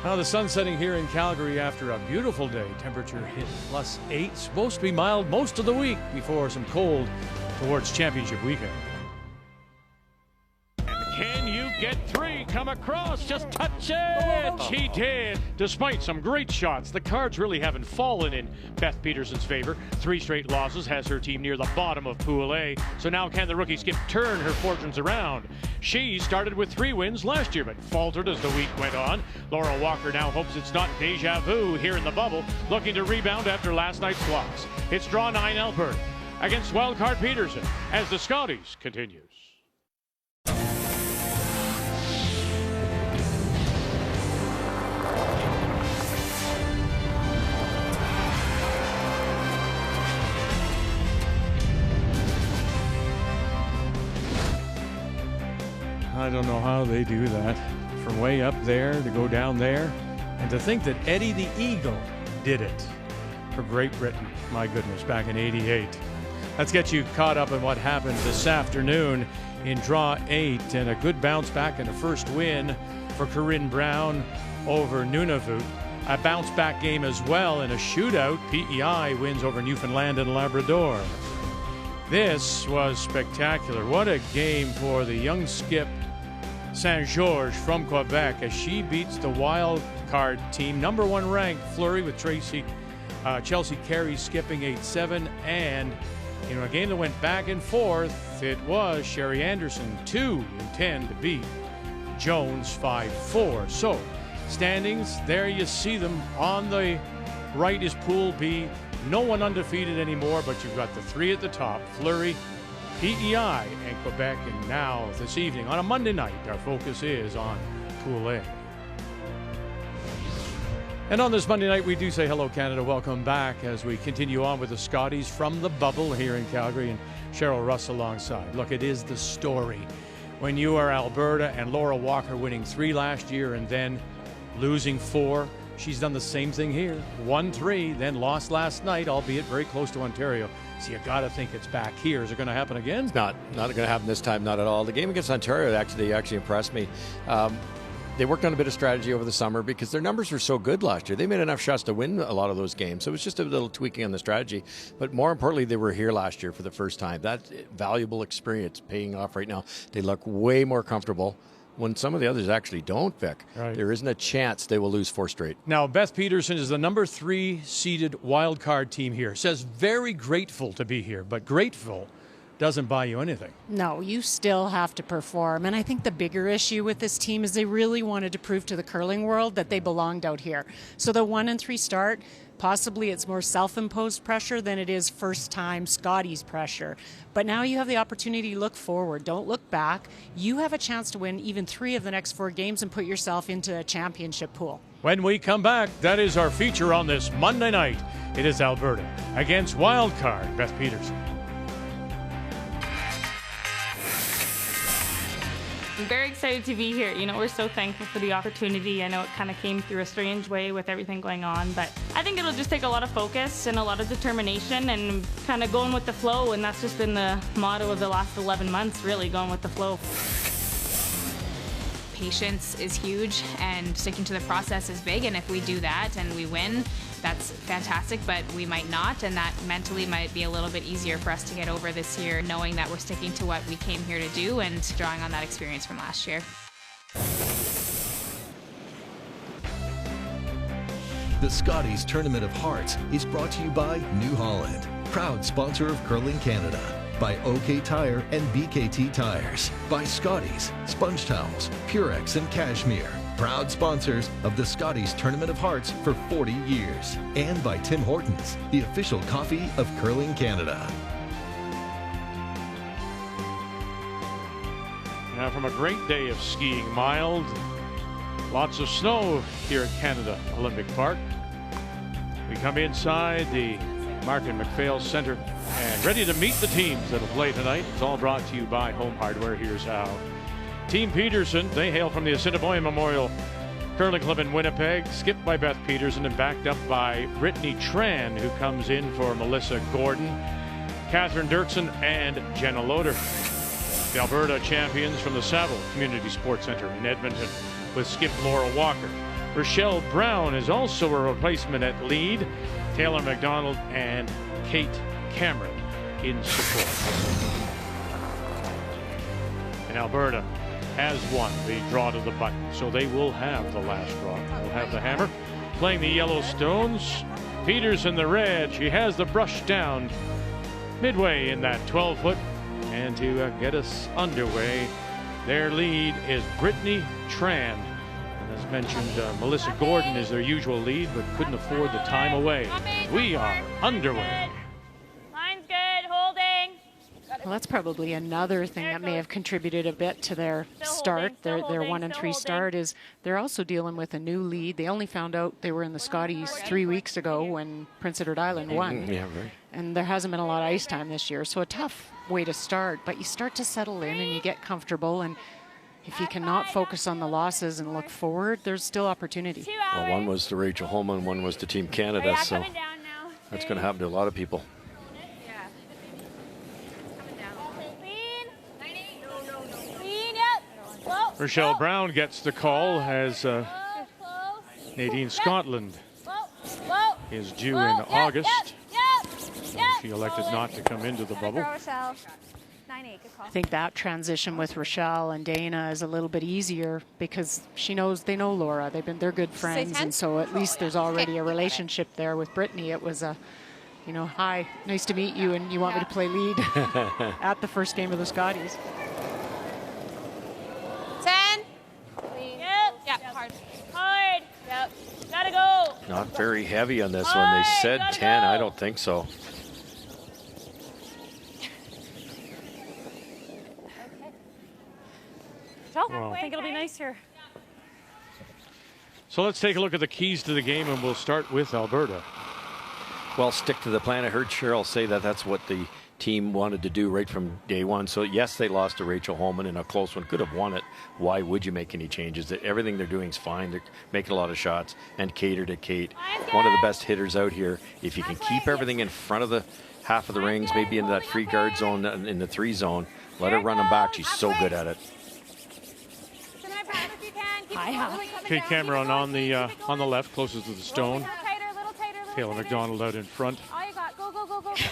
Now the sun setting here in Calgary after a beautiful day. Temperature hit +8. Supposed to be mild most of the week before some cold towards championship weekend. Can you get three? Come across, just touch it! He did! Despite some great shots, the cards really haven't fallen in Beth Peterson's favor. 3 straight losses has her team near the bottom of Pool A. So now can the rookie skip turn her fortunes around? She started with 3 wins last year, but faltered as the week went on. Laura Walker now hopes it's not deja vu here in the bubble, looking to rebound after last night's loss. It's draw 9 Alberta against wildcard Peterson as the Scotties continues. I don't know how they do that. From way up there to go down there. And to think that Eddie the Eagle did it for Great Britain. My goodness, back in '88. Let's get you caught up on what happened this afternoon in draw 8. And a good bounce back and a first win for Corinne Brown over Nunavut. A bounce back game as well in a shootout. PEI wins over Newfoundland and Labrador. This was spectacular. What a game for the young skip Saint-Georges from Quebec as she beats the wild card team, number 1 ranked Fleury with Chelsea Carey skipping 8-7, and in a game that went back and forth, it was Sherry Anderson 2-10 to beat Jones 5-4. So standings, there you see them. On the right is Pool B. No one undefeated anymore, but you've got the 3 at the top, Fleury, PEI, and Quebec. And now, this evening, on a Monday night, our focus is on Pool A. And on this Monday night, we do say hello, Canada. Welcome back as we continue on with the Scotties from the bubble here in Calgary, and Cheryl Russ alongside. Look, it is the story. When you are Alberta and Laura Walker winning 3 last year and then losing 4, she's done the same thing here. Won 3, then lost last night, albeit very close to Ontario. So you got to think it's back here. Is it going to happen again? It's not going to happen this time, not at all. The game against Ontario actually impressed me. They worked on a bit of strategy over the summer because their numbers were so good last year. They made enough shots to win a lot of those games. So it was just a little tweaking on the strategy. But more importantly, they were here last year for the first time. That valuable experience paying off right now. They look way more comfortable when some of the others actually don't, Vic. Right. There isn't a chance they will lose 4 straight. Now, Beth Peterson is the number 3 seeded wild card team here. Says very grateful to be here, but grateful doesn't buy you anything. No, you still have to perform. And I think the bigger issue with this team is they really wanted to prove to the curling world that they belonged out here. So the 1-3 start, possibly it's more self-imposed pressure than it is first-time Scotties pressure. But now you have the opportunity to look forward. Don't look back. You have a chance to win even 3 of the next 4 games and put yourself into a championship pool. When we come back, that is our feature on this Monday night. It is Alberta against wildcard Beth Peterson. I'm very excited to be here. You know, we're so thankful for the opportunity. I know it kind of came through a strange way with everything going on, but I think it'll just take a lot of focus and a lot of determination and kind of going with the flow, and that's just been the motto of the last 11 months, really, going with the flow. Patience is huge and sticking to the process is big, and if we do that and we win, that's fantastic, but we might not, and that mentally might be a little bit easier for us to get over this year, knowing that we're sticking to what we came here to do and drawing on that experience from last year. The Scotties Tournament of Hearts is brought to you by New Holland, proud sponsor of Curling Canada, by OK Tire and BKT Tires, by Scotties, Sponge Towels, Purex and Cashmere, proud sponsors of the Scotties Tournament of Hearts for 40 years, and by Tim Hortons, the official coffee of Curling Canada. Now, from a great day of skiing, mild, lots of snow here at Canada Olympic Park. We come inside the Martin McPhail Center and ready to meet the teams that'll play tonight. It's all brought to you by Home Hardware. Here's how. Team Peterson, they hail from the Assiniboine Memorial Curling Club in Winnipeg, skipped by Beth Peterson and backed up by Brittany Tran, who comes in for Melissa Gordon, Catherine Dirksen, and Jenna Loader. The Alberta champions from the Saville Community Sports Center in Edmonton with skip Laura Walker. Rochelle Brown is also a replacement at lead. Taylor McDonald and Kate Cameron in support. And Alberta has won the draw to the button, so they will have the last draw. They'll have the hammer. Playing the Yellowstones, Peterson the red. She has the brush down midway in that 12-foot. And to get us underway, their lead is Brittany Tran. And as mentioned, Melissa Gordon is their usual lead, but couldn't afford the time away. We are underway. Line's good, holding. Well, that's probably another thing that may have contributed a bit to their start, their 1 and 3 start, is they're also dealing with a new lead. They only found out they were in the Scotties 3 weeks ago when Prince Edward Island won. Yeah, right. And there hasn't been a lot of ice time this year, so a tough way to start. But you start to settle in and you get comfortable, and if you cannot focus on the losses and look forward, there's still opportunity. Well, one was to Rachel Holman, one was to Team Canada, so that's going to happen to a lot of people. Rochelle Brown gets the call as Nadine Scotland is due in August. She elected not to come into the bubble. I think that transition with Rochelle and Dana is a little bit easier because they know Laura. They're good friends, and so at least there's already a relationship there. With Brittany, it was a, hi, nice to meet you, and you want me to play lead at the first game of the Scotties. 10. Yep. Hard. Yep. Gotta go. Not very heavy on this one. They said 10. I don't think so. I think it'll be nice here. So let's take a look at the keys to the game, and we'll start with Alberta. Well, stick to the plan. I heard Cheryl say that that's what the team wanted to do right from day one. So yes, they lost to Rachel Holman in a close one. Could have won it. Why would you make any changes? Everything they're doing is fine. They're making a lot of shots and cater to Kate, one of the best hitters out here. If you can keep everything in front of the half of the rings, maybe into that free guard zone in the 3 zone, let her run them back. She's so good at it. Kate Cameron on the left, closest to the stone. Taylor McDonald out in front. All you got. Go, go, go, go, go, go, go, go.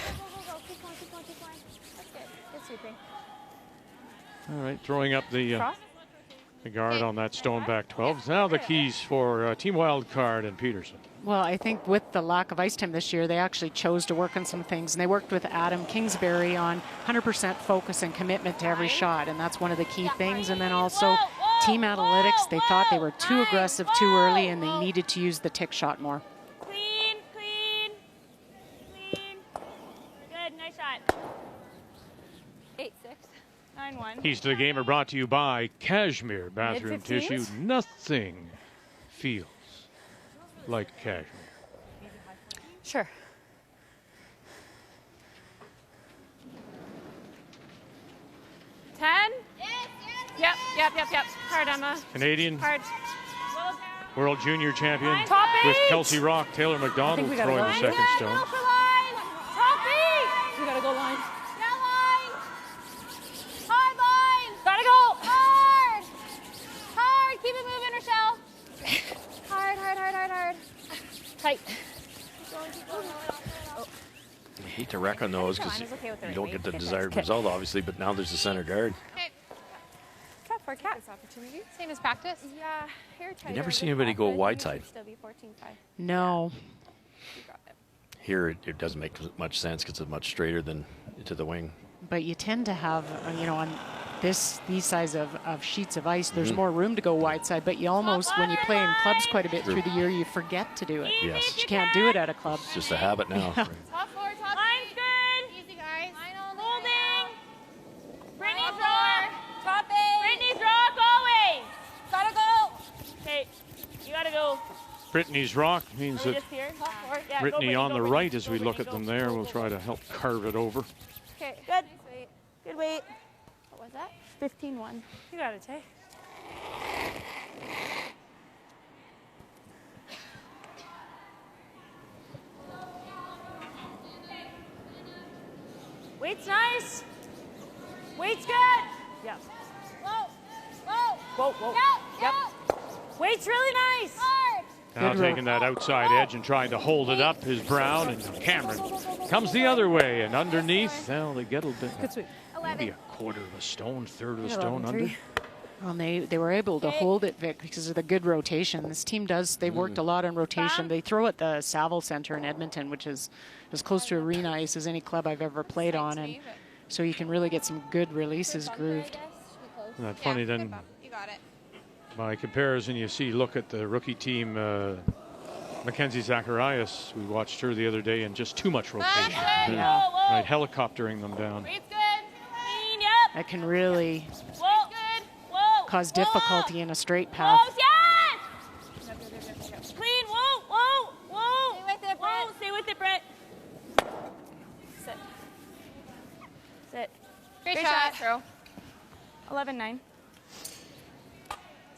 Keep going, keep going, keep going. That's good. Good sweeping. All right, throwing up the guard on that stone back 12. Now the keys for Team Wildcard and Peterson. Well, I think with the lack of ice time this year, they actually chose to work on some things, and they worked with Adam Kingsbury on 100% focus and commitment to every shot, and that's one of the key things. And then also team analytics, they thought they were too aggressive too early, and they needed to use the tick shot more. Clean, clean, clean. Good, nice shot. 8-6. 9-1. Keys to the game are brought to you by Cashmere Bathroom Mid-15s? Tissue. Nothing feels like cashmere. Sure. Yep. Hard, Emma. Canadian Hard. World Junior Champion Top with 8. Kelsey Rock, Taylor McDonald we gotta throwing go. the second stone. Top 8. We gotta go line. Yeah, line. Hard line. Gotta go. Hard. Hard. Keep it moving, Rochelle. Hard. Tight. I hate to wreck on those because you don't get the desired result, obviously, but now there's the center guard. Okay. Trap for Cat's opportunity. Same as practice? Yeah. Hair tighter. You never see anybody go wide side. Still be 14-5. No. You got it. Here, it doesn't make much sense because it's much straighter than to the wing. But you tend to have, on these size of sheets of ice, there's more room to go wide side, but you almost, when you play in clubs quite a bit through the year, you forget to do it. Yes. You can't do it at a club. It's just a habit now. Top 4, top Line's good. Easy, guys. Holding. Brittany's draw. Top 8. Brittany's draw going. Gotta go. Okay, you gotta go. Brittany's Rock means that Just here. Top 4. Yeah, Brittany go, on the Brittany, right as go, we Brittany, look at go. them there. We'll try to help carve it over. Okay, good. Good weight. What was that? 15-1. You got it, Tay. Weight's nice. Weight's good. Yep. Whoa. Whoa. Whoa, whoa. Yep. Yep. Weight's really nice. Hard. Now taking that outside edge and trying to hold it up is Brown, and Cameron comes the other way and underneath. Well, they get a bit, maybe a quarter of a stone, third of a stone under. Well, they were able to hold it, Vic, because of the good rotation. This team they've worked a lot on rotation. They throw at the Saville Center in Edmonton, which is as close to arena ice as any club I've ever played on. And so you can really get some good releases grooved. Isn't that funny then? You got it. By comparison, you see, look at the rookie team, Mackenzie Zacharias. We watched her the other day, and just too much rotation. Yeah. Right, helicoptering them down. That can really cause difficulty in a straight path. Clean, whoa. Stay with it, Brett. Sit. Great shot. Throw. 11-9. I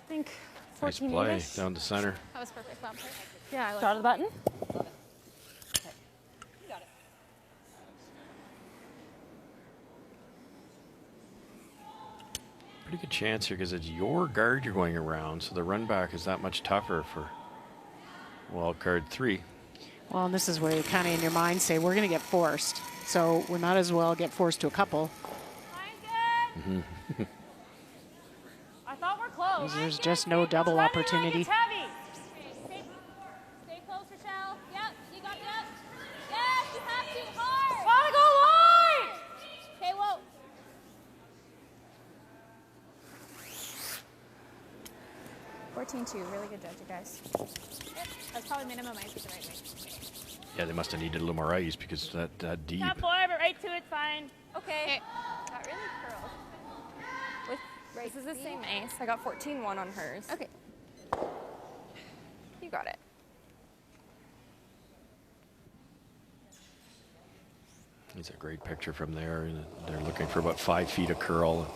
think Nice 14 play down the center. That was perfect. Well, perfect. Yeah, I like shot of the button. Pretty good chance here because it's your guard you're going around, so the run back is that much tougher for wild card 3. Well, and this is where you kind of in your mind say, we're going to get forced. So we might as well get forced to a couple. I thought we're close. There's just no double opportunity. It's heavy. Stay close, Rochelle. Yep, you got that. Yes, you have to hard. Gotta go wide. Okay, whoa. Really good judge, you guys. Yep, that's probably minimum ice the right way. Yeah, they must have needed a little more ice because that deep. Not boy, but right to it, fine. Okay. That really curled. This is the same ace. I got 14-1 on hers. Okay. You got it. It's a great picture from there, and they're looking for about 5 feet of curl.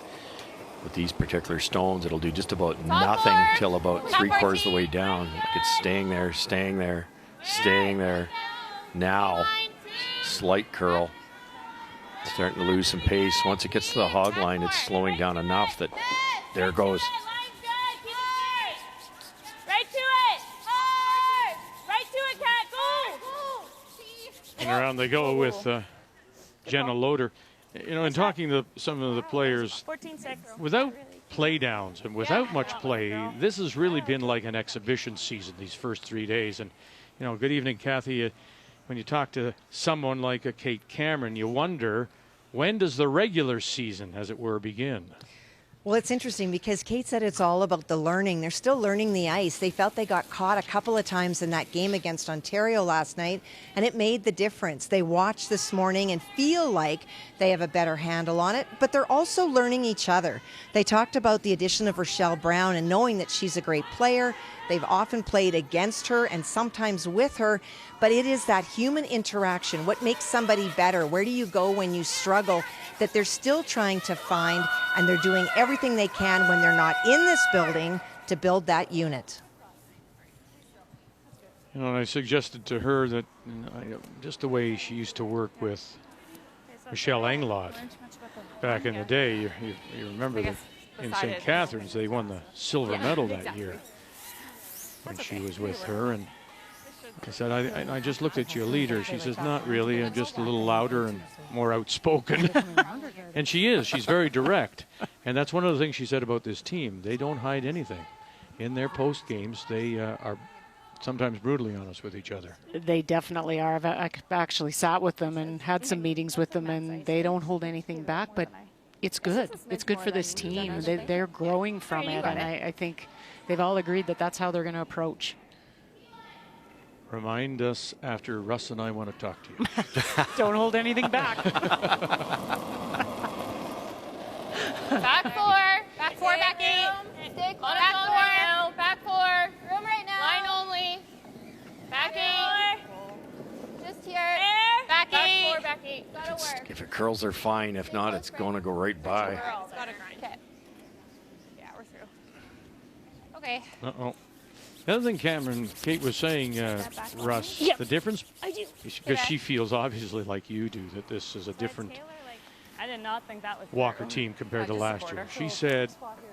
With these particular stones, it'll do just about nothing till about 3/4 of the way down. Like it's staying there, staying there, staying there. Now, slight curl. Starting to lose some pace. Once it gets to the hog line, it's slowing down enough that there it goes. Right to it. Hard. Right to it, Cat. Go. And around they go with Jenna Loader. You know, in talking to some of the players, 14-6. without play downs and without much play, this has really been like an exhibition season these first 3 days. And, you know, good evening, Kathy. When you talk to someone like a Kate Cameron, you wonder, when does the regular season, as it were, begin? Well, it's interesting because Kate said it's all about the learning. They're still learning the ice. They felt they got caught a couple of times in that game against Ontario last night, and it made the difference. They watched this morning and feel like they have a better handle on it, but they're also learning each other. They talked about the addition of Rochelle Brown and knowing that she's a great player. They've often played against her and sometimes with her, but it is that human interaction. What makes somebody better? Where do you go when you struggle? That they're still trying to find, and they're doing everything they can when they're not in this building to build that unit. You know, and I suggested to her that just the way she used to work with Michelle Englot back in the day, you remember that in St. Catharines they won the silver medal that year when she was with her. And I said, I just looked at your leader. She says, not really. I'm just a little louder and more outspoken. And she is. She's very direct. And that's one of the things she said about this team. They don't hide anything. In their post games, they are sometimes brutally honest with each other. They definitely are. I've actually sat with them and had some meetings with them, and they don't hold anything back, but it's good. It's good for this team. They're growing from it, and I think they've all agreed that that's how they're going to approach. Remind us after Russ and I want to talk to you. Don't hold anything back. Back four, back eight. Stay close. Back four. Room right now. Line only. Back eight. Just here. Back eight. Back eight. Gotta work. If it curls, they're fine. If not, it's going to go right by. It's gotta grind. Okay. Yeah, we're through. Okay. Uh-oh. The other thing Kate was saying, Russ, the difference, because she feels obviously like you do that this is a different I did not think that was Walker team compared to last year. She said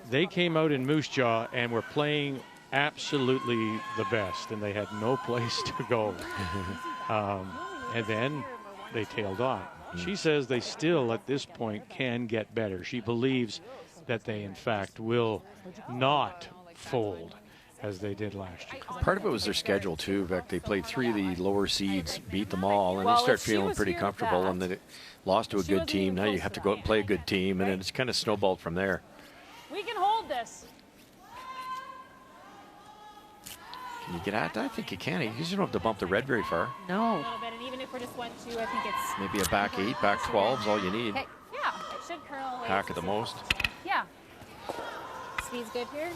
they came out in Moose Jaw and were playing absolutely the best, and they had no place to go. And then they tailed off. She says they still, at this point, can get better. She believes that they, in fact, will not fold as they did last year. Part of it was their schedule, too. In fact, they played 3 of the lower seeds, beat them all, and they start feeling pretty comfortable, and then it lost to a good team. Now you have to go out and play a good team, and then it's kind of snowballed from there. We can hold this. Can you get at that? I think you can. You just don't have to bump the red very far. No. A little bit, and even if we're just 1-2, I think it's... Maybe a back 8, back 12 is all you need. Okay. Yeah, it should curl away. Pack at the most. Yeah. Speed's good here?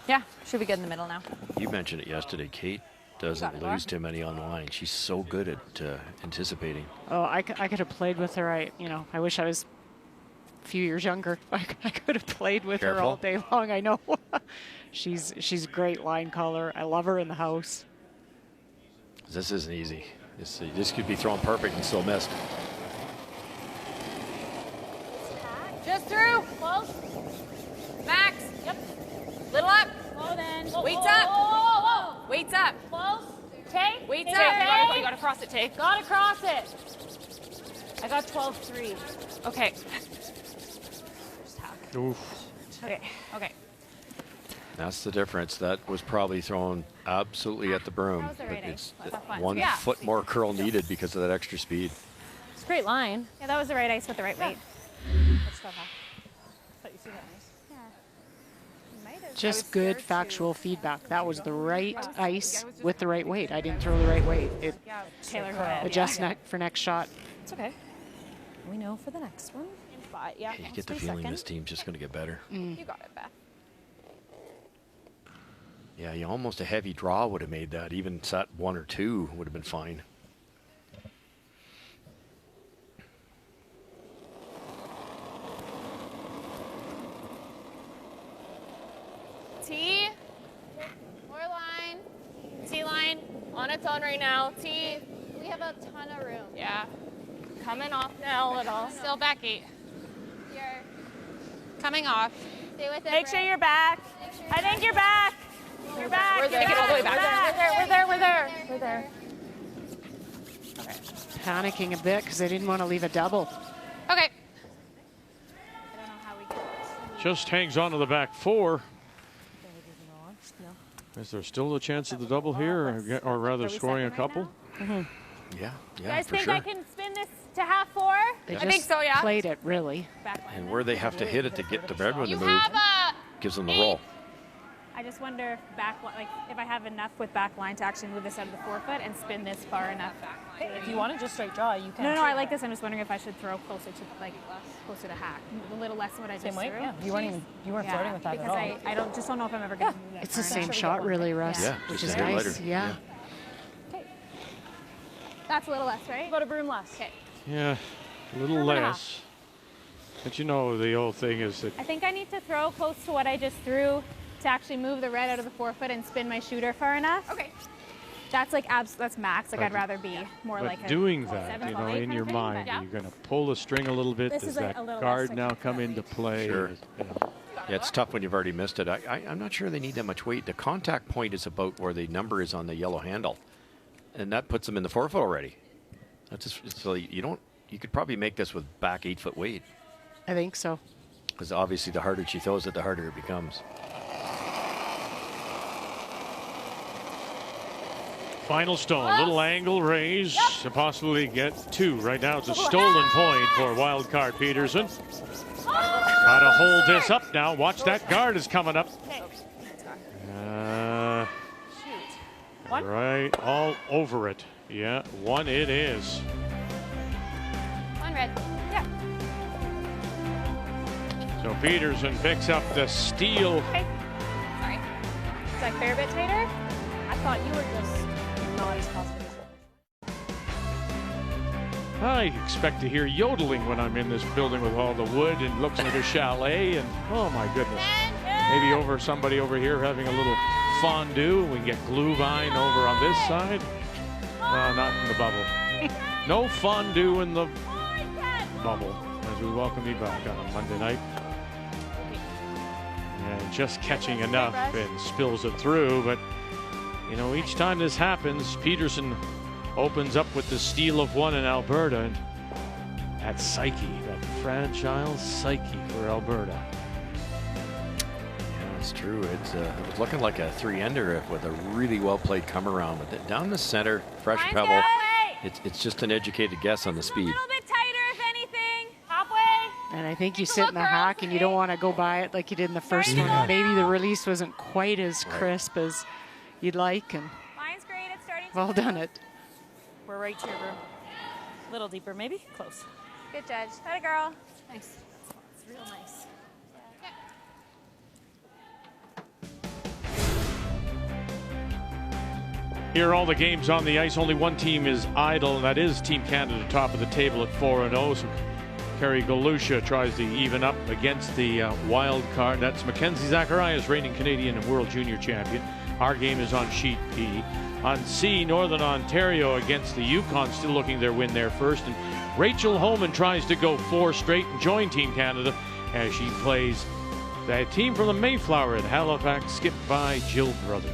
Yeah, should be good in the middle now. You mentioned it yesterday. Kate doesn't lose too many on the line. She's so good at anticipating. Oh, I could have played with her. I wish I was a few years younger. I could have played with her all day long. I know. She's a great line caller. I love her in the house. This isn't easy. This could be thrown perfect and still missed. Just through. Close. Max. Yep. Little up. Slow then. Weights up. Whoa. Weights up. Close. Tay. Weights up. You gotta cross it, Tay. Gotta cross it. I got 12-3. Okay. Oof. Okay. That's the difference. That was probably thrown absolutely at the broom. That was the right But it's ice. That's fine. 1 Yeah. foot more curl needed because of that extra speed. It's a great line. Yeah, that was the right ice with the right weight. Let's go back. Thought you see that ice. Yeah. Just good factual feedback. That was the right ice with the right weight. I didn't throw the right weight. It Taylor adjust for next shot. It's okay. We know for the next one. Yeah. You get the feeling this team's just going to get better. You got it, Beth. Yeah, almost a heavy draw would have made that. Even set 1 or 2 would have been fine. T. More line. T line. On its own right now. T. We have a ton of room. Yeah. Coming off now a little. Still back 8. Here. Coming off. Stay with it. Make sure you're back. I think you're back. You're back. We're there. Take it all the way back. We're there. Okay. Panicking a bit because I didn't want to leave a double. Okay. I don't know how we get this. Just hangs on to the back 4. Is there still a chance of the double here, or rather scoring a couple? Yeah, You guys for think sure. I can spin this to half 4? They I think just so, yeah. played it, really. And where they have to hit it to get the red one to You move have a... gives them the roll. I just wonder if if I have enough with back line to actually move this out of the 4-foot and spin this far enough. If you want to just straight draw, you can. No, I like this. I'm just wondering if I should throw closer to hack, a little less than what I just Same way? threw. Yeah. You weren't flirting with that because at all. I don't know if I'm ever going to move that. It's the far enough. same shot, really, Russ, Yeah, which just is a hair nice. lighter. Yeah. Okay. That's a little less, right? Go to broom less. Okay. Yeah, a little less. But the old thing is that I think I need to throw close to what I just threw to actually move the red out of the 4-foot and spin my shooter far enough. Okay. That's that's max. I'd rather be more but like a doing that, 7, in 8 your kind of thing, mind, but yeah. you're going to pull the string a little bit. This Does is that a little guard less now like come into play? Sure. Yeah, it's tough when you've already missed it. I'm not sure they need that much weight. The contact point is about where the number is on the yellow handle, and that puts them in the 4-foot already. That's just, so you could probably make this with back 8-foot weight. I think so. Because obviously the harder she throws it, the harder it becomes. Final stone, little angle raise to possibly get 2. Right now it's a stolen point for wild card Peterson. Got to hold this up now. Watch, that guard is coming up. Right all over it. Yeah, 1 it is. 1 red. Yeah. So Peterson picks up the steal. Okay. Sorry. Is that fair bit tighter? I thought you were just not as positive. I expect to hear yodeling when I'm in this building with all the wood and looks like a chalet, and oh my goodness. Maybe somebody over here having a little fondue. We can get Glühwein over on this side. Not in the bubble. No fondue in the bubble as we welcome you back on a Monday night. and just catching enough and spills it through. But, you know, each time this happens, Peterson opens up with the steal of one in Alberta. And that psyche, that fragile psyche for Alberta. It's true. It was looking like a 3-ender with a really well played come around. But down the center, fresh pebble. It's just an educated guess on the speed. A little bit tighter, if anything. Halfway. And I think you sit in the hack and you don't want to go by it like you did in the first one. Maybe the release wasn't quite as crisp as you'd like. And Mine's great. It's starting to well done it. We're right to your room. A little deeper, maybe? Close. Good judge. That a girl. Nice. It's real nice. Here are all the games on the ice. Only one team is idle, and that is Team Canada, top of the table at 4-0. So Kerry Galusha tries to even up against the wild card. That's Mackenzie Zacharias, reigning Canadian and World Junior Champion. Our game is on sheet P. On C, Northern Ontario against the Yukon, still looking their win there first. And Rachel Homan tries to go 4 straight and join Team Canada as she plays that team from the Mayflower at Halifax, skipped by Jill Brothers.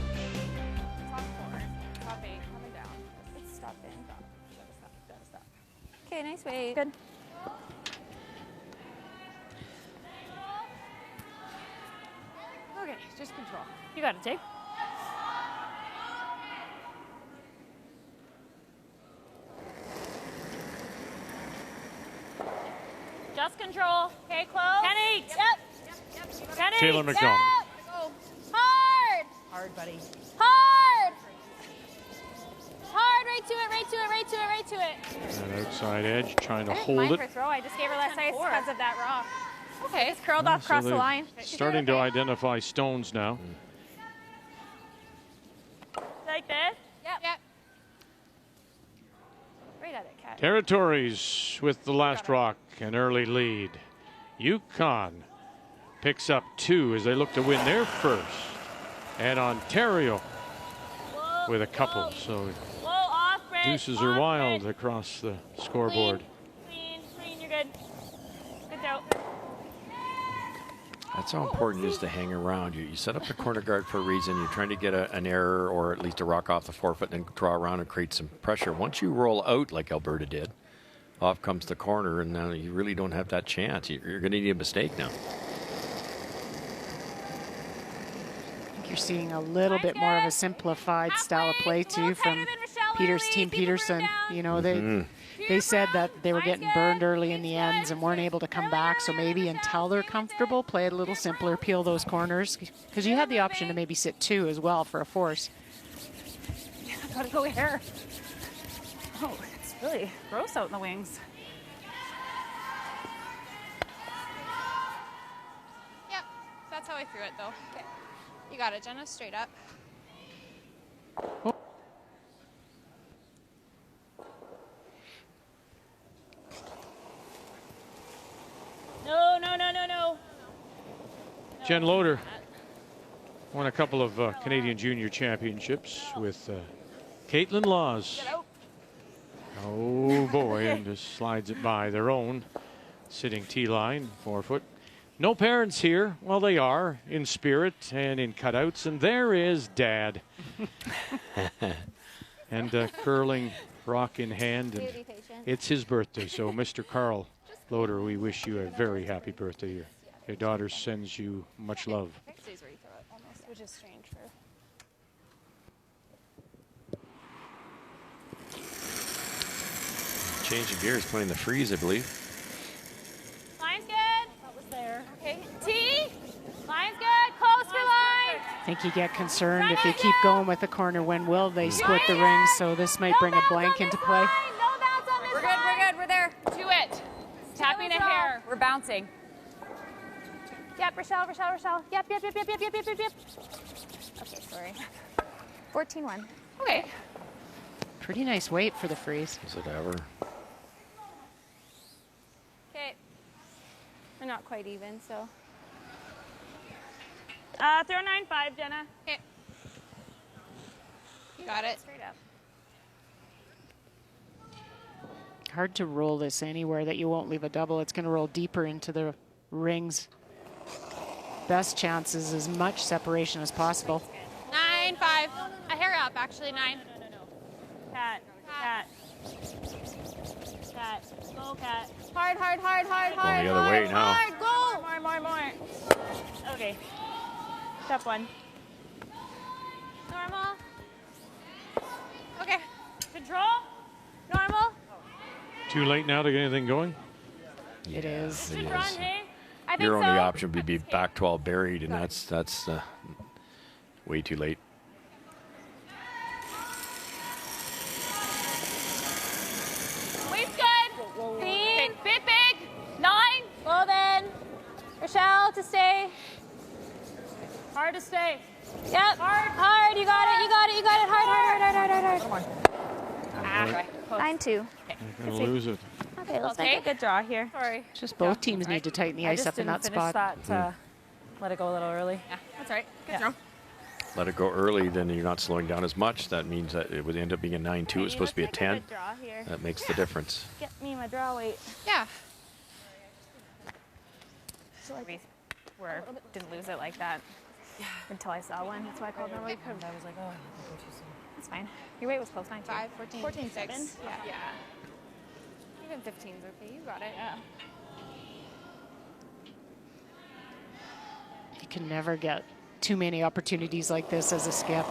Okay, nice wave. Good. Okay, just control. You got it, Jake. Just control. Okay, close. 10-8. Yep. 10-8. Taylor McDonald. Yep. Hard. Hard, buddy. Hard. Hard. Right to it. Right to it. Right to it. Right to it. That outside edge, trying to hold Mine it. for throw. I just gave her less ice because of that rock. Okay. It's curled off across So the line. starting to identify stones now. Like this? Yep. Right at it, Kat. Territories with the last rock, an early lead. Yukon picks up 2 as they look to win their first. And Ontario with a couple. So Whoa, off, Brent. deuces off, are wild Brent. across the scoreboard. Clean, you're good. Good throw. That's how important it is to hang around. You set up the corner guard for a reason. You're trying to get an error or at least a rock off the forefoot and then draw around and create some pressure. Once you roll out like Alberta did, off comes the corner, and now you really don't have that chance. You're going to need a mistake now. I think you're seeing a little bit more of a simplified style of play too from Team Peterson. You know, they said that they were getting burned early in the ends and weren't able to come back. So maybe until they're comfortable, play it a little simpler, peel those corners, because you had the option to maybe sit 2 as well for a force. Gotta go here. Oh, it's really gross out in the wings. Yep. That's how I threw it, though. Okay. You got it, Jenna. Straight up. No. Jen Loader won a couple of Canadian Junior Championships with Caitlin Laws. Oh boy, and just slides it by their own sitting T-line, 4-foot. No parents here. Well, they are in spirit and in cutouts, and there is Dad. And curling rock in hand, and it's his birthday. So, Mr. Carl Loader, we wish you a very happy birthday. Your daughter sends you much love. Which is strange for. Changing gears, playing the freeze, I believe. Line's good. That was there. Okay. T. Line's good. Close for line. I think you get concerned if you keep going with the corner. When will they split the rings? So this might bring a blank into play. No bounce on this line. We're good. We're there. To it. Tapping a hair. We're bouncing. Yep, Rochelle. Yep. Okay, sorry. 14-1. Okay. Pretty nice weight for the freeze. Is it ever? Okay. We're not quite even, so. Throw 9-5, Jenna. Okay. You got it. Straight up. Hard to roll this anywhere that you won't leave a double. It's going to roll deeper into the rings. best chances, as much separation as possible. 9-5. A hair up, actually, 9. Cat. Cat. Cat. Go, cat. Hard, hard, hard, hard, Going hard. the other way now. Hard, go. More. Okay. Step 1. Normal. Okay. Control. Normal. Too late now to get anything going? It is. It Run, is. hey? I think Your so. only option would be back 12 buried, and that's way too late. Weight's good. Clean. Bit big. 9. Well then. Rochelle to stay. Hard to stay. Yep. Hard. You got it. You got it. You got it. Hard. Come on. Ah. 9-2. You're going to lose it. Okay, let's Take a good draw here. Sorry. Just both teams need to tighten the ice up in that spot. Let it go a little early. Yeah, that's all right. Good throw. Let it go early, then you're not slowing down as much. That means that it would end up being a 9-2. It's supposed to be a 10. Draw here. That makes the difference. Get me my draw weight. Yeah. So like we didn't lose it like that until I saw one. That's why I called normal. I was like, oh, that's fine. Your weight was close, 9-2. 5, 14, 14, 6. 7. Yeah. Even 15's okay. You got it. Yeah. You can never get too many opportunities like this as a skip.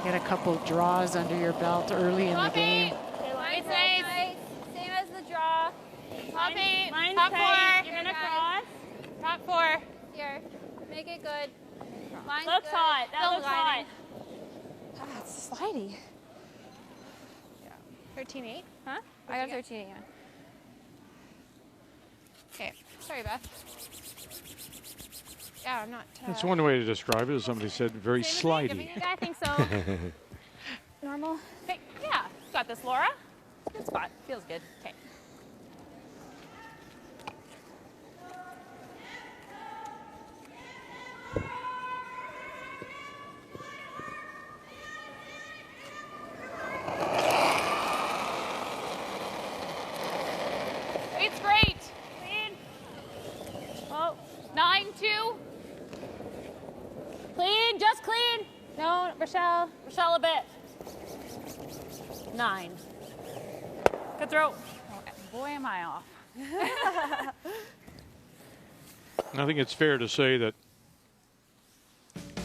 Get a couple draws under your belt early in the game. It's nice. Same as the draw. Top 8. Mine's Top tight. 4. You're gonna cross. Top 4. Here. Make it good. Line's Looks good. hot. That Still looks hot. gliding. It's slidey. 13-8? Huh? I got 13-8, yeah. Okay. Sorry, Beth. Yeah, I'm not. That's one way to describe it, as somebody said, very slidey. Yeah, I think so. Normal. Okay. Yeah. Got this, Laura. Good spot. Feels good. Okay. It's great. Clean. Oh, 9-2. Clean, just clean. No, Rochelle a bit. 9. Good throw. Boy, am I off. I think it's fair to say that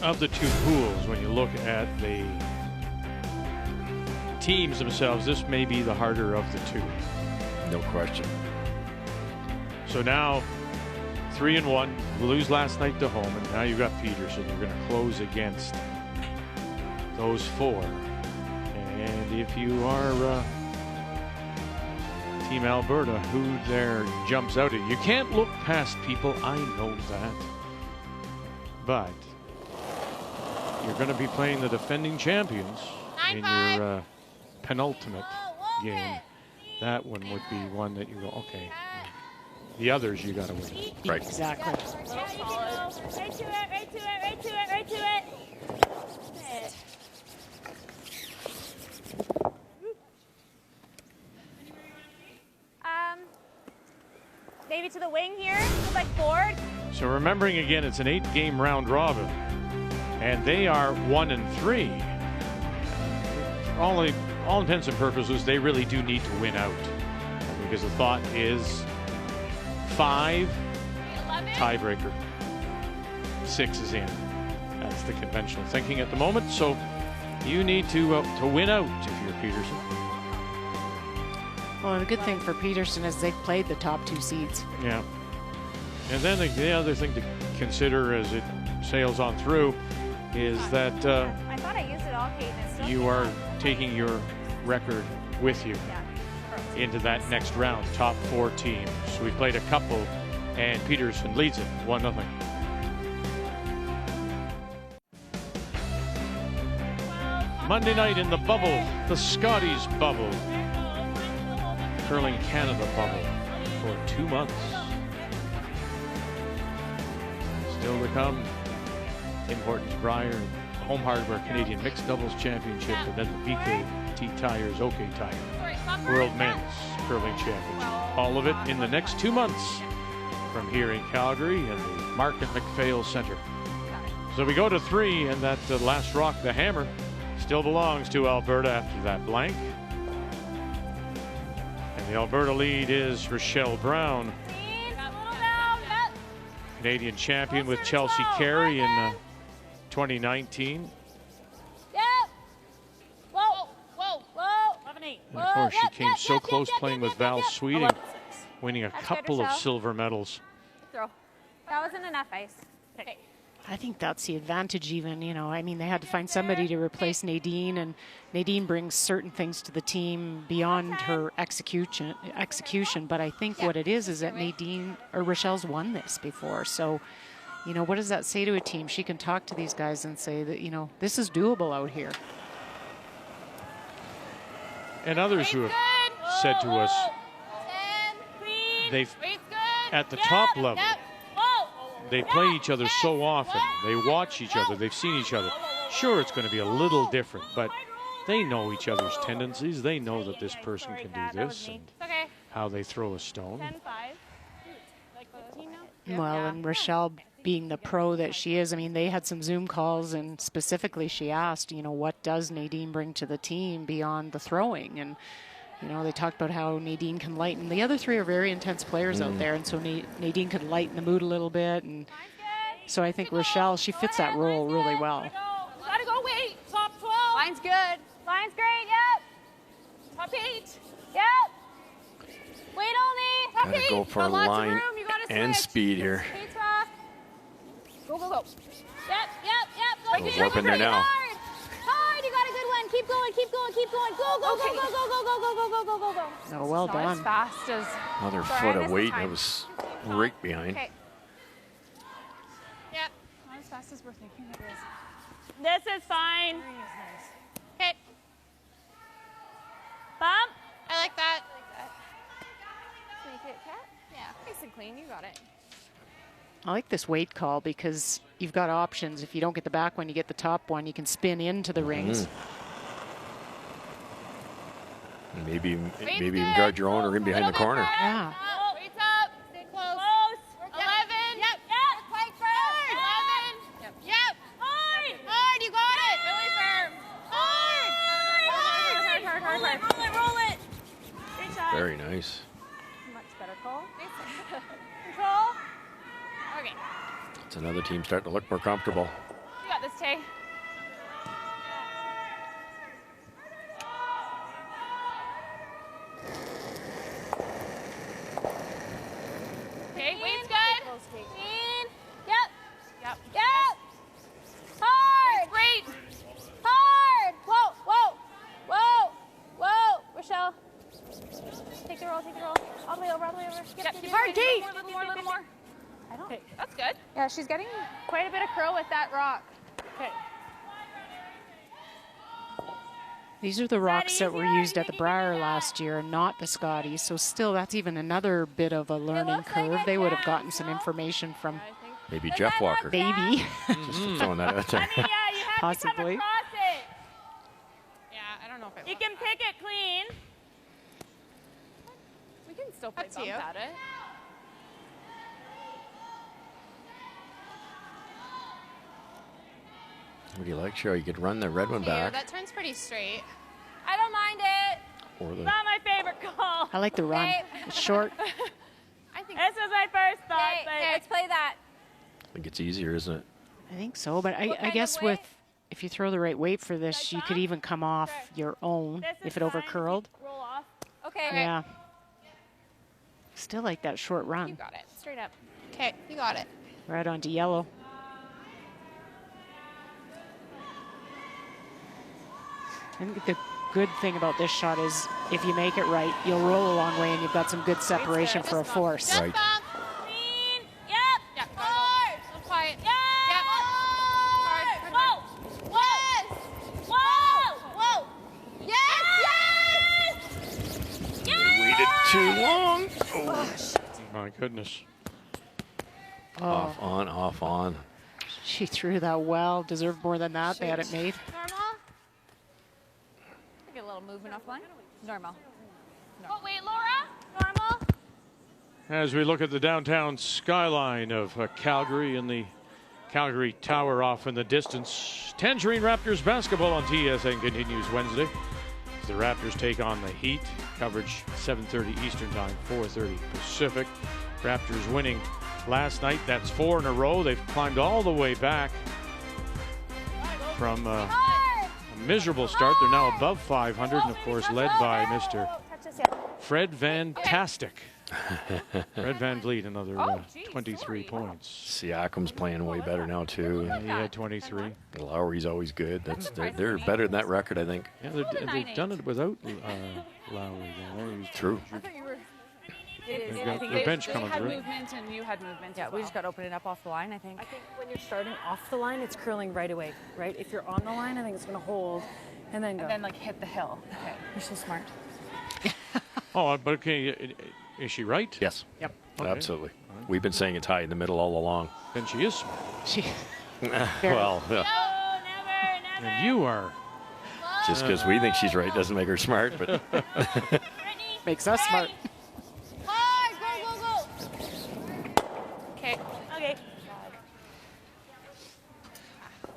of the two pools, when you look at the teams themselves, this may be the harder of the two. No question. So now 3-1, lose last night to home, and now you've got Peterson. You're going to close against those 4. And if you are Team Alberta, who there jumps out at you, can't look past people, I know that. But you're going to be playing the defending champions in your penultimate game. That one would be one that you go, okay. The others you got to win. Right. Exactly. Right to it. Maybe to the wing here, like forward. So remembering again, it's an 8-game round robin, and they are 1-3. For all intents and purposes, they really do need to win out, because the thought is 5 tiebreaker, 6 is in. That's the conventional thinking at the moment. So you need to win out if you're Peterson. Well, the good thing for Peterson is they've played the top 2 seeds. Yeah. And then the other thing to consider as it sails on through is that I thought I used it all, Kate. And it still you are taking your record with you into that next round, top 4 teams. So we played a couple, and Peterson leads it 1-0. Monday night in the bubble, the Scotties bubble. Curling Canada bubble for 2 months. Still to come, Tim Hortons Brier, Home Hardware Canadian Mixed Doubles Championship, and then the BKT Tires OK Tire World Men's Curling Championship. All of it in the next 2 months from here in Calgary in the Market McPhail Center. So we go to 3, and that last rock, the hammer, still belongs to Alberta after that blank. And the Alberta lead is Rochelle Brown, Canadian champion with Chelsea Carey in 2019. And of course, she came so close playing with Val Sweeting, winning a couple of silver medals. Throw. That wasn't enough ice. Okay. I think that's the advantage even, you know, I mean, they had to find somebody to replace Nadine, and Nadine brings certain things to the team beyond her execution, but I think what it is that Nadine or Rochelle's won this before. So, you know, what does that say to a team? She can talk to these guys and say that, you know, this is doable out here. And others who have said to us, they've, at the top level, they play each other so often. They watch each other. They've seen each other. Sure, it's going to be a little different, but they know each other's tendencies. They know that this person can do this and how they throw a stone. Well, and Rochelle being the pro that she is, I mean, they had some Zoom calls, and specifically she asked, you know, what does Nadine bring to the team beyond the throwing? And, you know, they talked about how Nadine can lighten. The other three are very intense players out there, and so Nadine could lighten the mood a little bit. And so I think Rochelle, she fits that role really well. Gotta go, wait. Top 12. Line's good. Line's great, yep. Top 8. Yep. Wait only. Top 8. Gotta go for line and speed here. Go, go, go. Yep. Goes up in there now. Hard, you got a good one. Keep going, keep going, keep going. Go, go, go, go, go, go, go, go, go, go, go, go. Oh, well done. As fast as Another foot of weight. It was right behind. Okay. Yep. not as fast as we're thinking it is. This is fine. Okay. Bump. I like that. Make it cat? Yeah. Nice and clean. You got it. I like this weight call because you've got options. If you don't get the back one, you get the top one. You can spin into the rings. Maybe even guard your own or in behind the corner. Yeah. Weights up. Stay close. 11. Yep. Quite firm. 11. Yep. Hard. You got it. Really firm. Hard. Roll it. Great shot. Very nice. Much better call. Control. Okay. It's another team starting to look more comfortable. You got this, Tay. Okay, weight's good. Clean. Yep. Hard. Great. Hard. Whoa. Rochelle. Take the roll. All the way over. Yep. Hard, Tay. A little more. I don't. That's good. Yeah, she's getting quite a bit of curl with that rock. Okay. These are the rocks that were used at the Briar last year, not the Scotties. So still, that's even another bit of a learning curve. They would have gotten some information from Maybe Jeff Walker. Baby. Just throwing that out there. I mean, yeah, you have Possibly. to come across it. Yeah, I don't know if it You can pick it clean. We can still play bump at it. What do you like, Cheryl? You could run the red one back. That turns pretty straight. I don't mind it. Or the, Not my favorite call. I like the run. It's short. I think. This was my first thought, but Let's play that. I think it's easier, isn't it? I think so, but I kind guess of weight? if you throw the right weight for this, you could even come off your own this is if it fine. overcurled. Roll off. Okay. Yeah. Still like that short You run. got it. Straight up. Okay, you got it. Right onto yellow. I think the good thing about this shot is if you make it right, you'll roll a long way and you've got some good separation for a force. Right. Clean. Yep. Yep. Hard. So quiet. Yep. Hard. Whoa. Yes. Waited too long. My goodness. Off, on. She threw that well. Deserved more than that. They had it made. Normal. Get a little movement offline. Normal. Oh, wait, Laura. Normal. As we look at the downtown skyline of Calgary and the Calgary Tower off in the distance, Tangerine Raptors basketball on TSN continues Wednesday. The Raptors take on the Heat. Coverage 7:30 Eastern Time, 4:30 Pacific. Raptors winning last night. That's 4 in a row. They've climbed all the way back from a miserable start. They're now above 500 and, of course, led by Mr. Fred Fantastic. Fred Van Vliet, another 23 points. Siakam's playing way better now, too. Yeah, he had 23. Lowry's always good. They're better than that record, I think. Yeah, they've done it without Lowry. True. They've got the bench coming through. Movement and you had movement. Yeah, we just got to open it up off the line, I think. I think when you're starting off the line, it's curling right away, right? If you're on the line, I think it's going to hold and then go. And then, like, hit the hill. Okay, you're so smart. Oh, but okay, is she right? Yes. Yep. Okay. Absolutely. We've been saying it's high in the middle all along. Then she is smart. Well, And you are. just because we think she's right doesn't make her smart, but Makes us smart. Okay. Okay.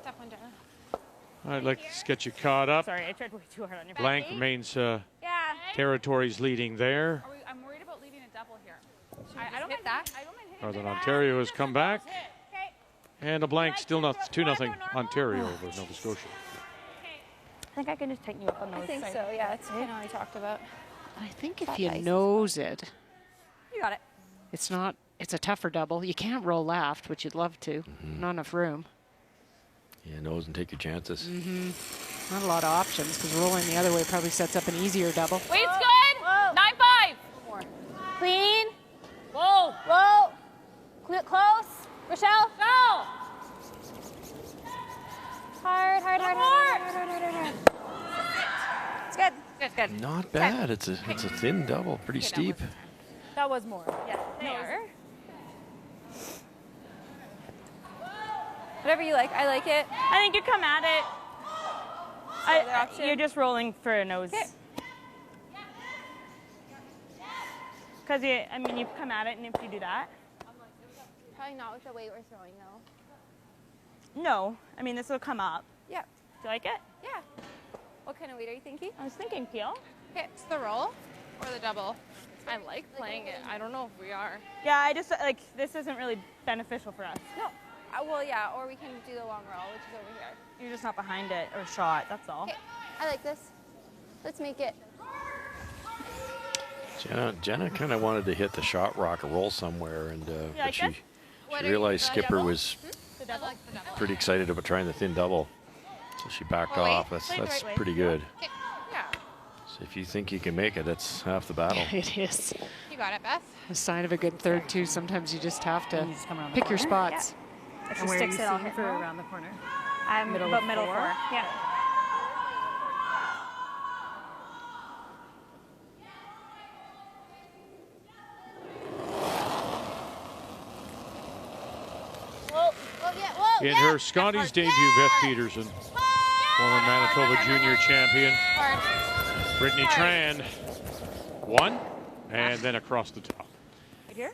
Tough one, Jenna. I'd like to get you caught up. Sorry, I tried way too hard on your back. Blank remains Yeah. territories leading there. I'm worried about leaving a double here. I don't hit that. I don't mind hitting Northern Ontario has come back. And a blank, still not 2-0 Ontario over Nova Scotia. I think I can just tighten you up on those. I think so, yeah. That's kind of what we talked about. I think if you nose it, You got it. it's not. It's a tougher double. You can't roll left, which you'd love to. Not enough room. yeah, nose and take your chances. Not a lot of options because rolling the other way probably sets up an easier double. Weight's good. 9-5. Clean. Whoa. Whoa. Close. Rochelle. Go. Hard. It's good. Good. Not bad. It's a thin double, pretty steep. That was more. Yeah, they are. Whatever you like. I like it. I think you come at it. Other option. You're just rolling for a nose. Okay. Because you come at it, and if you do that, Probably not with the weight we're throwing, though. no. I mean, this will come up. Yeah. Do you like it? Yeah. What kind of weight are you thinking? I was thinking peel. Okay, it's the roll or the double. I like playing it. I don't know if we are. Yeah, I just this isn't really beneficial for us. No. Well, yeah, or we can do the long roll, which is over here. You're just not behind it or shot. That's all. Okay, I like this. Let's make it. Jenna kind of wanted to hit the shot rock or roll somewhere, and like but she this? realized Skipper double? was The double. pretty excited about trying the thin double, so she backed Oh, wait. off. That's Play the right way. pretty good. Okay. Yeah. So if you think you can make it, that's half the battle. It is You got it, Beth. a sign of a good third too. Sometimes you just have to You just come around the pick your corner. spots. If she And where are you sticks it, I'll seeing hit for her. around the corner? I'm Middle about of middle four? four. Yeah. Whoa, In her Scotties debut, Beth Peterson, former Manitoba junior champion, Brittany Tran, won, and then across the top. Right here.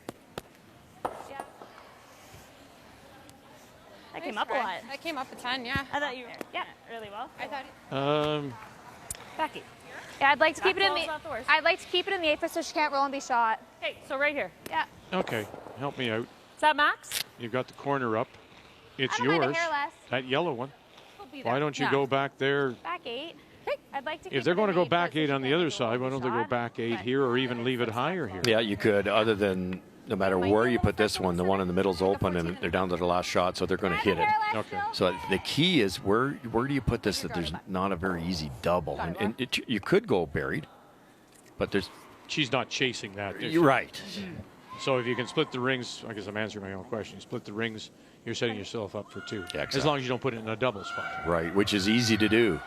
That came up a lot. That came up a ton, yeah. I thought you. Yeah, really well. I thought. Backy. Yeah, I'd like to keep it in Back the. ball's not the worst. I'd like to keep it in the apron so she can't roll and be shot. Okay, so right here. Yeah. Okay, help me out. Is that max? You've got the corner up. It's I don't mind a yours. hair less. That yellow one. We'll be Why there. don't you Yeah. go back there? Back 8. I'd like to. If they're going to go back 8 on the other side, why don't they go back 8 here or even leave it higher here? Yeah, you could, other than no matter where you put this one, the one in the middle's open and they're down to the last shot, so they're going to hit it. Okay. So the key is where do you put this that there's not a very easy double? And you could go buried, but there's... She's not chasing that. is she? You're right. So if you can split the rings, I guess I'm answering my own question. Split the rings, you're setting yourself up for 2. Yeah, As exactly. long as you don't put it in a double spot. Right, which is easy to do.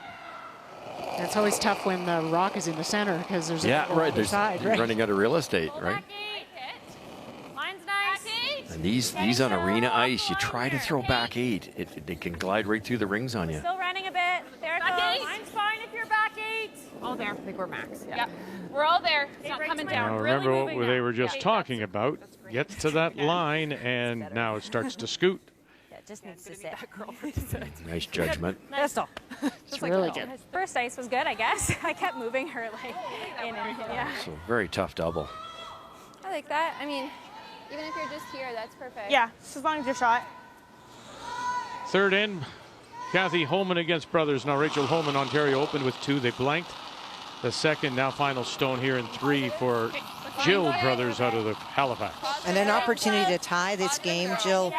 And it's always tough when the rock is in the center because there's a Yeah, double right. on the There's side, you're right? running out of real estate, right? Mine's nice. And these on arena ice, you try to throw back 8. They can glide right through the rings on you. Still running a bit. There it Back goes. 8. Mine's fine if you're back 8. All there. I think we're max. Yeah. Yep. We're all there. It's not coming down. Now, Really remember what moving they now. were just talking about. Gets to that line, and now it starts to scoot. Yeah, just needs to sit. Nice judgment. Pistol. It's really good. First ice was good, I guess. I kept moving her like in and yeah. So very tough double. I like that. I mean, even if you're just here, that's perfect. Yeah, just as long as you're shot. Third in, Kathy Holman against brothers. Now Rachel Holman, Ontario opened with 2. They blanked the second. Now final stone here in 3 for Jill brothers out of the Halifax. And an opportunity to tie this game. Jill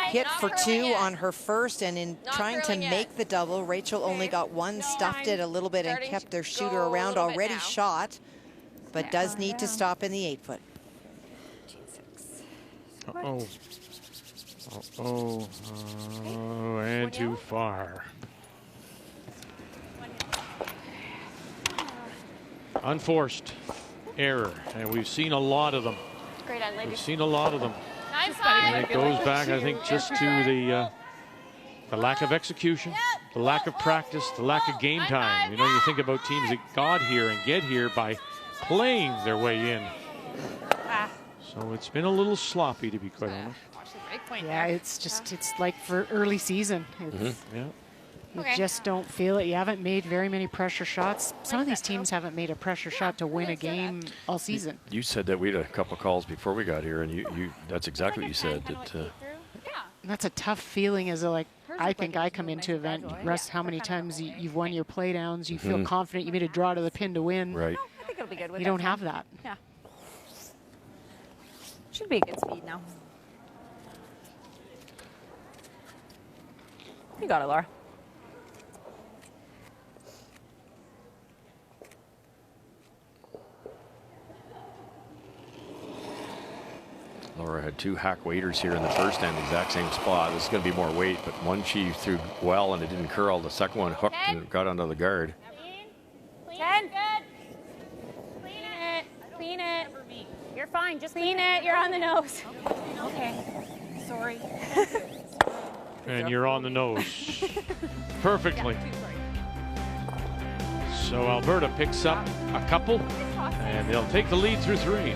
hit for 2 on her first, and in trying to make the double, Rachel only got 1, stuffed it a little bit, and kept their shooter around, already shot, but does need to stop in the 8-foot. Uh-oh. Uh-oh. And too far. Unforced error, and we've seen a lot of them. Great on, ladies. We've seen a lot of them. Nice And it goes back, I think, just to the lack of execution, the lack of practice, the lack of game time. You know, you think about teams that got here and get here by playing their way in. So it's been a little sloppy, to be quite honest. Yeah, it's like for early season. It's, Yeah. You just don't feel it. You haven't made very many pressure shots. Some of these teams haven't made a pressure shot to win a game all season. You said that we had a couple calls before we got here, and that's exactly what you said. That That's a tough feeling as I think I come into event, Russ, how many times you've won your play downs, you feel confident, you made a draw to the pin to win. Right. I think it'll be good with You don't have that. Yeah. Should be a good speed now. You got it, Laura. Laura had 2 hack waiters here in the first end, the exact same spot. This is going to be more weight, but one she threw well and it didn't curl. The second one hooked and got under the guard. 10. Clean it. Clean it. You're fine. Just Clean it. You're on the nose. Okay. Sorry. And you're on the nose. Perfectly. So Alberta picks up a couple, and they'll take the lead through 3.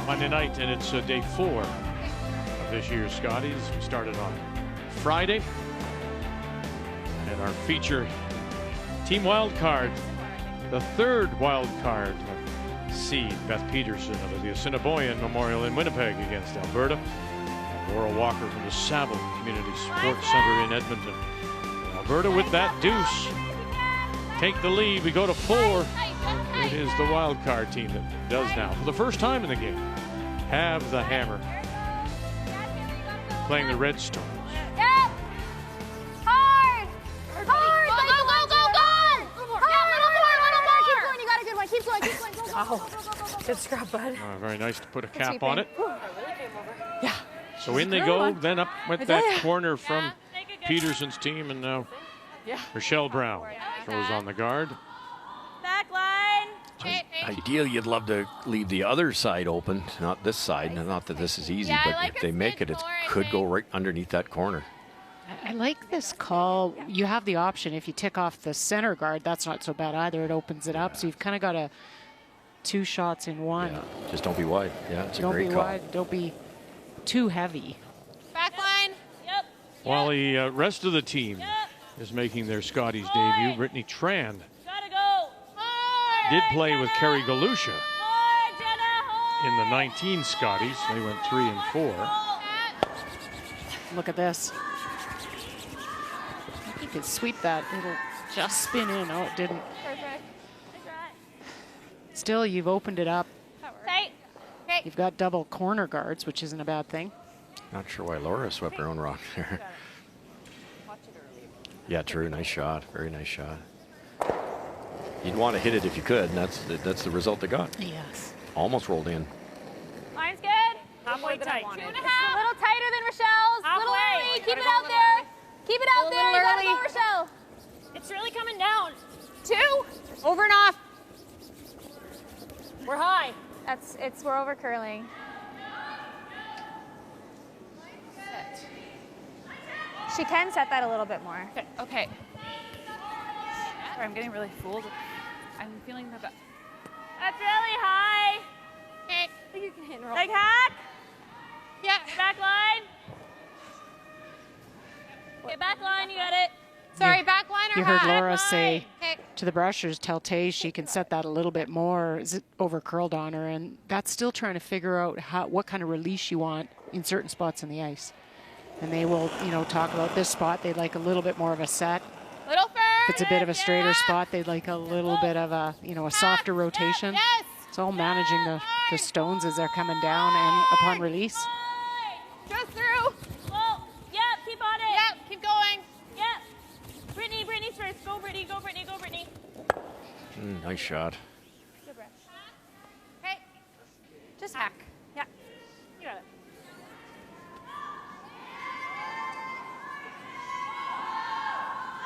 Monday night, and it's day 4 of this year's Scotties. We started on Friday, and our feature team wild card, the 3rd wild card seed, Beth Peterson of the Assiniboine Memorial in Winnipeg against Alberta. Laurel Walker from the Saville Community Sports Center in Edmonton. Alberta with that deuce take the lead. We go to 4. It is the wild card team that does now, for the first time in the game, have the hammer. Playing the Redstones. Yep. Hard. Hard. Go. Little more. Keep going. You got a good one. Keep going. Go. Good scrub, bud. Very nice to put a cap on it. Yeah. So in they go, then up with that corner from Peterson's team, and now Rochelle Brown throws on the guard. Back line. Ideally, you'd love to leave the other side open, not this side. Not that this is easy, but if they make it, it could go right underneath that corner. I like this call. You have the option. If you tick off the center guard, that's not so bad either. It opens it up. So you've kind of got 2 shots in one. Yeah. Just don't be wide. Yeah, it's a Don't great be call. wide. Don't be too heavy. Back line. Yep. While the rest of the team is making their Scotties debut, Brittany Tran did play with Kerry Galusha in the 19 Scotties. They went 3 and 4. Look at this. You could sweep that. It'll just spin in. Oh, it didn't. Perfect. Still, you've opened it up. Tight. Okay. You've got double corner guards, which isn't a bad thing. Not sure why Laura swept her own rock there. Yeah, true. Nice shot. Very nice shot. You'd want to hit it if you could, and that's the result they got. Yes. Almost rolled in. Line's good. Halfway tight. 2.5. A little tighter than Rochelle's. Halfway. Little early. Keep it out there. Keep it out there. You gotta go, Rochelle. It's really coming down. 2. Over and off. We're high. We're over curling. She can set that a little bit more. Okay. Sorry, I'm getting really fooled. I'm feeling that. That's really high. Okay. I think you can hit and roll. Like hack. Yeah. Back line. Okay, back line, you got it. Sorry, back line or You heard hack? Laura say Okay. to the brushers, tell Tay she can set that a little bit more over curled on her, and that's still trying to figure out what kind of release you want in certain spots in the ice. And they will, talk about this spot. They'd like a little bit more of a set. Little firm. If it's a bit of a straighter spot, they'd like a little bit of a, a softer rotation. Yes. It's all managing the stones as they're coming down and upon release. Just through. Well, yep, keep on it. Yep, keep going. Yep. Brittany's first. Go, Brittany, go, Brittany, go, Brittany. Nice shot. Good breath. Okay. Just hack. Yeah. You got it.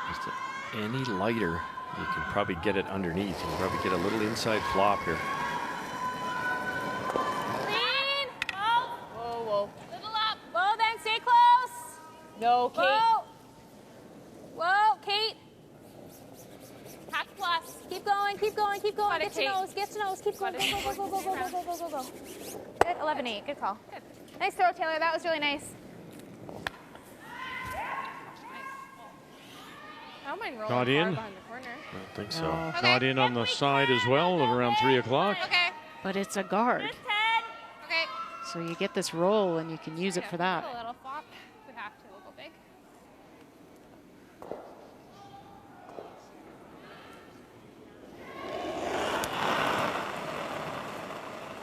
Just any lighter, you can probably get it underneath. You can probably get a little inside flop here. Clean. Whoa. Whoa. Little up. Whoa, then stay close. No, Kate. Whoa. Whoa, Kate. Hack plus. Keep going, keep going, keep going. Get to nose, get to nose. Keep going. Go. Good. 11-8. Good call. Good. Nice throw, Taylor. That was really nice. I don't mind rolling Not far in. behind the corner. I don't think so. No. Okay. Not in on the side as well at around 3 o'clock. Okay. But it's a guard. Okay. So you get this roll and you can use it for that. A little flop. We have to. We'll go big.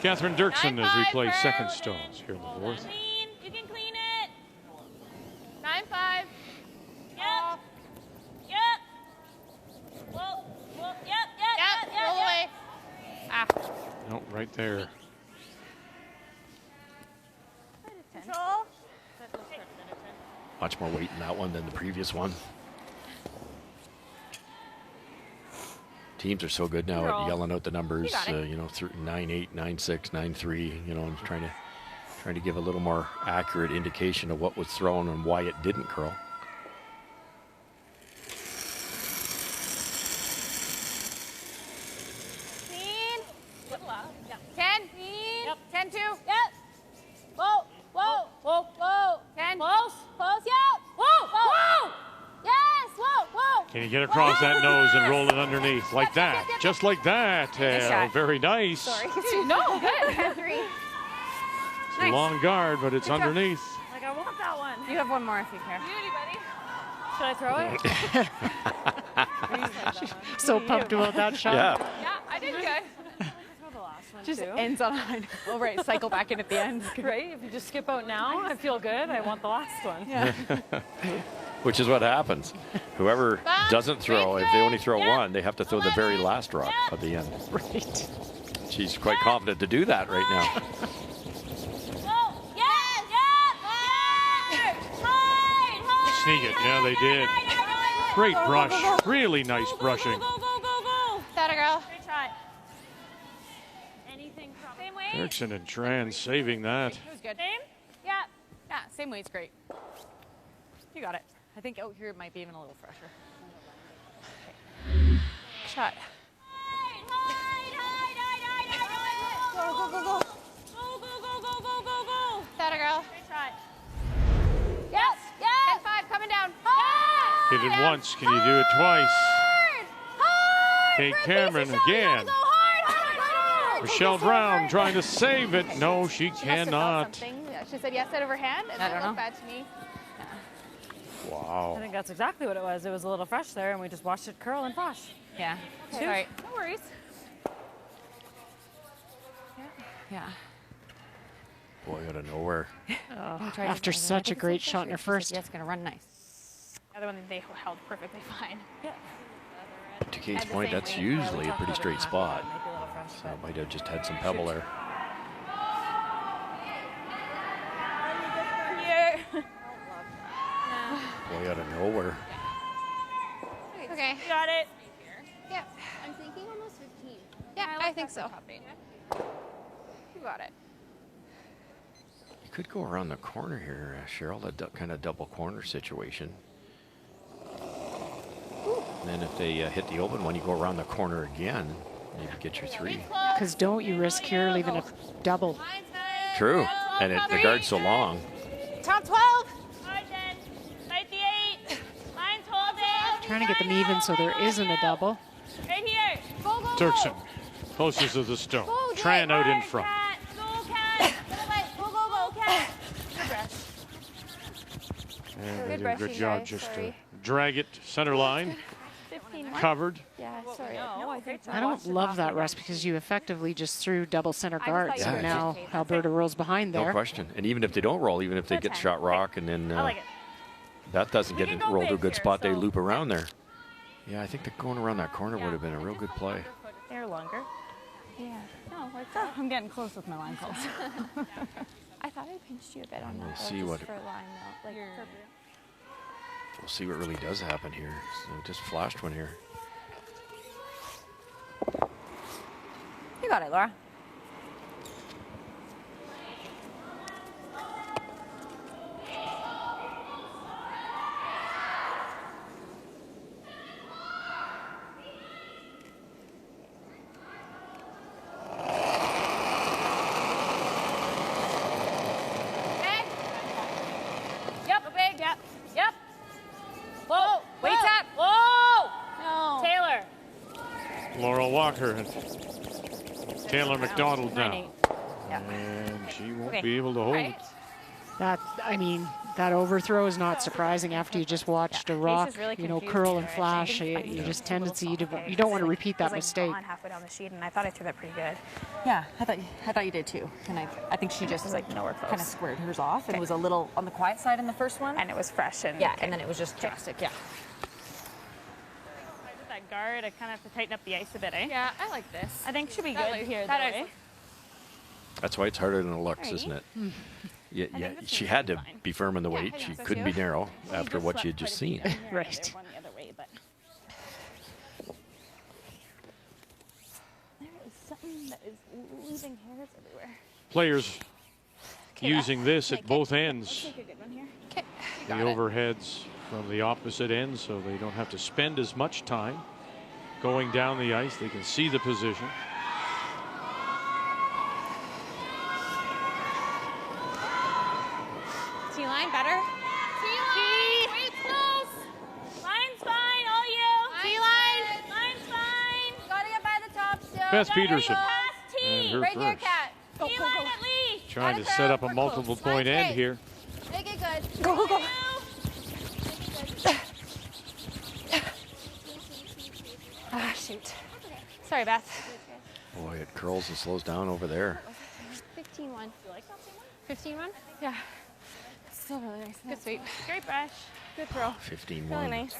Catherine Dirksen as we 9-5 play for second Women. stones here in the fourth. Clean. You can clean it. 9-5. Yep. Yep. Whoa. Yep. Roll away. Ah. No, right there. Control. Much more weight in that one than the previous one. Teams are so good now at yelling out the numbers, 9-8, 9-6, 9-3, and trying to give a little more accurate indication of what was thrown and why it didn't curl. Clean. 10. Clean. Yep. 10-2. Yep. Whoa. 10. Close. Yep. Whoa. Yes. Whoa. Can you get across that nose and roll it underneath like that? Just like that. shot. Very nice. Sorry. No, good. 3. It's a long guard, but it's underneath. Like, I want that one. You have one more if you care. Should I throw it? So pumped about that shot. Yeah. Yeah, I did good. The last one Just too. ends on a high. Oh, right. Cycle back in at the end. Right? If you just skip out now, I feel good. I want the last one. Yeah. Which is what happens. Whoever doesn't throw, if they only throw one, they have to throw the very last rock at the end. Right. She's quite confident to do that right now. Sneak it. Yeah, they did. Great brush. Really nice brushing. That a girl. Great shot. Anything from same way? Dirksen and Tran saving that. It was good. Same? Yeah. Yeah, same weight's great. You got it. I think out here it might be even a little fresher. Okay. Shot. Go. That a girl. Great shot. Yes. 10-5 coming down. Hit it once. Can you do it twice? Kate Cameron again. Michelle Brown trying to save it. No, she cannot. She said yes out of her hand, and that looked bad to me. Wow. I think that's exactly what it was. It was a little fresh there, and we just watched it curl and frosh. Yeah. Okay. Sorry. No worries. Yeah. Boy, out of nowhere. After such a great shot in her first. Yeah, it's going to run nice. The other one, they held perfectly fine. Yeah. To Kate's point, that's usually a pretty straight spot. So it might have just had some pebble there. Boy, out of nowhere. Okay. You got it. Yeah. I'm thinking almost 15. Yeah, I think so. You got it. could go around the corner here, Cheryl, that kind of double corner situation. And then if they hit the open one, you go around the corner again, maybe get your 3. Because don't you risk here leaving a double. True, and the guard's so long. Top 12. Fight the 8. Lines holding. Trying to get them even so there isn't a double. Right here. Go, go, Turkson closest to the stone. Tran out in front. Go, Cat. Go, go, go, Cat. And they Good did a good brushing, job guys. just to Sorry. drag it center line. 15. Covered. Yeah, sorry. No, I think I don't love that, Russ, because you effectively just threw double center guard. So Yeah, now Alberta rolls behind there. No question. And even if they don't roll, even if they get shot rock and then I like it. that doesn't get can it go rolled to a big good here, spot, they so- loop around there. Yeah, I think that going around that corner would have been a real good play. They're longer. Yeah. No, like that. I'm getting close with my line calls. I thought I pinched you a bit on We'll that. see just what- for line though. Like We'll see what really does happen here. So just flashed one here. You got it, Laura. okay. Yep. Go big. Yep. Yep. Whoa. Wait up. Whoa. No. Taylor. Laurel Walker and Taylor McDonald now. 9-8. Yeah. And she won't Okay. be able to hold Right. it. That, I mean, that overthrow is not surprising after you just watched a rock, is really you know, confused curl here, and I flash. think. You just A tendency little to, soft, you don't want to okay, repeat that it was, like, mistake. gone halfway down the sheet, and I thought I threw that pretty good. Yeah, I thought you did too. And I think she just was, like, nowhere close. kind of squared hers off and was a little on the quiet side in the first one. And it was fresh and Yeah, and then it was just drastic. Yeah. With that guard, I kind of have to tighten up the ice a bit, eh? Yeah, I like this. I think should be That good looks- here, though, that eh? is- That's why it's harder than it looks, Alrighty. isn't it? Yeah, think yeah. this She one's had to fine. be firm in the Yeah, weight. I She think so couldn't too. be narrow We after just what swept she had quite just a few seen. down here, Right. they're going the other way, but there is something that is losing hairs everywhere. Players using that's- this at make it. both Let's ends. take a good one here. Okay. The overheads from the opposite end, so they don't have to spend as much time going down the ice. They can see the position. T-line better. T. Wait, close. Line's fine, all you. T-line. Line's fine. Gotta get by the top still. Beth Gotta Peterson. go. Pass And T. her Right here, first. Cat. T-line at Lee. Trying to Gotta set go. up a We're multiple close. point Line's end great. here. Make it good. Go, go, go. Ah, shoot. Sorry, Beth. Boy, it curls and slows down over there. 15-1. You like that 15-1? Yeah. Still really nice. Good sweep. Great brush. Good throw. 15-1. Really nice.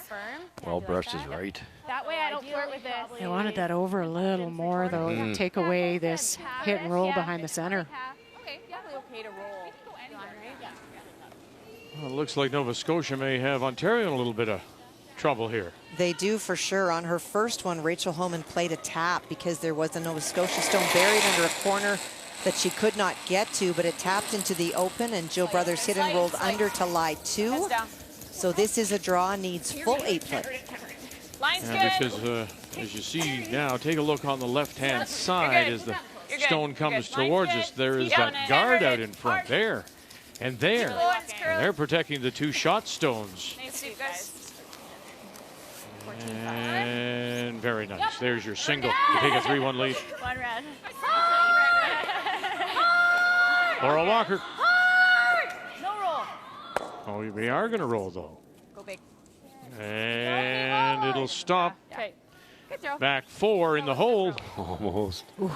Well brushed is right. That way I don't flirt with this. They wanted that over a little more, though. Take away this hit and roll behind the center. Okay, definitely okay to roll. Well, it looks like Nova Scotia may have Ontario in a little bit of trouble here. They do for sure. On her first one, Rachel Homan played a tap because there was a Nova Scotia stone buried under a corner that she could not get to, but it tapped into the open, and Jill Brothers hit and rolled under to lie 2. So this is a draw, needs full 8-foot. Line's And good. because, as you see now, take a look on the left-hand side as the You're good. stone You're comes good. Line's towards good. us. There is Keep that going. guard out Hard. in front there and there. Lawrence, And they're protecting the 2 shot stones. Nice sweep, guys. And very nice. There's your single. You take a 3-1 lead. One red. Laurel Walker. No roll. Oh, we are going to roll, though. Go big. And it'll stop Okay. Good throw. back 4 in the hole. Almost. Edge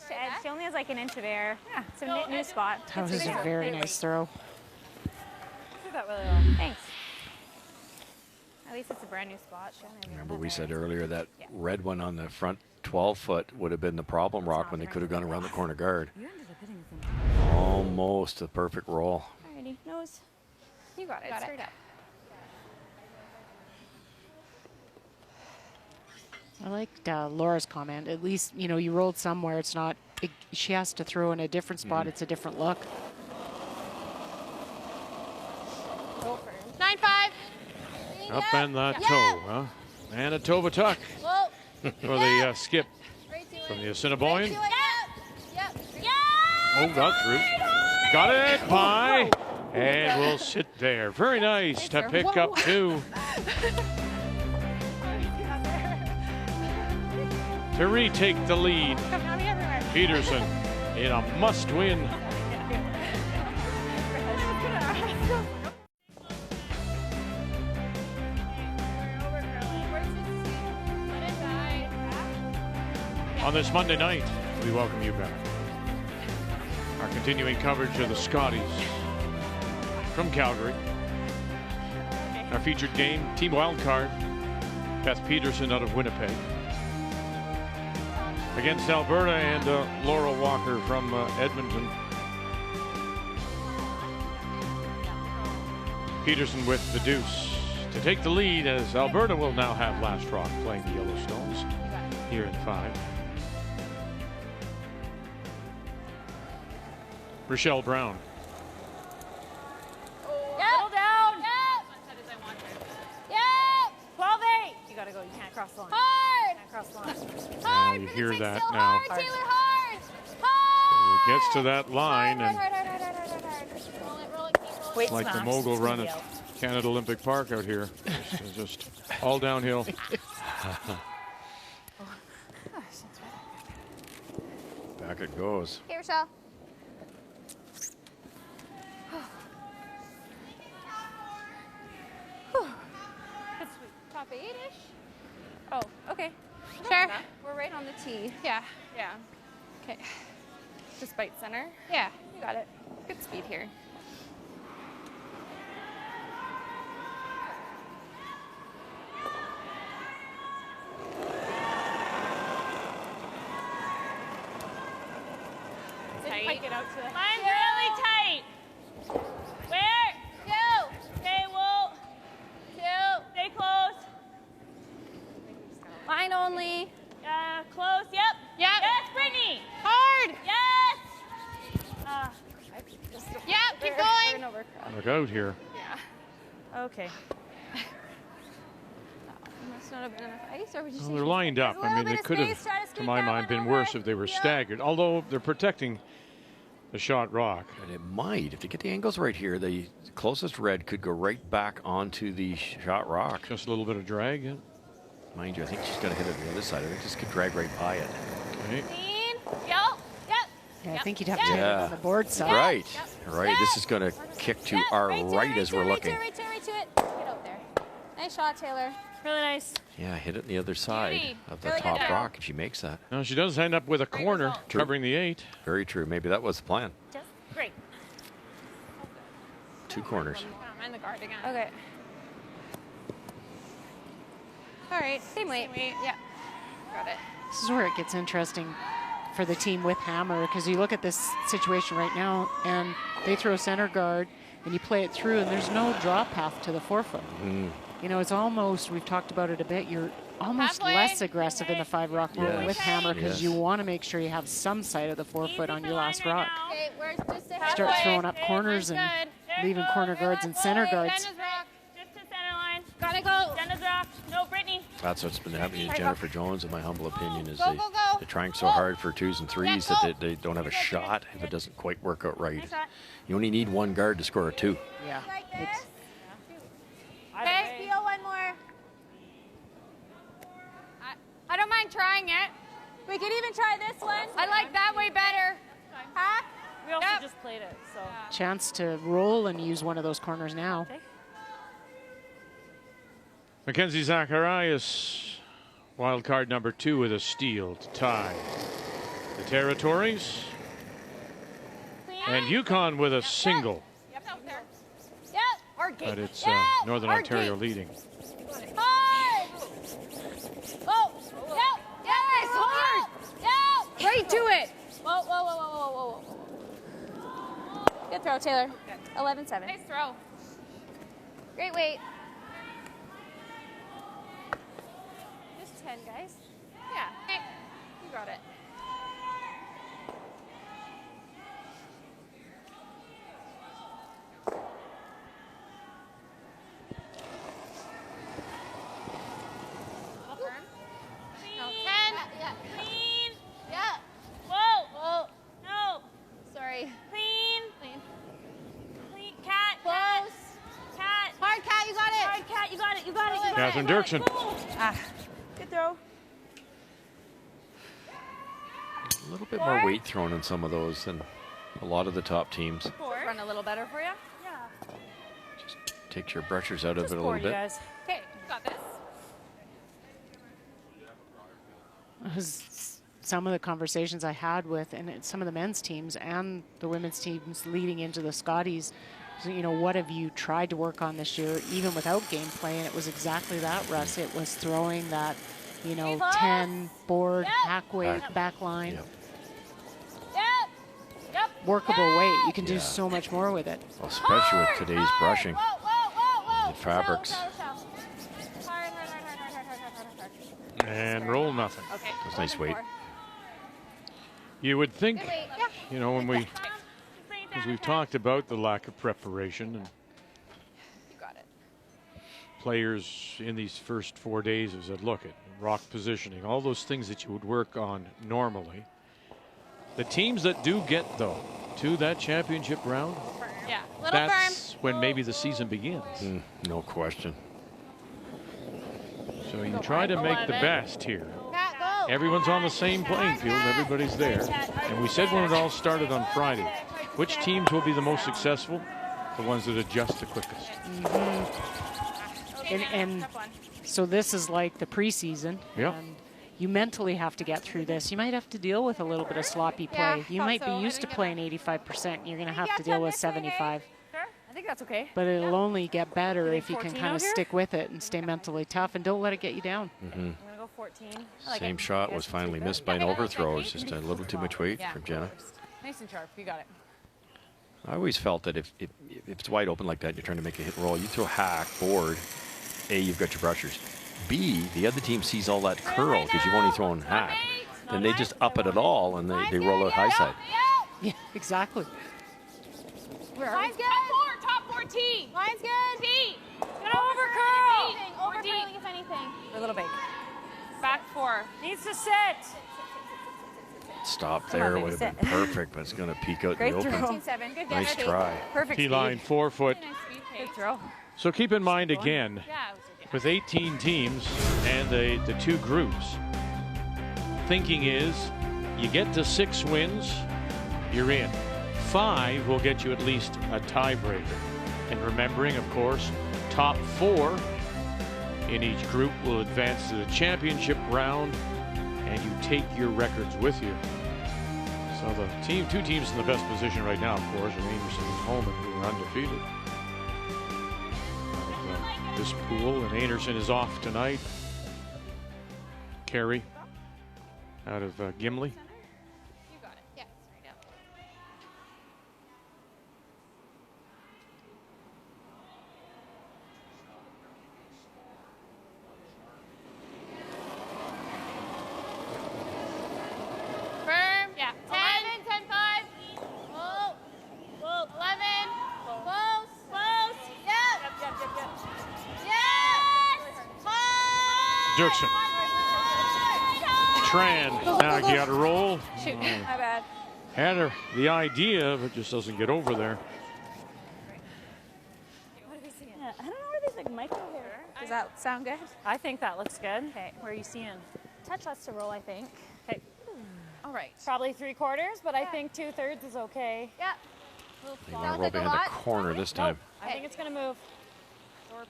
to edge. She only has like an inch of air. Yeah, it's a new spot. That was a very nice throw. Did that really well. Thanks. At least it's a brand new spot. She only has Remember one we there. said earlier that red one on the front 12-foot would have been the problem rock when they could have gone around the corner guard. Almost a perfect roll. Alrighty, nose. You got it. Straight up. I liked Laura's comment. At least, you know, you rolled somewhere. It's not she has to throw in a different spot. It's a different look. 9-5. Up and the toe, huh? And a toe tuck Whoa. for the skip Right to from it. the Assiniboine. Yep. Yep. Oh, got through. Got it by. And we'll sit there. Very nice to pick up 2. To retake the lead. Peterson in a must-win. On this Monday night, we welcome you back. Our continuing coverage of the Scotties from Calgary. Our featured game, Team Wildcard, Beth Peterson out of Winnipeg. Against Alberta and Laurel Walker from Edmonton. Peterson with the deuce to take the lead as Alberta will now have last rock playing the Yellowstones here in 5. Rochelle Brown. Settle down. Yep. 12-8. You gotta go. You can't cross the line. Hard. Can't cross the line. Hard. you for the hear take that still. now. Hard, Taylor. Hard. Hard. It gets to that line and Hard. Roll it. Roll it. Keep rolling. Wait, like the smash. mogul It's run gonna at be out. Canada Olympic Park out here. Just all downhill. Back it goes. Okay, Rochelle. Top 8-ish. Oh, okay. Sure. We're right on the tee. Yeah. Yeah. Okay. Just bite center. Yeah. You got it. Good speed here. Tight. Pike it out to the Line's really tight. Where? 2. Okay, whoa. 2. Stay close. Line only. Close. Yep. Yep. Yes, Brittany. Hard. Yes. Yep. Keep going. Look out here. Okay. Must not have been enough ice, or would you Well, say they're lined up. There's a I mean, little they bit of could have, space. Try to to scoot my that mind, one been over. worse if they were Yep. staggered. Although they're protecting the shot rock. And it might, if they get the angles right here, the closest red could go right back onto the shot rock. Just a little bit of drag. Yeah. Mind you, I think she's got to hit it on the other side. I think this could drag right by it. Okay. Yep. Yeah, I think you'd have to get it Yeah. on the board side. Right, right. This is going to kick to our right as we're looking. Right to it. Get out there. Nice shot, Taylor. Really nice. Yeah, hit it on the other side Beauty. of the Really top good. rock if she makes that. Now she does end up with a corner result. True. covering the 8. Very true. Maybe that was the plan. Just great. 2 corners. I don't mind the guard again. Okay. All right. Same weight. Yeah. Got it. This is where it gets interesting for the team with Hammer, because you look at this situation right now and they throw center guard and you play it through and there's no draw path to the 4-foot. You know, it's almost, we've talked about it a bit, you're almost Halfway. less aggressive in the 5 rock Yes. with Hammer because Yes. you want to make sure you have some side of the 4-foot on your last rock. Okay, we're just a Start halfway. throwing up corners and leaving corner guards and center guards. Jenna's rock. Just to center line. Gotta go. Jenna's rock. No, Brittany. That's what's been happening to Jennifer Jones, in my humble opinion, is Go, go, go. they're trying so Go. hard for 2s and 3s Yeah, that they don't have a shot if it doesn't quite work out right. Nice shot. You only need 1 guard to score a 2. Yeah. Like It's, this. Okay, feel one more. I don't mind trying it. We could even try this one. I like that way better. Huh? We also Yep. just played it, so. chance to roll and use one of those corners now. Mackenzie Zacharias, wild card number 2 with a steal to tie the territories. And Yukon with a single, Yep. Out there. Yep. Our gate. but it's Yep. Northern Our Ontario gate. leading. Hard. Oh. Yep. Yes. Hard. Yep. Right to it. Whoa, whoa, whoa, whoa, whoa, whoa. Good throw, Taylor. 11-7. Nice throw. Great weight. Just 10, guys. Yeah. Hey, you got it. Catherine Dirksen. Good throw. A little bit more weight thrown in some of those than a lot of the top teams. Run a little better for you? Yeah. Takes your brushers out of it a Four, little you bit. guys. Okay, got this. Some of the conversations I had with some of the men's teams and the women's teams leading into the Scotties, you know, what have you tried to work on this year, even without gameplay? And it was exactly that, Russ. It was throwing that, you know, 10 board, hack weight, back line. Workable weight. You can do so much more with it. Well, especially with today's brushing. The fabrics. And roll nothing. Okay. That's nice weight. You would think, you know, when as we've talked about the lack of preparation and players in these first 4 days have said, look at rock positioning, all those things that you would work on normally. The teams that do get, though, to that championship round, that's when maybe the season begins. No question. So you try to make the best here. Everyone's on the same playing field. Everybody's there. And we said when it all started on Friday, which teams will be the most successful? The ones that adjust the quickest. And so this is like the preseason. Yeah. And you mentally have to get through this. You might have to deal with a little bit of sloppy play. You might be used to playing 85%. You're going to have to deal with 75. I think that's okay. But it'll only get better if you can 14 kind out of here? stick with it and stay mentally tough and don't let it get you down. I'm going to go 14. Same shot was finally missed by an overthrow. It's just a little too much weight from Jenna. Nice and sharp. You got it. I always felt that if it's wide open like that, you're trying to make a hit and roll, you throw hack, board, A, you've got your brushers. B, the other team sees all that curl because you've only thrown hack. Then they just up it at all and they roll out high side. Yeah, exactly. Line's good. Top 14. Line's good. T. Over curl. Over curling if anything. A little big. Back 4. Needs to sit. Stop Come there on, would have baby, been perfect, but it's going to peek out Great in the throw. open. 14-7. Good Nice try. Perfect T-line, 4 foot. Good throw. So keep in mind again, with 18 teams and the two groups, thinking is you get to 6 wins, you're in. 5 will get you at least a tiebreaker. And remembering, of course, top 4 in each group will advance to the championship round, and you take your records with you. So the two teams in the best position right now, of course, are Anderson and Holman, who are undefeated. This pool, and Anderson is off tonight. Carey out of Gimli. You got it. Yeah, straight up. Firm. Yeah. 10, 10-5. Whoa. Whoa. 11. Close. Close. Yep. Yes. Dirksen. Tran. Now you got to roll. Shoot. My bad. Had her the idea, but just doesn't get over there. Yeah, I don't know where these like micro here. Does that sound good? I think that looks good. Okay, where are you seeing? Touch less to roll, I think. Okay, All right. probably 3/4, but I think 2/3 is okay. Yeah. They want to roll behind the corner this time. I think it's going to move.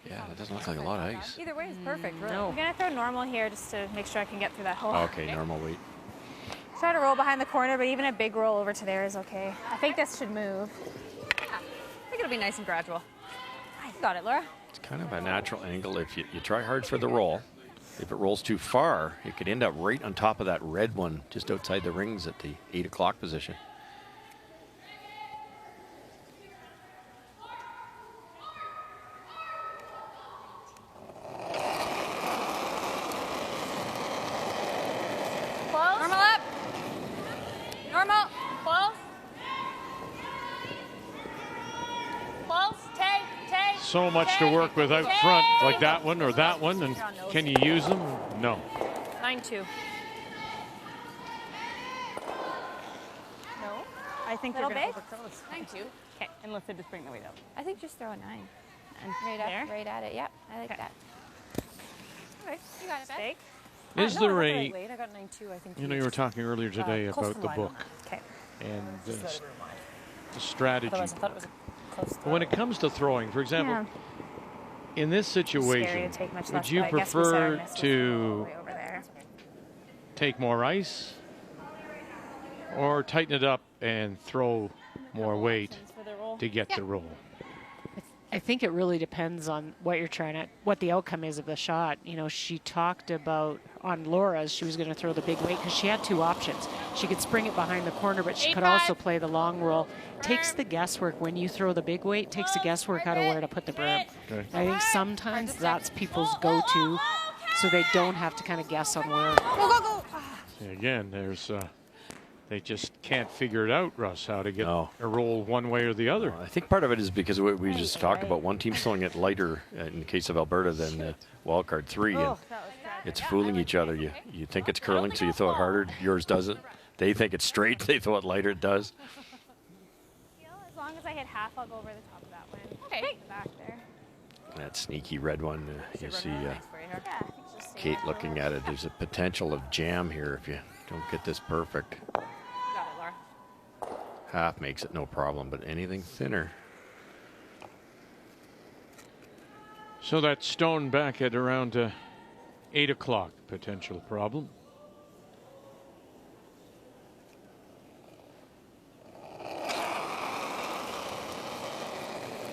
Yeah, that doesn't look like a lot of ice. Either way is perfect, really. No. I'm gonna throw normal here just to make sure I can get through that hole. Okay, normal weight. Try to roll behind the corner, but even a big roll over to there is okay. I think this should move. I think it'll be nice and gradual. You got it, Laura. It's kind of a natural angle if you try hard for the roll. If it rolls too far, it could end up right on top of that red one just outside the rings at the 8 o'clock position. Close. Normal up. Normal. Close. Close. Take. So much to work with out front, like that one or that one, and can you use them? No. 9-2. No. I think Little they're gonna big? overclose. 9-2. Okay, unless they just bring the weight up. I think just throw a 9. And Right there. up, right at it. Yep, I like that. Okay, you got it, Steak. Is no, there I a, got I got 9-2, I think. you know, you were talking earlier today close to about the the line book on that. Okay. and Just let it rewind. the strategy. Otherwise, I thought it was a close throw. When it comes to throwing, for example, in this situation, to take much would left, you but I guess we said our prefer miss was to way over there. take more ice or tighten it up and throw more weight to get the roll? I think it really depends on what you're trying to, what the outcome is of the shot. You know, she talked about on Laura's, she was going to throw the big weight because she had two options. She could spring it behind the corner, but she could also play the long roll. Takes the guesswork when you throw the big weight, takes the guesswork out of where to put the brim. Okay. I think sometimes that's people's go-to, so they don't have to kind of guess on where. Again, there's they just can't figure it out, Russ, how to get a roll one way or the other. I think part of it is because we just talked about one team throwing it lighter in the case of Alberta than wildcard 3, and it's fooling each other. You think it's curling, so you throw it harder. Yours doesn't. They think it's straight. They throw it lighter. It does. As long as I hit half, I'll go over the top of that one. Okay. Back there. That sneaky red one. You see Kate looking at it. There's a potential of jam here if you don't get this perfect. You got it, Laura. Half makes it no problem, but anything thinner. So that stone back at around 8 o'clock, potential problem.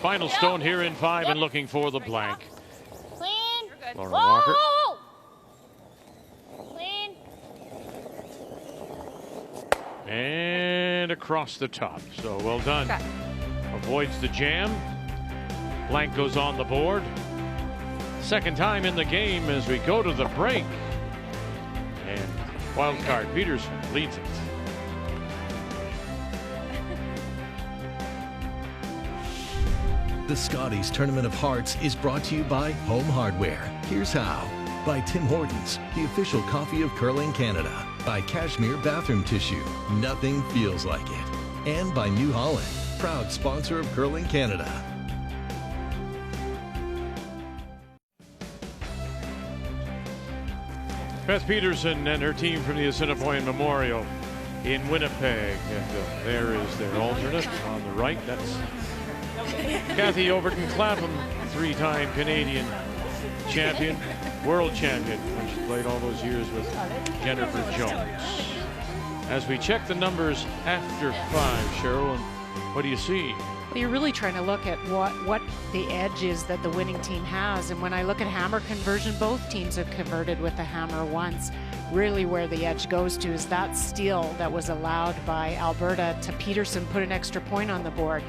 Final stone here in 5 and looking for the blank. Clean. Laura Walker. Clean. And across the top. So well done. Avoids the jam. Blank goes on the board. Second time in the game as we go to the break. And wildcard Peterson leads it. The Scotties Tournament of Hearts is brought to you by Home Hardware. Here's how. By Tim Hortons, the official coffee of Curling Canada. By Cashmere Bathroom Tissue. Nothing feels like it. And by New Holland, proud sponsor of Curling Canada. Beth Peterson and her team from the Assiniboine Memorial in Winnipeg. And there is their alternate on the right. That's Kathy Overton Clapham, 3-time Canadian champion, world champion, when she played all those years with Jennifer Jones. As we check the numbers after 5, Cheryl, and what do you see? Well, you're really trying to look at what the edge is that the winning team has. And when I look at hammer conversion, both teams have converted with the hammer once. Really where the edge goes to is that steal that was allowed by Alberta to Peterson put an extra point on the board.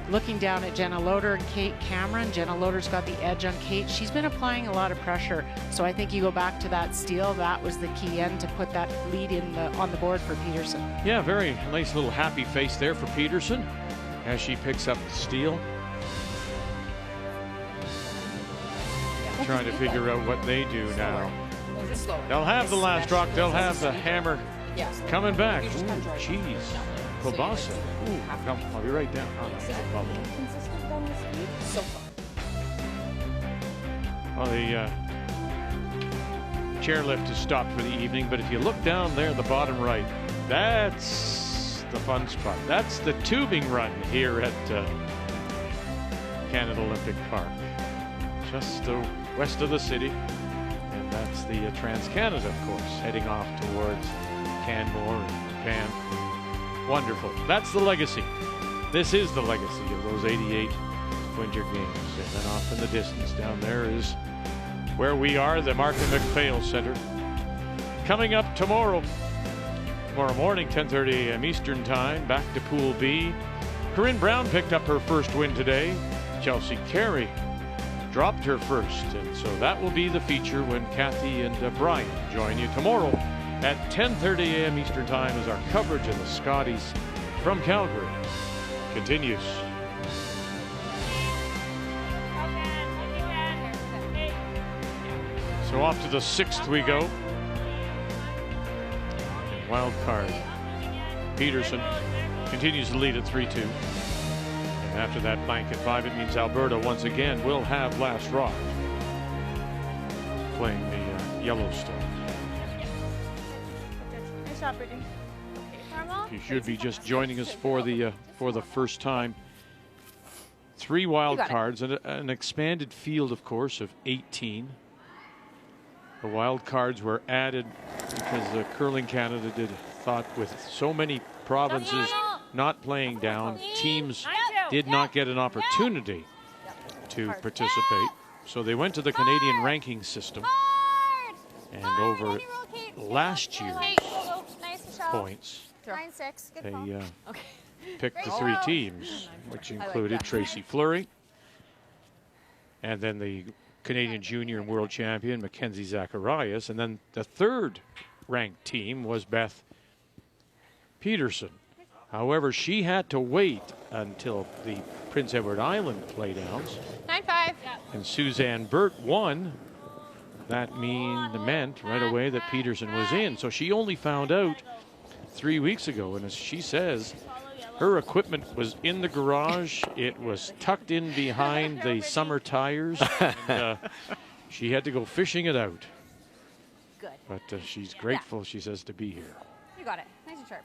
Looking down at Jenna Loader and Kate Cameron, Jenna Loader's got the edge on Kate. She's been applying a lot of pressure. So I think you go back to that steal. That was the key end to put that lead on the board for Peterson. Yeah, very nice little happy face there for Peterson as she picks up the steal. Trying to figure out what they do now. They'll have the last rock. They'll have the hammer coming back. Ooh, jeez. Kobasa. Ooh, come, I'll be right down. Oh, well, the chairlift is stopped for the evening, but if you look down there at the bottom right, that's the fun spot. That's the tubing run here at Canada Olympic Park. Just west of the city. And that's the Trans-Canada, of course, heading off towards Canmore and Japan. Wonderful. That's the legacy. This is the legacy of those 88 Winter Games. And then off in the distance down there is where we are, the Martin McPhail Center. Coming up tomorrow morning, 10:30 a.m. Eastern Time, back to Pool B. Corinne Brown picked up her first win today. Chelsea Carey dropped her first. And so that will be the feature when Kathy and Brian join you tomorrow at 10:30 a.m. Eastern Time as our coverage of the Scotties from Calgary continues. So off to the 6th we go. Wild card. Peterson continues to lead at 3-2. And after that blank at 5, it means Alberta once again will have last rock. Playing the Yellowstone. Nice shot, Brittany. Normal. You should be just joining us for the first time. 3 wild cards and an expanded field, of course, of 18. The wild cards were added because Curling Canada thought with so many provinces not playing down, teams did not get an opportunity to participate. So they went to the Canadian ranking system. And over last year's points, 9-6. Good call. they picked the 3 teams, which included Tracy Fleury, and then the Canadian junior and world champion Mackenzie Zacharias, and then the 3rd ranked team was Beth Peterson. However, she had to wait until the Prince Edward Island playdowns. 9-5. And Suzanne Burt won. That meant right away that Peterson was in. So she only found out 3 weeks ago, and as she says, her equipment was in the garage. It was tucked in behind the summer tires. And, she had to go fishing it out. Good. But she's grateful, she says, to be here. You got it. Nice and sharp.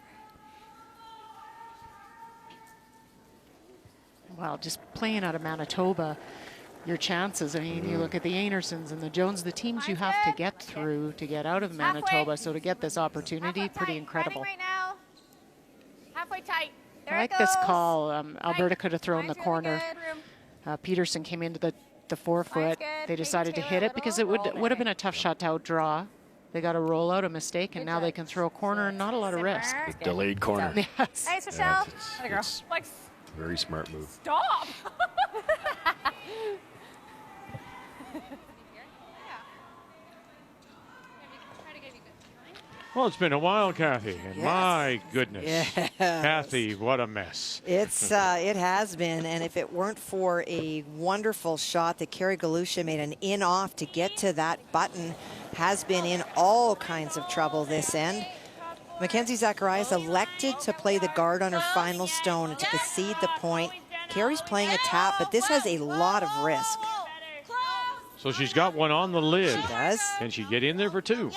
Well, just playing out of Manitoba, your chances, I mean, you look at the Andersons and the Jones, the teams you have to get through to get out of Manitoba, so to get this opportunity, pretty incredible. Right now. Halfway tight. There I like this call. Alberta could have thrown the corner. Peterson came into the 4 foot. They decided to hit it because it would have been a tough shot to outdraw. They got a roll out, a mistake, and now they can throw a corner and not a lot of risk. The delayed corner. Yes. Nice, Michelle. It's a very smart move. Stop. Well, it's been a while, Kathy, and my goodness. Yes. Kathy, what a mess. It has been, and if it weren't for a wonderful shot that Carrie Galusha made an in-off to get to that button, has been in all kinds of trouble this end. Mackenzie Zacharias elected to play the guard on her final stone and to concede the point. Carrie's playing a tap, but this has a lot of risk. So she's got one on the lid. She does. Can she get in there for 2?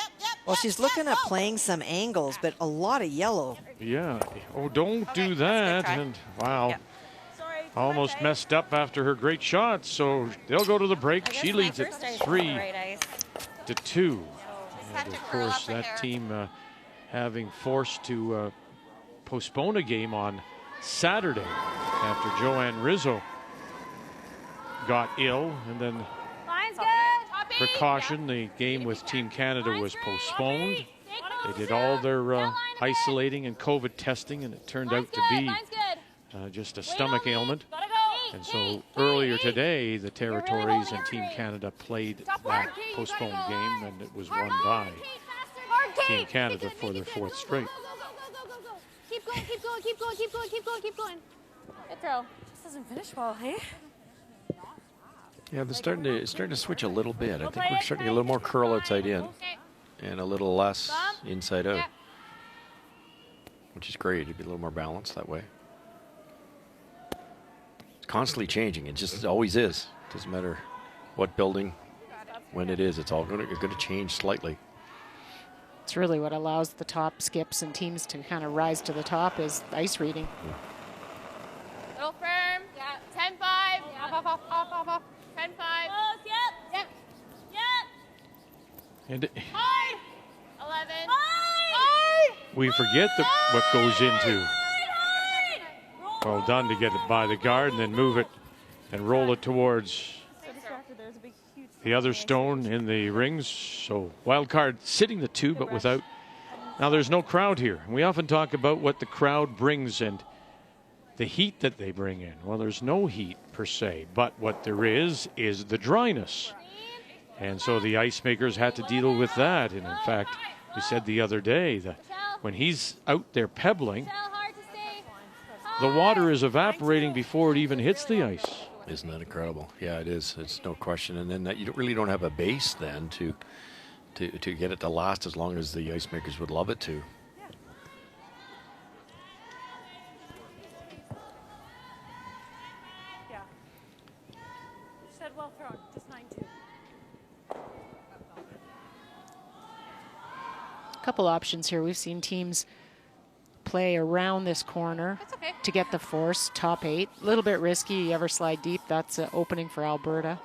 Well, she's looking at playing some angles, but a lot of yellow. Yeah. Oh, don't do that. And wow. Almost messed up after her great shot. So they'll go to the break. She leads at 3-2. And of course, that team having forced to postpone a game on Saturday after Joanne Rizzo got ill, and then precaution, the game with Team Canada was postponed. They did all their isolating and COVID testing, and it turned out to be just a stomach ailment. And so earlier today, the Territories and Team Canada played that postponed game, and it was won by Team Canada for their 4th straight. Keep going, keep going, keep going, keep going, keep going, keep going. Good throw. This doesn't finish well, hey? Yeah, they're starting to switch a little bit. I think we're starting to get a little more curl outside in and a little less inside out, which is great. It'd be a little more balanced that way. It's constantly changing. It just always is. Doesn't matter what building, when it is. It's all going to change slightly. It's really what allows the top skips and teams to kind of rise to the top is ice reading. Little firm. Yeah. 10-5. Off. 10-5. Close. Yep. And 11. we forget what goes into. Well done to get it by the guard and then move it and roll it towards the other stone in the rings. So wild card sitting the 2, but without. Now there's no crowd here. We often talk about what the crowd brings and the heat that they bring in. Well, there's no heat per se, but what there is the dryness. And so the ice makers had to deal with that. And in fact, we said the other day that when he's out there pebbling, the water is evaporating before it even hits the ice. Isn't that incredible? Yeah, it is. It's no question. And then you really don't have a base then to get it to last as long as the ice makers would love it to. Yeah. Said well thrown, just 9-2. couple options here. We've seen teams play around this corner to get the force, top 8. A little bit risky. You ever slide deep, that's an opening for Alberta.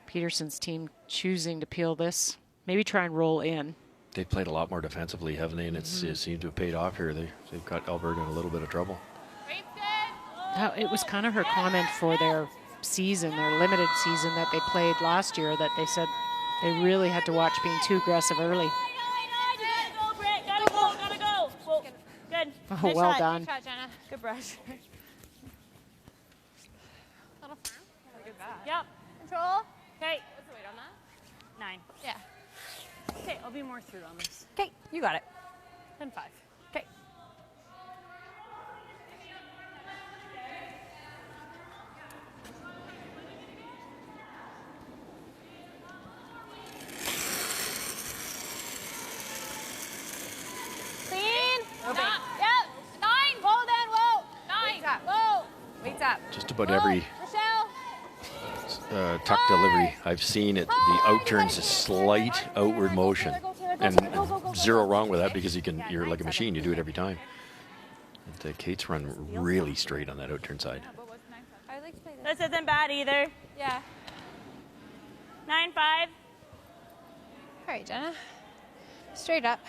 Peterson's team choosing to peel this. Maybe try and roll in. They've played a lot more defensively, haven't they? And it seemed to have paid off here. They've got Alberta in a little bit of trouble. It was kind of her comment for their season, their limited season that they played last year, that they said they really had to watch being too aggressive early. Good. Oh, Nice well shot. done. Good shot, Jenna. Good brush. Little firm. Good bat. Yep. Control. Okay. What's the weight on that? 9. Yeah. Okay, I'll be more through on this. Okay, you got it. 10-5. Okay. Clean. Okay. Yep. 9. Whoa, then. Whoa. 9. Weights up. Whoa. Weights up. Just about every Rochelle. tuck delivery I've seen it, the out turns a slight outward motion. And zero wrong with that because you're like a machine. You do it every time. And Kate's run really straight on that out turn side. I like to play this. This isn't bad either. Yeah. 9-5. All right, Jenna. Straight up.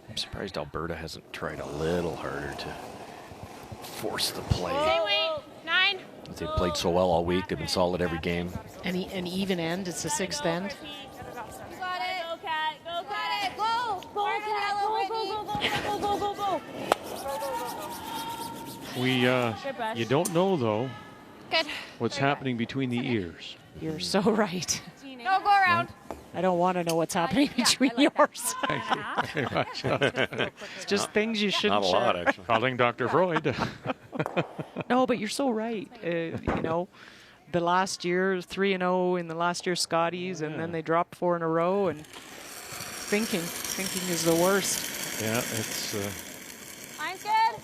I'm surprised Alberta hasn't tried a little harder to force the play. Same weight. 9. They've played so well all week. They've been solid every game. An even end, it's the 6th end. You got it. Go, Cat. Go, Cat. Go. Go, Canelo. Go, go, go, go. You don't know, though, Good. what's happening between the ears. You're so right. No, go around. I don't want to know what's happening between yours. Thank you very much. It's just things you shouldn't Not a lot, share. actually. Calling Dr. Freud. No, but you're so right. The last year, 3-0 in the last year's Scotties, and then they dropped 4 in a row, and thinking is the worst. Yeah, it's Mine's good.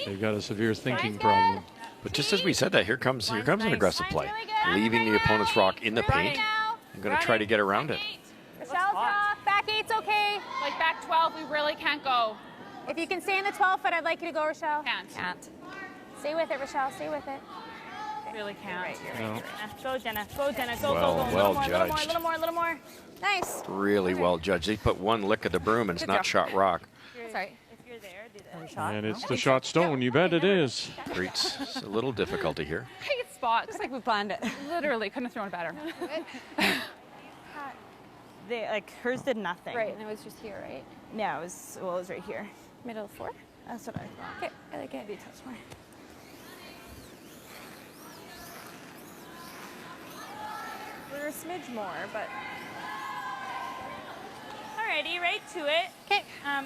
they've got a severe thinking problem. But just as we said that, here comes an aggressive play. Leaving the opponent's rock in the paint. I'm going to try to get around it. Rochelle's off. Back 8's okay. Like back 12, we really can't go. If you can stay in the 12 foot, I'd like you to go, Rochelle. Can't. Stay with it, Rochelle. Stay with it. Really can't. No. Go, Jenna. Go, Jenna. Go, Well, go, go. well A little more, judged. little more. Nice. Really well judged. They put one lick of the broom and it's not shot rock. Sorry. If you're there, do that. And it's the shot stone. You bet it is. Creates a little difficulty here. Great spot. Just like we planned it. Literally, couldn't have thrown it better. Hers did nothing. Right, and it was just here, right? Yeah, it was right here. Middle of 4. That's what I thought. Okay, I like it. Maybe a touch more. We're a smidge more, but. Alrighty, right to it. Okay.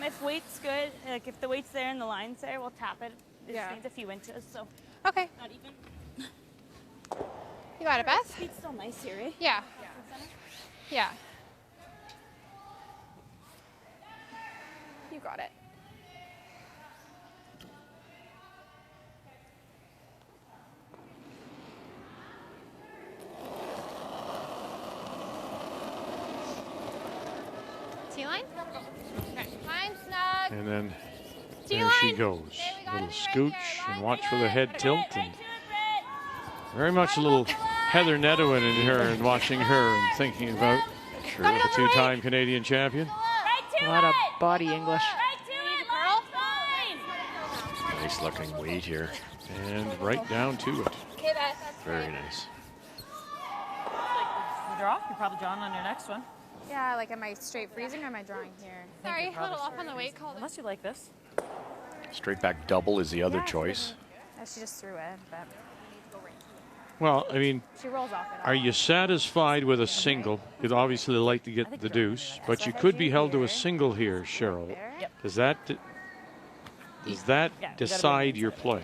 If weight's good, like if the weight's there and the line's there, we'll tap it. It Yeah. just needs a few inches, so Okay. not even. You got it, Beth? Speed's still nice here, eh? Yeah. Yeah. You got it. T-line? Okay. Line snug. And then there T-line. she goes. Okay, we got Little it right scooch there. and Line watch to for the it. head tilt. Right And to it, very much a little Heather Netowin in her and watching her and thinking about the two-time Canadian champion. Right to A lot of it. body English. Right to it, line. Nice looking weight here. And right down to it. Okay, Beth. That's Very great. nice. You draw? You're probably drawing on your next one. Yeah, like am I straight freezing or am I drawing here? Sorry, a little off on the weight call. Unless you like this. Straight back double is the other choice. She just threw it, but Well, I mean, she rolls off it. are you satisfied with a single? You'd obviously like to get the deuce, but you could be held to a single here, Cheryl. Does that decide your play?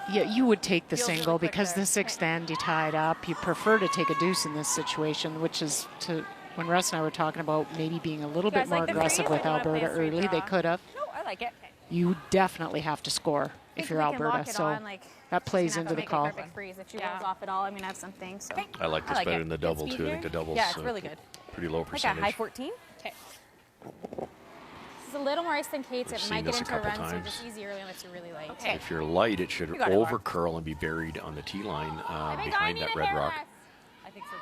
Yeah, you would take the single because the 6th end you tied up. You prefer to take a deuce in this situation, which is when Russ and I were talking about maybe being a little bit more aggressive with Alberta early. They could have. No, I like it. You definitely have to score if you're Alberta. So that plays into the call. Perfect freeze if she rolls off at all. I mean, I have something. So I like this better than the double too. I think the double's it's really good. pretty low percentage. Like a high 14. Okay. It's a little more ice than Kate's. It might get into a run, so just easy early on if you're really light. Okay. If you're light, it should over curl and be buried on the tee line behind that red rock. I think so too.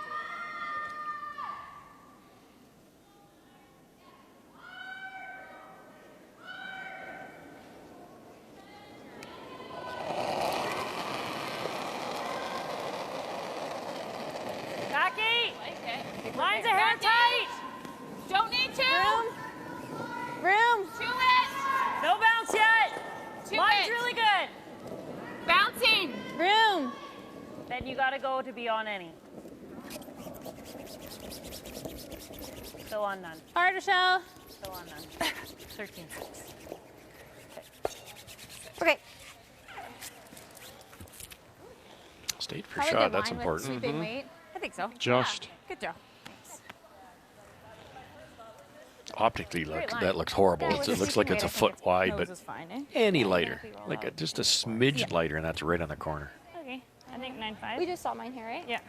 Back 8. Lines a hair tight. Don't need to. Room. To it. No bounce yet. To Line's it. really good. Bouncing. Room. Then you got to go to be on any. Still on none. Harder, Shell. Still on none. 13-6. Okay. Stayed for Probably shot. good That's line with important. sweeping weight. I think so. Just. Yeah. Good job. Optically, that looks horrible. It looks like it's a foot wide, but any lighter, like just a smidge lighter, and that's right on the corner. Okay, I think 9.5. We just saw mine here, right? Yeah.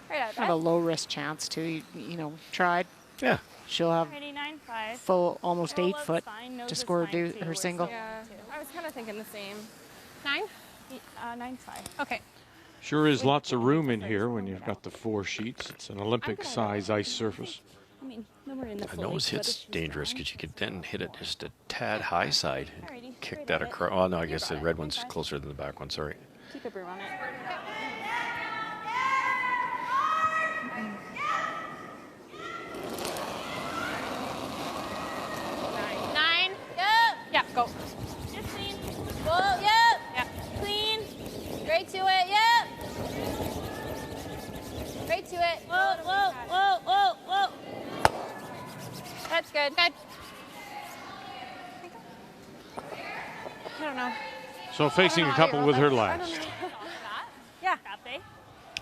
Right out. Kind of a low risk chance too. You know, tried. Yeah. She'll have Ready, 9.5. full almost 8 foot Nose to is score fine, too. her single. Yeah. I was kind of thinking the same. 9? 9.5. Okay. Sure is lots of room in here when you've got the 4 sheets. It's an Olympic size ice surface. I mean, when we're in the A nose hit's dangerous because you could then hit it just a tad high side and kick that across. Oh, no, I guess the red one's closer than the back one. Sorry. Keep a broom on it. Nine. Yep. Yeah, go. Just clean. Whoa. Yep. Yeah. Clean. Straight to it. Yep. Straight to it. Whoa, whoa, whoa, whoa, whoa. That's good. Good. I don't know. So facing a couple with her last. Yeah.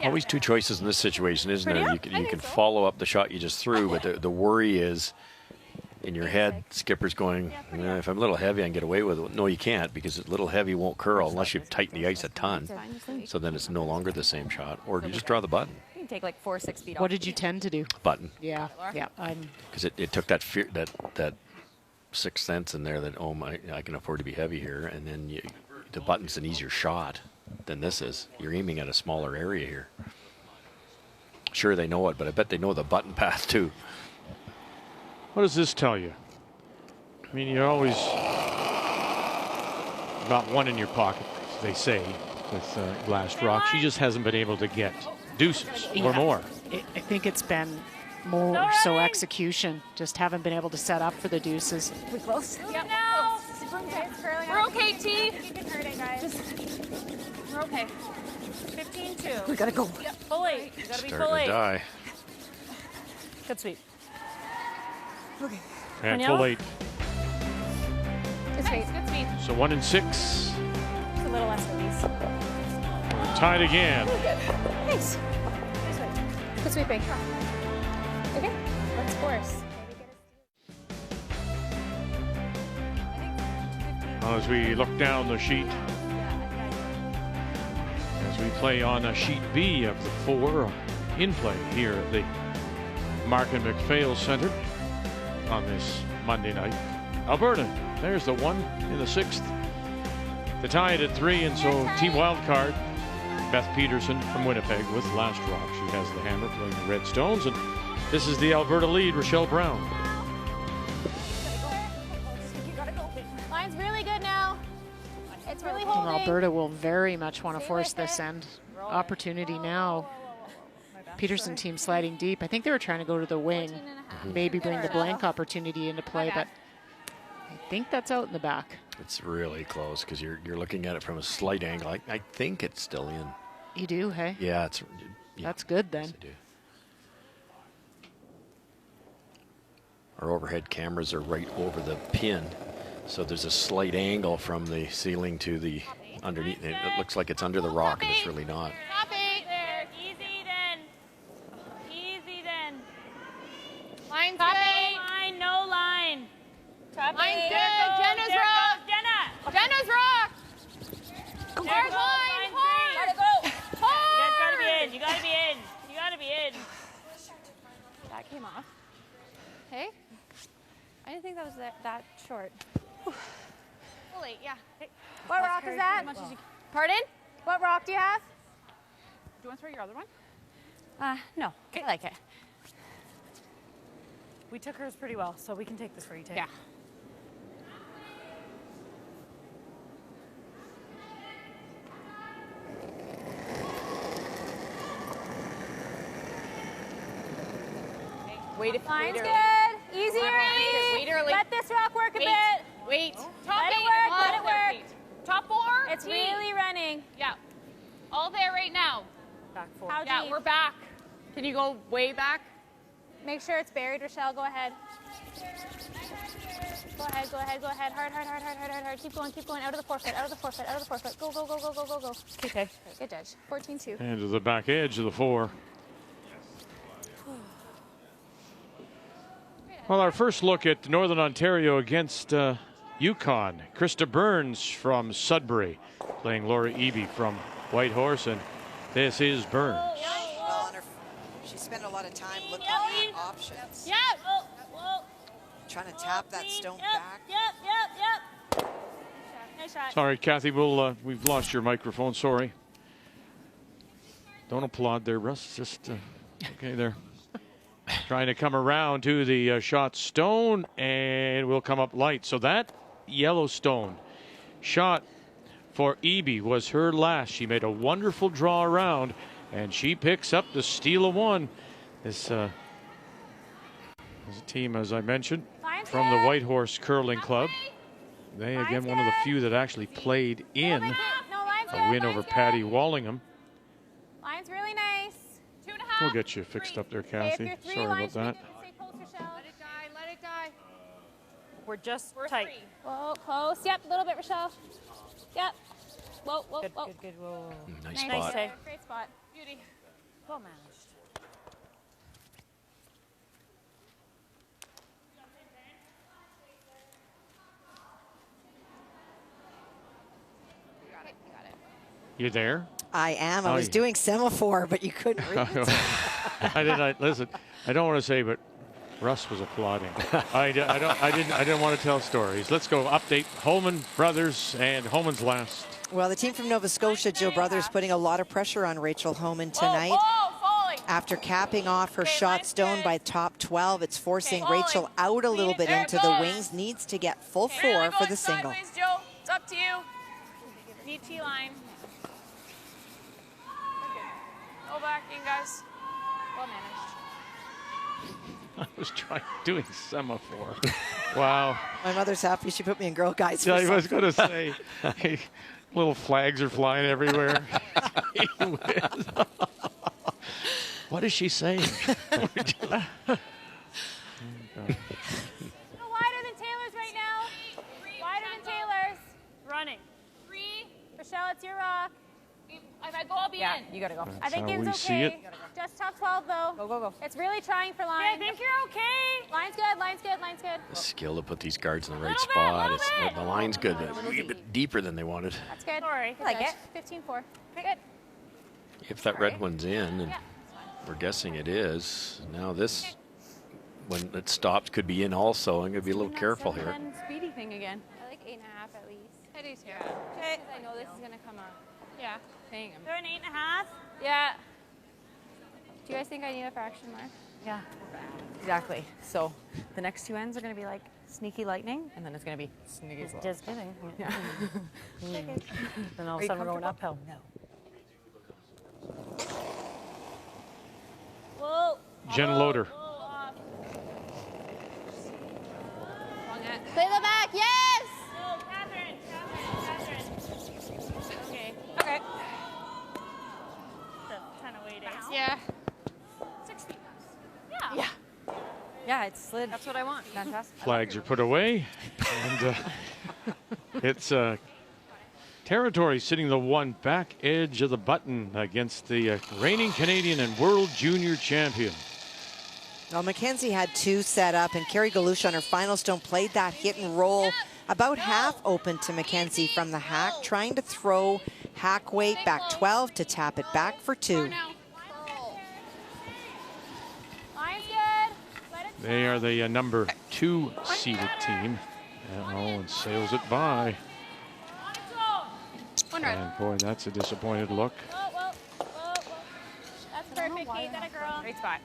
Always 2 choices in this situation, isn't there? You can follow up the shot you just threw, but the worry is in your head, skipper's going, if I'm a little heavy, I can get away with it. No, you can't, because a little heavy won't curl unless you tighten the ice a ton. So then it's no longer the same shot. Or you just draw the button. You can take like 4 or 6 feet off. What did you tend to do? Button. Yeah, yeah. Because it took that fear, that sixth sense in there that, oh my, I can afford to be heavy here. And then the button's an easier shot than this is. You're aiming at a smaller area here. Sure, they know it, but I bet they know the button path too. What does this tell you? I mean, you always got one in your pocket, they say, with Last Rock. She just hasn't been able to get deuces or more. I think it's been more so execution. Just haven't been able to set up for the deuces. We close? Yep. Now. We're okay, T. Keep it hurting, guys. We're okay. 15-2. We gotta go. Yep. Full 8. You gotta be full Starting 8. to die. Good sweep. Okay. And full 8. Good sweep. Good sweep. So 1 and 6. It's a little less release. We're tied again. Thanks. Good sweeping. Okay. Let's force. As we look down the sheet, as we play on a sheet B of the 4 in play here at the Markin MacPhail Center on this Monday night. Alberta, there's the 1 in the 6th to tie it at 3, and so Team Wildcard, Beth Peterson from Winnipeg with Last Rock. She has the hammer playing the Red Stones, and this is the Alberta lead, Rochelle Brown. Line's really good now. It's really And holding. Alberta will very much want to force this end. Opportunity now. Peterson team sliding deep. I think they were trying to go to the wing, maybe bring the blank opportunity into play, but I think that's out in the back. It's really close because you're looking at it from a slight angle. I think it's still in. You do, hey? Yeah, That's good then. Yes, I do. Our overhead cameras are right over the pin, so there's a slight angle from the ceiling to the underneath. It looks like it's under the rock, and it's really not. Copy. There. Easy then. Easy then. Line's Copy. good. Line, no line. Copy. Line's There good. goes, Jenna's there rock. goes Jenna. Jenna's rock. Hard line, hard. Let it go. Hard. You guys gotta be in. You gotta be in. You gotta be in. That came off. Hey? I didn't think that was that short. Fully, yeah. Hey. What rock is that? Pardon? What rock do you have? Do you want to throw your other one? No. I like it. We took hers pretty well, so we can take this retake. Yeah. Wait, Line's good. Easy early. Wait early. Let this rock work a Wait. bit. Wait. Top Let it 8. work, All let it there, work. Pete. Top 4. It's T. really running. Yeah. All there right now. Back 4. How Yeah, deep? we're back. Can you go way back? Make sure it's buried, Rochelle. Go ahead. Go ahead, go ahead, go ahead. Hard, hard, hard, hard, hard, hard, hard. Keep going, keep going. Out of the forefoot, out of the forefoot, out of the forefoot. Go, go, go, go, go, go, go. Okay. Good judge. 14-2. And to the back edge of the 4. Well, our first look at Northern Ontario against Yukon. Krista Burns from Sudbury playing Laura Eby from Whitehorse, and this is Burns. Well, she spent a lot of time looking at options. Yep. Trying to tap that stone back. Yep. Nice shot. Sorry, Kathy, we've lost your microphone. Sorry. Don't applaud there, Russ. Just okay there. Trying to come around to the shot stone, and will come up light. So that yellow stone shot for Eby was her last. She made a wonderful draw around, and she picks up the steal of 1. This is a team, as I mentioned, from the Whitehorse Curling Club. They, again, one of the few that actually played in a win over Patty Wallingham. Line's really nice. 2.5. We'll get you fixed up there, Kathy. Sorry about that. Stay close, Rochelle. Let it die. Let it die. We're just We're tight. 3. Whoa, close. Yep, a little bit, Rochelle. Yep. Whoa, whoa, Good, whoa. good. Whoa. Nice Nice. spot. Save. Great spot. Beauty. Well managed. You got it. You got it. You there? I am. I Oh, was yeah. doing semaphore, but you couldn't read it. Listen, I don't want to say, but Russ was applauding. I didn't want to tell stories. Let's go update Holman Brothers and Holman's last. Well, the team from Nova Scotia, Jill Brothers, putting a lot of pressure on Rachel Homan tonight. Falling. After capping off her shot line's stone good. by top 12, it's forcing Okay, Rachel out a little bit There it into the goes. wings. Needs to get full 4 Really for going the single. sideways, Joe. It's up to you. Need T-line. Go back in, guys. Well managed. I was doing semaphore. Wow. My mother's happy she put me in Girl Guides. Yeah, I for was something. going to say, hey, little flags are flying everywhere. What is she saying? A little wider than Taylor's right now. Wider than Taylor's. Running. 3. Rochelle, it's your rock. If I go, I'll be Yeah, in. you gotta go. I think how In's we okay. see it. Just top 12 though. Go, go, go. It's really trying for line. Yeah, I think you're okay. Line's good, line's good, line's good. The skill to put these guards in the right Little bit, spot. little bit. The line's good, but a bit deeper than they wanted. That's good. Sorry. Good I like judge. 15-4. Good. If that red one's in, and Yeah. we're guessing it is, now this, when it stops, could be in also. I'm going to be a little careful here. Speedy thing again. I like 8.5 at least. I do too. Okay. Because I know this is going to come up. Yeah. Paying him. They're an 8.5. Yeah. Do you guys think I need a fraction mark? Yeah. Exactly. So the next 2 ends are going to be like sneaky lightning, and then it's going to be sneaky slow. Just kidding. Yeah. Then all of a sudden we're going uphill. No. Whoa. Jen Loader. Play the back, yes! Oh, Catherine. Okay. Okay. Kind of waiting. Yeah. 60. Yeah. Yeah, it slid. That's what I want. Fantastic. Flags are put away, and it's territory sitting the one back edge of the button against the reigning Canadian and world junior champion. Well, Mackenzie had 2 set up, and Carrie Galouche on her final stone played that hit and roll About half open to Mackenzie from the hack, trying to throw hack weight back 12 to tap it back for 2. They are the number 2 seeded team. And sails it by. And boy, that's a disappointed look. That's perfect, Kate. That a girl. Great spot.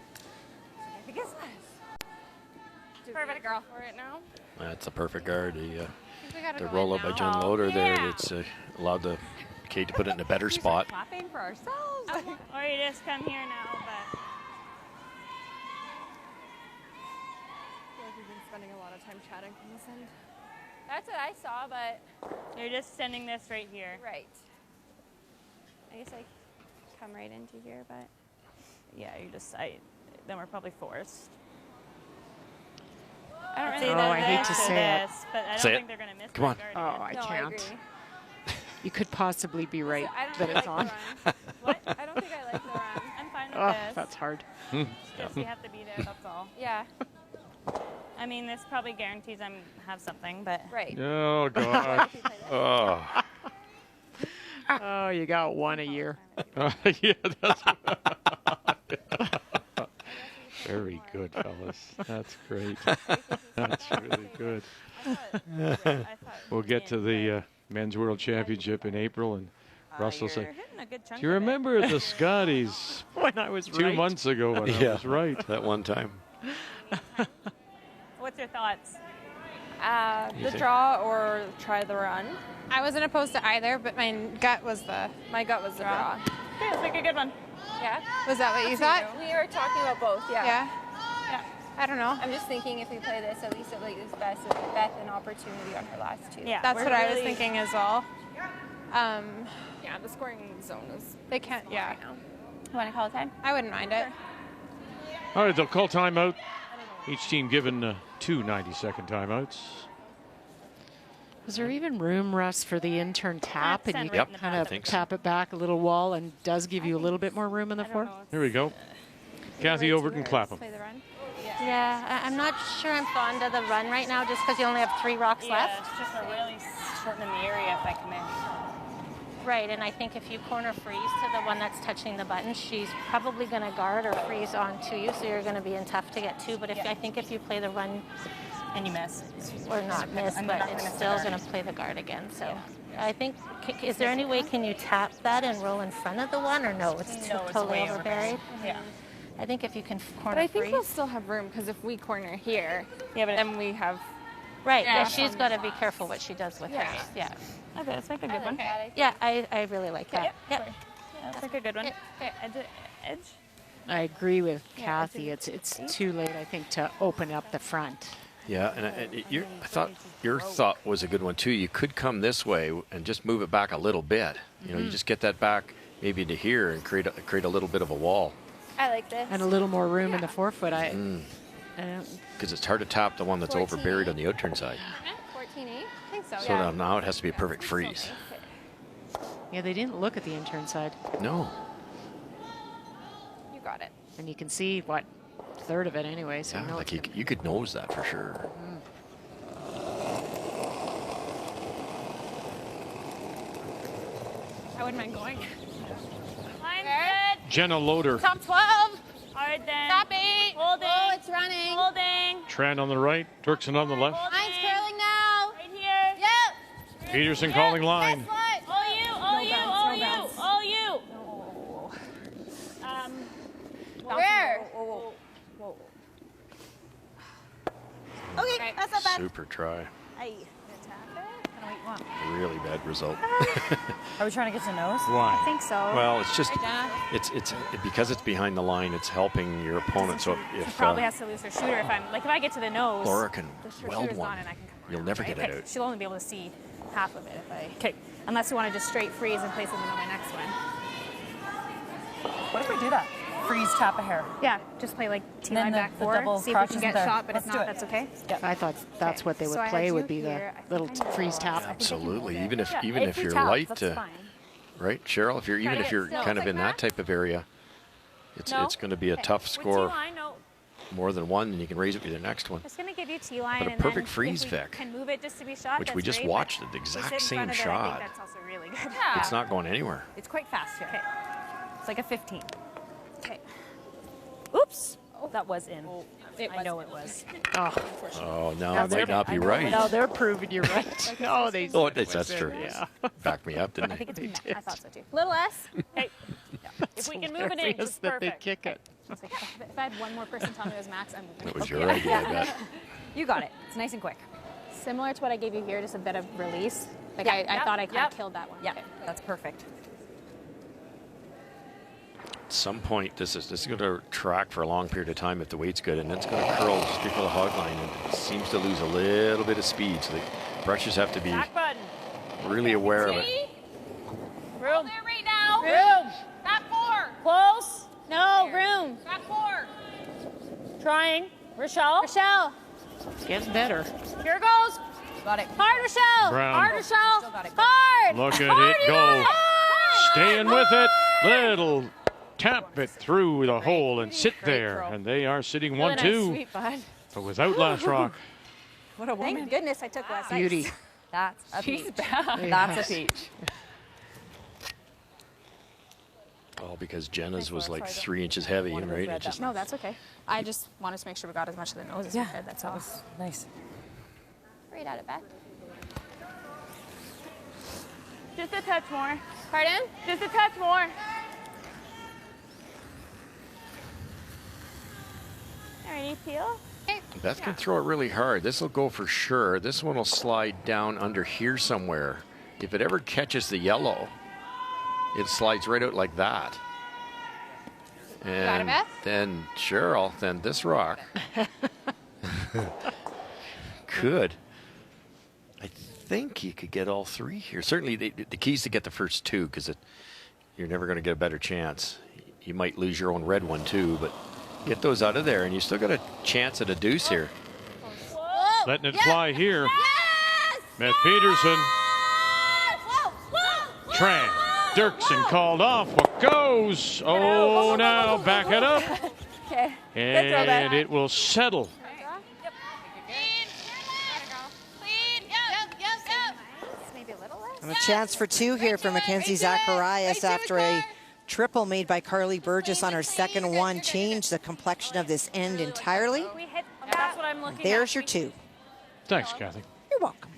Perfect, girl. For it now. That's a perfect guard. The roll up by Jen Loader there. It's allowed Kate to put it in a better spot. Clapping for ourselves. Or you just come here now, but. We've been spending a lot of time chatting from this end. That's what I saw, but. You're just sending this right here. Right. I guess I come right into here, but. Yeah, you just, then we're probably forced. I don't Oh, really I hate to say it. But I don't Say it. think they're going to miss Come on. that Oh, guard I again. No, can't. I agree. You could possibly be right I don't that think it's I on. like the run. What? I don't think I like the run. I'm fine with Oh, this. that's hard. Because you have to be there, that's all. Yeah. I mean, this probably guarantees I'm have something, but. Right. Oh, God. Oh. Oh, you got one a year. Yeah, that's very good, fellas. That's great. That's really good. We'll get to the Men's World Championship in April, and Russ will say, You're hitting a good chunk do you of it. remember the Scotties When I was 2 right. months ago when I was right? That one time. What's your thoughts? The draw or try the run. I wasn't opposed to either, but my gut was the draw. Okay, let's make a good one. Yeah. Was that what you thought? We were talking about both, yeah. Yeah. I don't know. I'm just thinking if we play this, at least it gives Beth an opportunity on her last 2. Yeah, That's we're what I was really- thinking as well. Yeah, the scoring zone is. They can't. Yeah. You want to call it time? I wouldn't mind it. All right, they'll call timeout. Each team given 2 90-second timeouts. Was there even room, Russ, for the intern tap, and you Yep. can kind I of think so. tap it back a little wall, and does give you a little bit more room in the fourth? Here we go. Kathy Overton, Clapham. Play the run. Yeah, I'm not sure I'm fond of the run right now just because you only have 3 rocks Yeah, left. it's just we're really shortening the area if I come in. Right, and I think if you corner freeze to the one that's touching the button, she's probably going to guard or freeze onto you, so you're going to be in tough to get to. But I think if you play the run, And you miss. or not miss, I'm but not it's gonna miss the still guard. going to play the guard again. So I think, is there any way can you tap that and roll in front of the one, or no? It's No, it's totally way over. overburied. Yeah. I think if you can corner But I think freeze. we'll still have room because if we corner here, Yeah, but then we have. Right, yeah, Yeah. she's got to be careful what she does with hers. Yeah. Okay, let's make a good one. Yeah, I really like that. Yep. Yeah, let's make a good one. Yeah. Edge. I agree with Kathy. It's too late, I think, to open up the front. Yeah, and I thought your thought was a good one too. You could come this way and just move it back a little bit. You know, you just get that back maybe to here and create a little bit of a wall. I like this. And a little more room in the forefoot. I don't, Because it's hard to tap the one that's overburied on the outturn side. 14-8? I think so, So now it has to be a perfect freeze. yeah, they didn't look at the intern side. No. You got it. And you can see, what, a third of it anyway. So Yeah, no, like you could nose that for sure. I wouldn't mind going. Line's good. Jenna Loader. Top 12. Hard then. Top 8. Holding. Oh, it's running. Holding. Tran on the right, Dirksen on the left. Line's curling now. Right here. Yep. Peterson calling line. All you, all you, all you, all you. Where? Okay, that's not bad. Super try. Hey. Really bad result. Are we trying to get to nose? Why? I think so. Well, it's just Jenna. it's because it's behind the line. It's helping your opponent. So She if probably has to lose her shooter if if I get to the nose. Laura can her weld shooter's one, gone and I can come you'll around, never right? get it Okay, out. She'll only be able to see half of it if I. Okay. Unless you want to just straight freeze and place it into my next one. What if we do that? Freeze, tap a hair. Yeah, just play like T Then line the- back the 4. double See if we crotch can isn't get there. shot, but Let's if do not, it. that's okay. I thought that's what they would So I had play, would you be here. the little freeze tap. Absolutely. Even if Yeah, even if we you're tap, light, that's fine. right, Cheryl? If you're Try to even if get you're still. kind of Like in that type of area, it's No? going to be a Okay. tough With score. T-line, no. More than one, and you can raise it with the next one. It's going to give you you tee line. But a and perfect then freeze if we pick, can move it just to be shot, which that's we just great, watched but the if we sit exact in same front of it, I shot. think that's also really good. Yeah. It's not going anywhere. It's quite fast here. Okay. It's like a 15. Okay. Oops. That was in. I know it was. Oh, no, it might not be right. No, they're proving you're right. No, they. Oh, that's true. Yeah. Backed me up, didn't I they? think it's. I thought so too. Little S. Hey, if we can move it in, just that they perfect. kick it. It's like, if I had one more person tell me it was max, I'm moving. That was your idea, I bet. You got it. It's nice and quick. Similar to what I gave you here, just a bit of release. Like Yeah, I thought I kind yep. of killed that one. Yeah, Okay. that's perfect. At some point, this is going to track for a long period of time if the weight's good, and then it's going to curl just before the hog line, and it seems to lose a little bit of speed, so the brushers have to be Back button. really aware of it. Room. There right now. Room. Back 4. Close. No, room. Back 4. Trying. Rochelle. Rochelle, Getting better. Here goes. Got it. hard Rochelle. Brown. Hard, Rochelle. Still got it. Hard. Look at it go. Staying with it. Little tap it through the hole and sit there. And they are sitting 1-2, Sweet bud. but without last rock. What a woman. Thank goodness I took less ice. Beauty. That's a She's peach. bad. That's a peach. Oh, because Jenna's was like 3 inches heavy, right? It just, No, that's okay. I just wanted to make sure we got as much of the nose as we could. That's all. Nice. Right out of back. Just a touch more. Pardon? Just a touch more. Alrighty, peel. Beth can throw it really hard. This will go for sure. This one will slide down under here somewhere. If it ever catches the yellow, it slides right out like that. And Beth? then, sure, then this rock could. I think you could get all 3 here. Certainly, the key is to get the first 2, because you're never going to get a better chance. You might lose your own red one too, but get those out of there, and you still got a chance at a deuce here. Letting it fly here. Beth Peterson. Tran. Dirksen called off. What goes? Oh, now back it up. Okay. And it will settle. Maybe a little less. And a chance for 2 here for Mackenzie Zacharias after a triple made by Carly Burgess on her second one. Changed the complexion of this end entirely. We hit. That's what I'm looking There's at. your 2. Thanks, Kathy. You're welcome.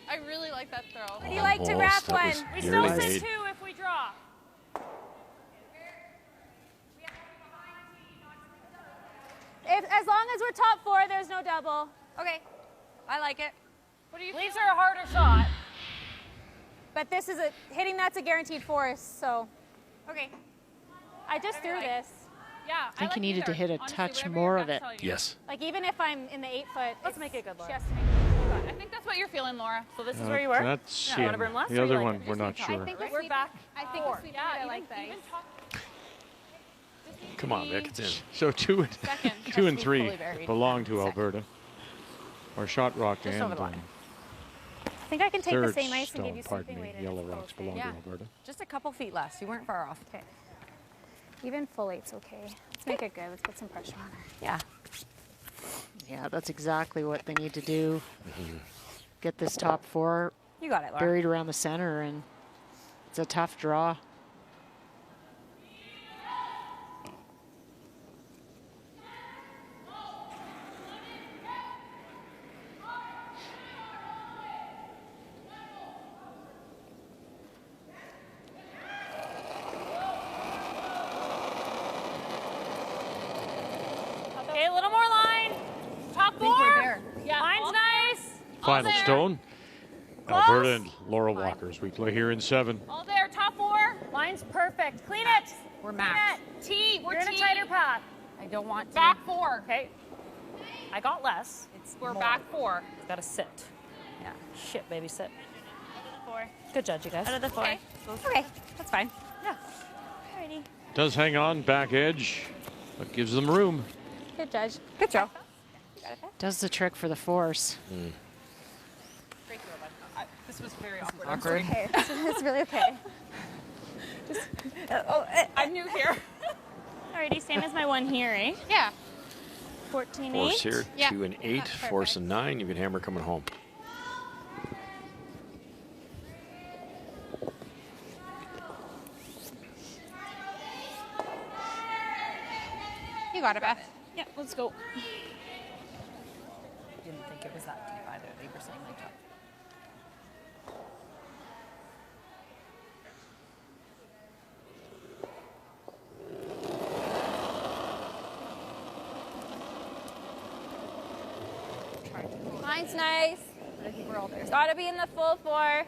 I really like that throw. Would you like to wrap one? We Nearly still sit made. 2 if we draw. As long as we're top 4, there's no double. Okay. I like it. What do you Leaves feel? her a harder shot. But this is hitting that's a guaranteed force, so Okay. I just threw this. Yeah. I think you needed to hit a touch more of it. Yes. Like even if I'm in the 8 foot, Let's make it good, Laura. she has to make it. I think that's what you're feeling, Laura. So this is where you were? That's Yeah. him. Wanna bring less, The or you other like one, it? we're not I sure. think the We're sweep, back. I think the sweep I like that. Come on, Vic, it's in. So 2 and 3 fully buried. belong to Alberta. Or Shot Rock Just and over the line. I think I can take the third same ice and give stone, you pardon sweeping me, weight. and Yellow it's Rocks okay. belong Yeah. to Alberta. Just a couple feet less. You weren't far off. Okay. Even full 8's okay. Let's make it good. Let's put some pressure on her. Yeah. Yeah, that's exactly what they need to do. Get this top 4 You got it, Laura. buried around the center, and it's a tough draw. Okay, a little more line. Top 4. Yeah. Line's nice. Final stone. Alberta and Laura Walkers. We play here in 7. All there. Top 4. Line's perfect. Clean it. We're Clean max. it. T. We're You're in a T. tighter path. I don't want to. Back 4. Okay. I got less. We're back 4. Got to sit. Yeah. Shit, baby, sit. 4. Good judge, you guys. Out of the 4. Okay. Okay, that's fine. Yeah. Alrighty. Does hang on, back edge, but gives them room. Good judge. Good throw. Does the trick for the force. Great throw, bud. This was very awkward. Awkward. Okay, it's really okay. I'm new here. Alrighty, same as my one here, eh? Yeah. 14-8. Force here, Yeah. 2 and 8, force and 9. You can hammer coming home. You got it, Beth. Yeah, let's go. Didn't think it was that deep either. They were saying like top. Mine's nice. Gotta be in the full 4.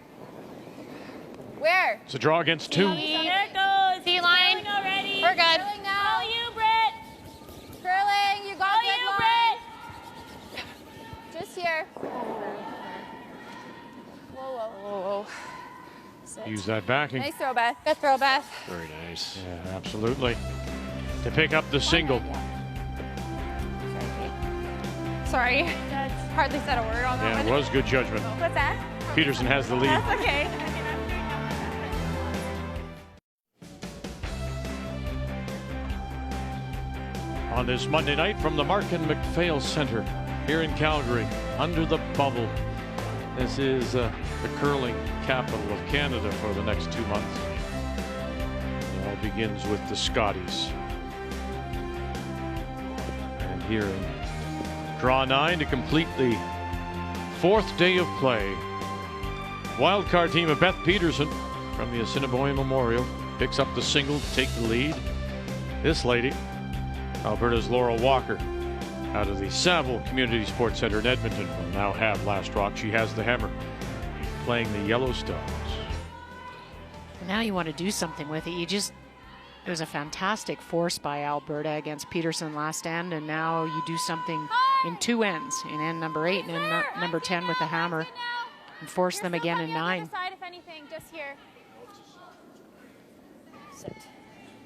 Where? It's a draw against 2. There it goes. See line. Curling already. We're good. Curling now. All you, Britt. Curling. You got All good you, line. Britt. Just here. Whoa, whoa. Whoa. Sit. Use that backing. Nice throw, Beth. Good throw, Beth. Very nice. Yeah, absolutely. To pick up the single. Sorry. Hardly said a word on that Yeah, one. it was good judgment. What's that? Peterson has the lead. That's okay. On this Monday night from the Markin MacPhail Center here in Calgary, under the bubble. This is the curling capital of Canada for the next 2 months. It all begins with the Scotties. And here in draw 9 to complete the 4th day of play. Wildcard team of Beth Peterson from the Assiniboine Memorial picks up the single to take the lead. This lady, Alberta's Laurel Walker, out of the Saville Community Sports Center in Edmonton, will now have last rock. She has the hammer, playing the Yellowstones. Now you want to do something with it. It was a fantastic force by Alberta against Peterson last end, and now you do something in 2 ends, in end number 8 and end number 10 with the hammer, and force them again in 9. Side, if anything, just here. Sit.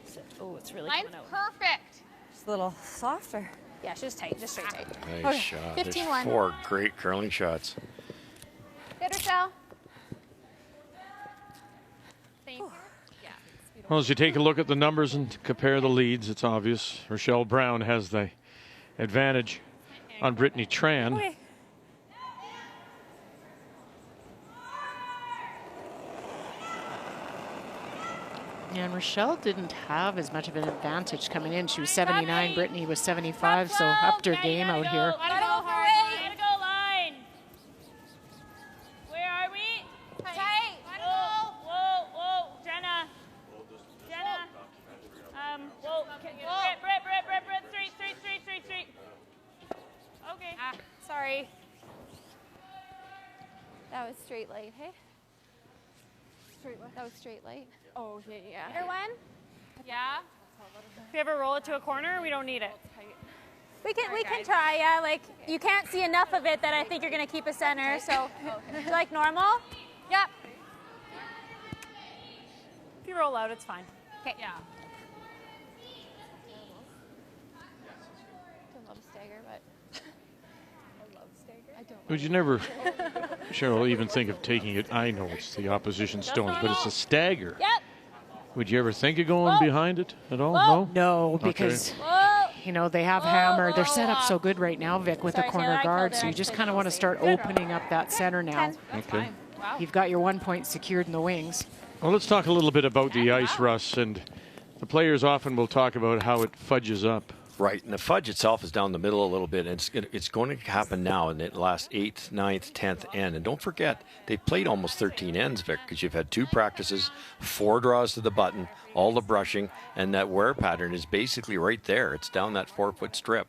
Sit. Oh, it's really Line's coming out. perfect. It's a little softer. Yeah, she's tight. Just straight tight. Nice Okay, shot. 15-1. There's 4 great curling shots. Good, Rochelle. Thank you. Well, as you take a look at the numbers and compare the leads, it's obvious Rochelle Brown has the advantage on Brittany Tran. Okay. Yeah, and Rochelle didn't have as much of an advantage coming in. She was 79, Brittany was 75, so upped her game out here. Gotta go hard. Gotta go line. Where are we? Tight. Whoa, whoa, whoa. Jenna. Whoa. Brett. Straight. Okay. Sorry. That was straight light, hey? That was straight light. Oh, yeah. Better one? Yeah. If you ever roll it to a corner, we don't need it. We can try, yeah. Like, you can't see enough of it that I think you're going to keep a center, so. You like normal? Yep. If you roll out, it's fine. Okay. Yeah. Don't love a stagger, but. I love stagger. I don't. Would you never, Cheryl, even think of taking it? I know it's the opposition stones, but it's a stagger. Yep. Would you ever think of going behind it at all? Whoa. No? No, because, you know, they have hammer. They're set up so good right now, Vic, with Sorry, the corner Taylor, I guard, called so it. you just kind of want to start opening up that center now. Okay. You've got your 1 point secured in the wings. Well, let's talk a little bit about the ice, Russ. And the players often will talk about how it fudges up. Right, and the fudge itself is down the middle a little bit, and it's going to happen now in the last 8th, 9th, 10th end. And don't forget, they've played almost 13 ends, Vic, because you've had 2 practices, 4 draws to the button, all the brushing, and that wear pattern is basically right there. It's down that 4-foot strip.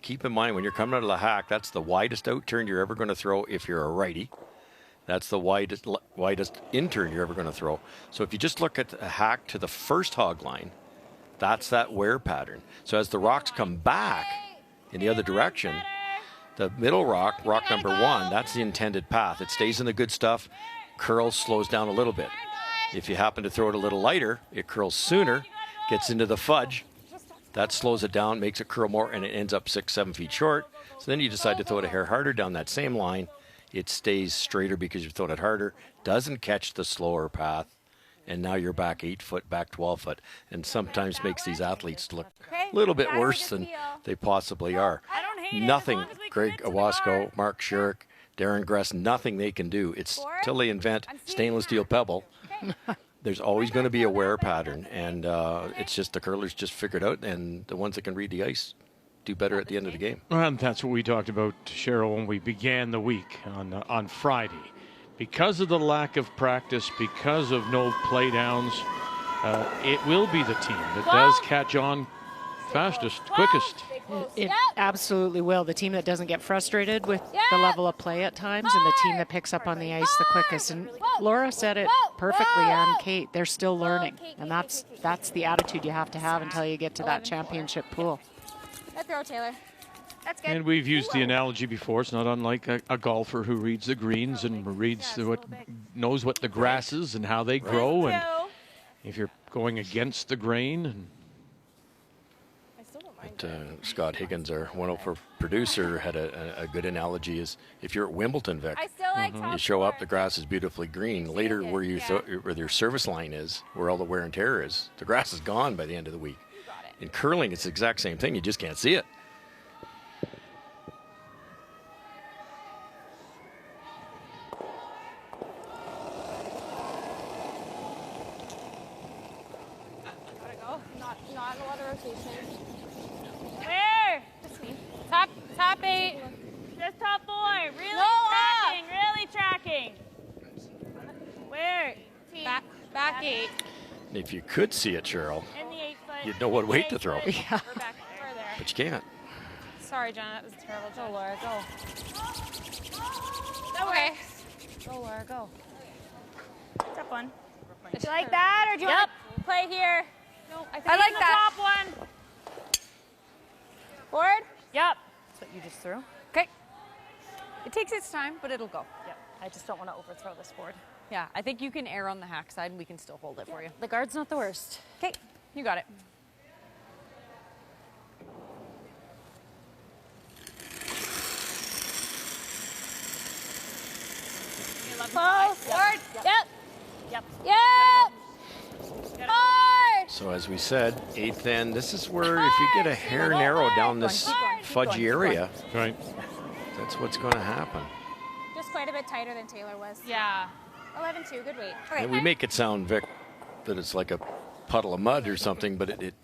Keep in mind, when you're coming out of the hack, that's the widest out turn you're ever going to throw if you're a righty. That's the widest in turn you're ever going to throw. So if you just look at a hack to the first hog line, that's that wear pattern. So as the rocks come back in the other direction, the middle rock number 1, that's the intended path. It stays in the good stuff, curls, slows down a little bit. If you happen to throw it a little lighter, it curls sooner, gets into the fudge, that slows it down, makes it curl more, and it ends up 6-7 feet short. So then you decide to throw it a hair harder down that same line. It stays straighter because you've thrown it harder, doesn't catch the slower path, and now you're back 8 foot, back 12 foot, and sometimes makes these athletes look a little bit worse than they possibly are. Nothing Greg Owasco, Mark Shurik, Darren Gress, nothing they can do. It's till they invent stainless steel pebble. There's always going to be a wear pattern, and it's just the curlers just figured out, and the ones that can read the ice do better at the end of the game. And that's what we talked about, Cheryl, when we began the week on Friday. Because of the lack of practice, because of no play downs, it will be the team that does catch on fastest, quickest. It absolutely will. The team that doesn't get frustrated with the level of play at times, and the team that picks up on the ice the quickest. And Laura said it perfectly, and Kate, they're still learning. And that's the attitude you have to have until you get to that championship pool. Good throw, Taylor. That's good. And we've used the analogy before. It's not unlike a golfer who reads the greens and knows what the grasses and how they grow. And if you're going against the grain. And Scott Higgins, our one-over producer, had a good analogy. Is if you're at Wimbledon, Vic, you show up, the grass is beautifully green. Later, where your service line is, where all the wear and tear is, the grass is gone by the end of the week. In curling, it's the exact same thing. You just can't see it. Gotta go. Not a lot of rotation. Where? Just me. Top 8. Just top 4. Really tracking. Where? Back 8. If you could see it, Cheryl, In the 8 foot. you'd know what weight to throw. Yeah. But you can't. Sorry, John, that was a terrible job. Go, Laura, go. Okay. Go, Laura, go. Top one. Do you like that, or do you Yep. want Play here. No, I like the that. top one. Forward? Yep. That's what you just threw? Okay. It takes its time, but it'll go. Yep. I just don't want to overthrow this board. Yeah, I think you can err on the hack side, and we can still hold it for you. The guard's not the worst. Okay, you got it. Close. Forward. Yep. Hard. So as we said, 8th end, this is where if you get a hair narrow down this fudgy area, right, that's what's going to happen. Just quite a bit tighter than Taylor was. Yeah. 11-2, good weight. And we make it sound, Vic, that it's like a puddle of mud or something, but it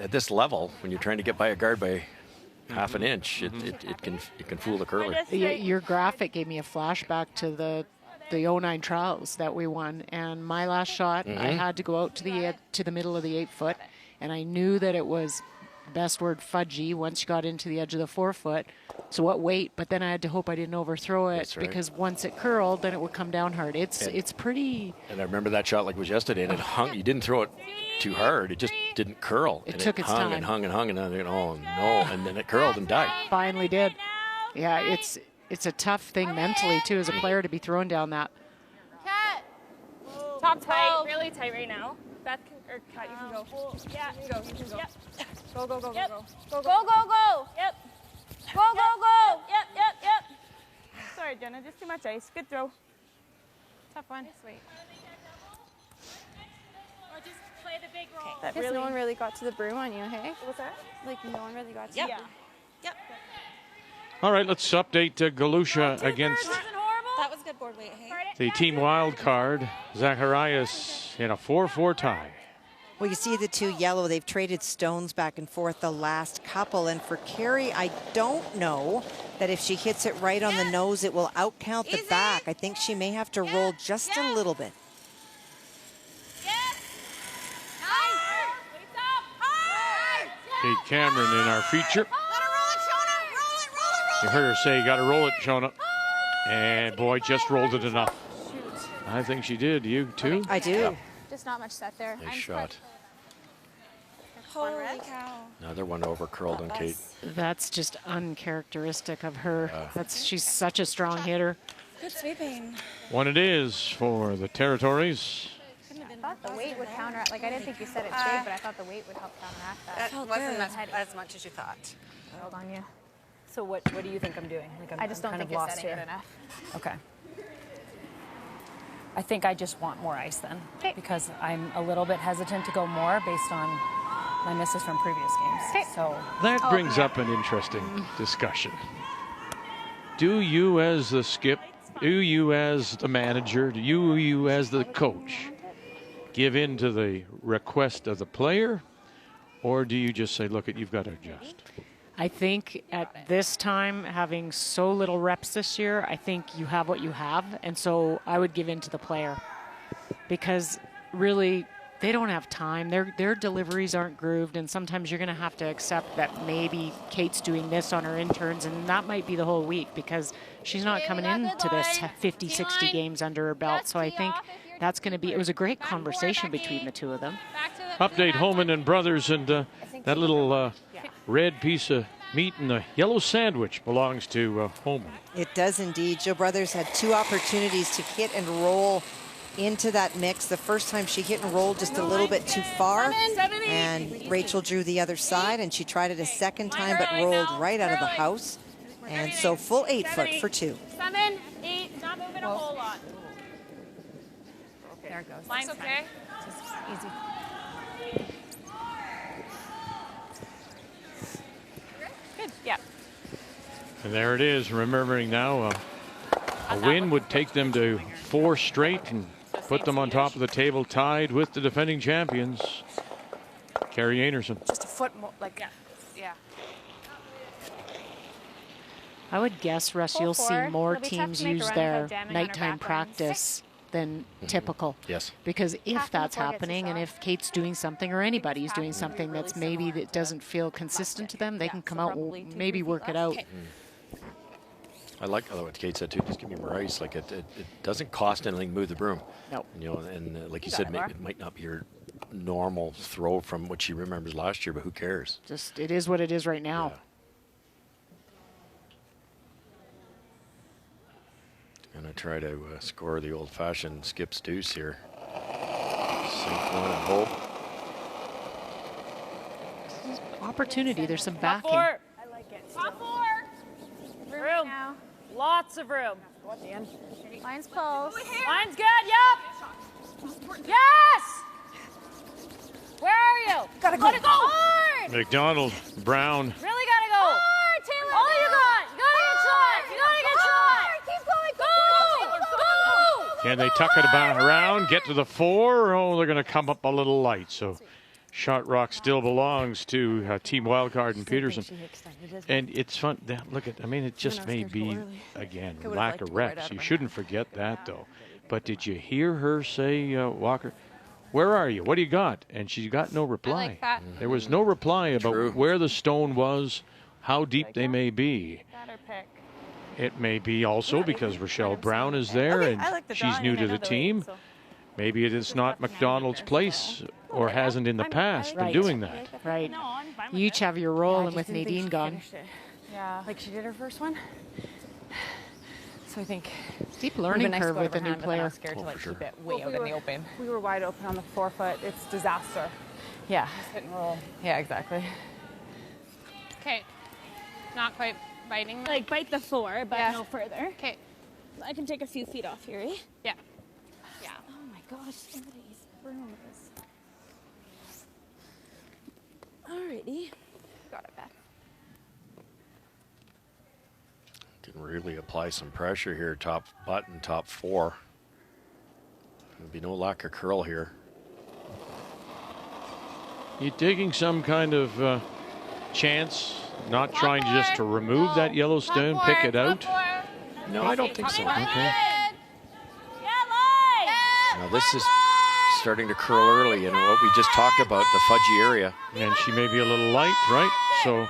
at this level, when you're trying to get by a guard by half an inch, it can fool the curler. Your graphic gave me a flashback to the 09 trials that we won, and my last shot, I had to go out to the middle of the 8 foot, and I knew that it was, best word, fudgy once you got into the edge of the 4 foot. So what weight? But then I had to hope I didn't overthrow it, because once it curled, then it would come down hard. It's pretty. And I remember that shot like it was yesterday, and it hung. You didn't throw it too hard; it just didn't curl. It took its hung time. and hung and hung, and then oh no, and then it curled and died. Finally did. Yeah, it's a tough thing mentally too as a player to be thrown down that. Top 12. Tight, really tight right now. Beth can, or Kat, you can go. Yeah. You can go. You can go. Yep. Go, go, go, Yep. go, Go, go, go. Yep. Go. Yep. Sorry, Jenna, just too much ice. Good throw. Tough one. Sweet. Or just play the big roll. That really, no one really got to the broom on you, hey? What's that? Like, no one really got to Yeah. you. Yep. All right, let's update Galusha against That was good board weight, hey? the team wild card, Zacharias, in a 4-4 tie. Well, you see the two yellow. They've traded stones back and forth the last couple. And for Carrie, I don't know that if she hits it right on the nose, it will outcount the back. I think she may have to roll just a little bit. Kate Cameron in our feature. You heard her say, you got to roll it, Shona. And boy, just rolled it enough. I think she did. You too? I do. Yeah. Just not much set there. Nice shot. Holy cow. Another one over curled on Kate. That's just uncharacteristic of her. She's such a strong hitter. Good sweeping. One it is for the Territories. I thought the weight would counteract. Like, I didn't think you said it straight, but I thought the weight would help counteract that. It wasn't as much as you thought. Held on you. So what do you think I'm doing? Like I just don't kind think of you're lost setting here. it enough. Okay. I think I just want more ice then, because I'm a little bit hesitant to go more based on my misses from previous games. So that brings up an interesting discussion. Do you as the skip, do you as the manager, do you as the coach give in to the request of the player, or do you just say, look, you've got to adjust? I think at this time, having so little reps this year, I think you have what you have. And so I would give in to the player, because really they don't have time. Their deliveries aren't grooved. And sometimes you're going to have to accept that maybe Kate's doing this on her interns, and that might be the whole week, because she's not coming into this 50, 60 games under her belt. So I think that's going to be, it was a great conversation between the two of them. Update Homan and Brothers, and that little red piece of meat in the yellow sandwich belongs to Homan. It does indeed. Joe Brothers had 2 opportunities to hit and roll into that mix. The first time she hit and rolled just a little bit too far, and Rachel drew the other side, and she tried it a second time but rolled right out of the house. And so full 8-foot for 2. 7, 8, not moving a whole lot. There it goes. Line's okay. Just easy. Good. Yeah. And there it is. Remembering now, a win would take them to 4 straight and put them on top of the table, tied with the defending champions, Carrie Anderson. Just a foot more, like, yeah. I would guess, Russ, you'll see more teams use their nighttime practice than typical. Yes. Because if that's happening, and if Kate's doing something or anybody's doing something that's maybe that doesn't feel consistent to them, they can come out and maybe work it out. I like what Kate said too. Just give me more ice. Like it doesn't cost anything to move the broom. No. You know, and like you said, it might not be your normal throw from what she remembers last year, but who cares? Just it is what it is right now. Yeah. Gonna try to score the old-fashioned skips deuce here. Sink one and hope. Opportunity. There's some backing. I like it. Top 4. Room. Now. Lots of room. Line's close. Line's good. Yep. Yes. Where are you? Gotta go. Gotta go. Hard. McDonald, Brown. Really gotta go. Hard, Taylor. All you got. You gotta get shot. You gotta get shot. Keep going. Go. Can they tuck it around, get to the 4? Oh, they're going to come up a little light. So shot rock still belongs to Team Wildcard and Peterson. And it's fun. Look at, I mean, it just may be, again, lack of reps. You shouldn't forget that, though. But did you hear her say, Walker, where are you? What do you got? And she got no reply. like that. There was no reply about where the stone was, how deep they may be. Better pick. It may be also because Rochelle Brown is there and she's new to the team. Maybe it is not McDonald's place or hasn't in the past been doing that. Right. You each have your role, and with Nadine gone. Yeah, like she did her first one. So I think steep learning curve with a new player. Scared to keep it way out in the open. We were wide open on the 4-foot. It's disaster. Yeah. Just hit and roll. Yeah, exactly. Okay. Not quite biting. Like bite the 4, but Yeah. no further. Okay. I can take a few feet off here, eh? Yeah. Yeah. Oh my gosh, somebody's room is. Alrighty. Got it back. Can really apply some pressure here. Top button, top 4. There'll be no lack of curl here. You taking some kind of chance, not trying just to remove that yellow stone, pick it out? No, I don't think so. Okay. Now this is starting to curl early, and what we just talked about, the fudgy area. And she may be a little light, right? So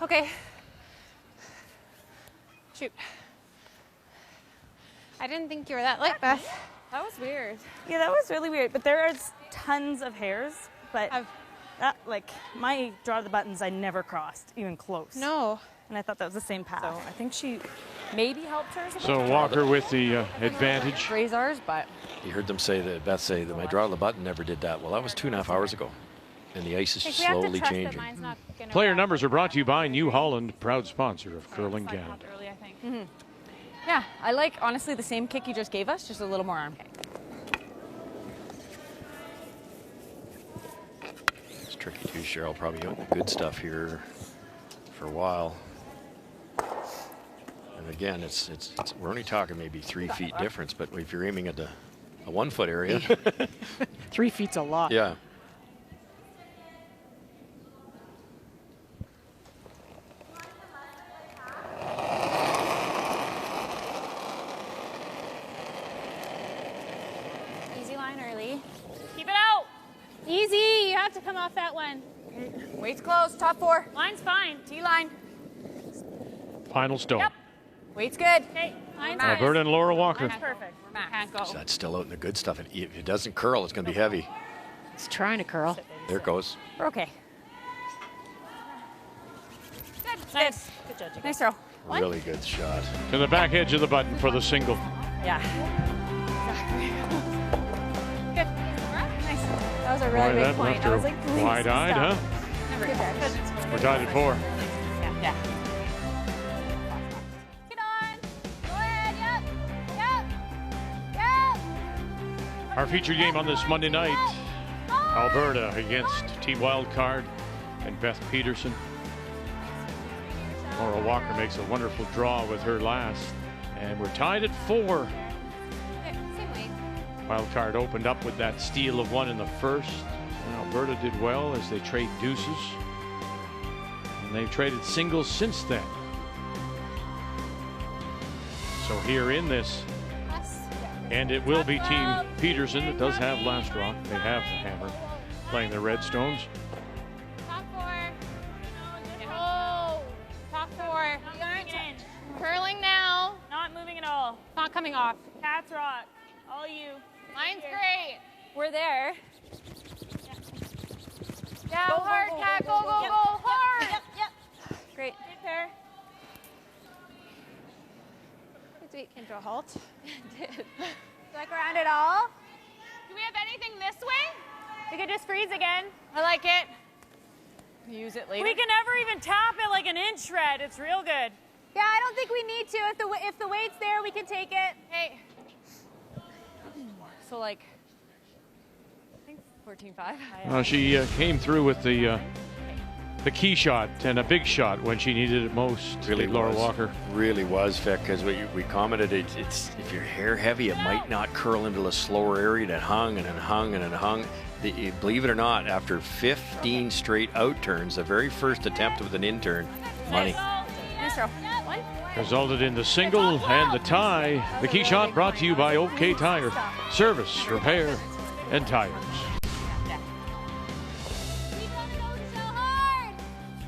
Okay. Shoot. I didn't think you were that light, Beth. That was weird. Yeah, that was really weird. But there is tons of hairs. But that, like my draw the buttons, I never crossed even close. No. And I thought that was the same path. So I think she maybe helped her. So Walker with the advantage. Raise ours, but You heard them say that, Beth say that my draw of the button never did that. Well, that was 2.5 hours ago. And the ice is Like, we have to slowly trust that changing. mine's not gonna Player wrap numbers like are brought to you that. by New Holland, proud sponsor of Curling Slide Canada. off early, I think. Mm-hmm. Yeah, I like, honestly, the same kick you just gave us, just a little more arm. It's tricky too, Cheryl. Probably got the good stuff here for a while. And again, it's we're only talking maybe 3 feet difference, but if you're aiming at a 1 foot area. 3 feet's a lot. Yeah. Easy line early. Keep it out. Easy. You have to come off that one. Weight's close. Top 4. Line's fine. T-line. Final stone. Yep. Weight's good. Okay. Line's Alberta and Laura Walker. Line's perfect. Can't go. So that's still out in the good stuff. If it doesn't curl, it's going to be heavy. He's trying to curl. There it goes. We're okay. Good. Nice. Good judging. Nice throw. Really good shot. To the back edge of the button for the single. Yeah. Good. Nice. That was a really Boy, big that point. left I her was like, please wide-eyed, stop. huh? Never get that. We're tied at 4. Yeah. Get on. Go ahead. Yep. Yep. Our featured game on this Monday night, Alberta against Team Wildcard and Beth Peterson. Laura Walker makes a wonderful draw with her last, and we're tied at 4. Same weight. Wildcard opened up with that steal of 1 in the first, and Alberta did well as they trade deuces, and they've traded singles since then. So here in this, and it will be Team Peterson that does have last rock. They have the hammer playing the Redstones. Top 4. Oh. Top 4. Curling now. Not moving at all. Not coming off. Cats rock. All you. Line's great. We're there. Yeah, go hard, Cat. Go, go, Yep. go. Hard. Yep. Great. Good pair. Came to a halt. Did. Like around it all? Do we have anything this way? We could just freeze again. I like it. Use it later. We can never even tap it like an inch red. It's real good. Yeah, I don't think we need to. If the weight's there, we can take it. Hey. So like, I think 14.5. She came through with the key shot and a big shot when she needed it most. Really Laura was. Walker. Really was, Vic, because we commented it's if you're hair heavy, it might not curl into a slower area that hung and then hung and then hung. Believe it or not, after 15 straight out turns, the very first attempt with an in turn, money. Nice throw. Resulted in the single and the tie. The key shot brought to you by OK Tire. Service, repair, and tires.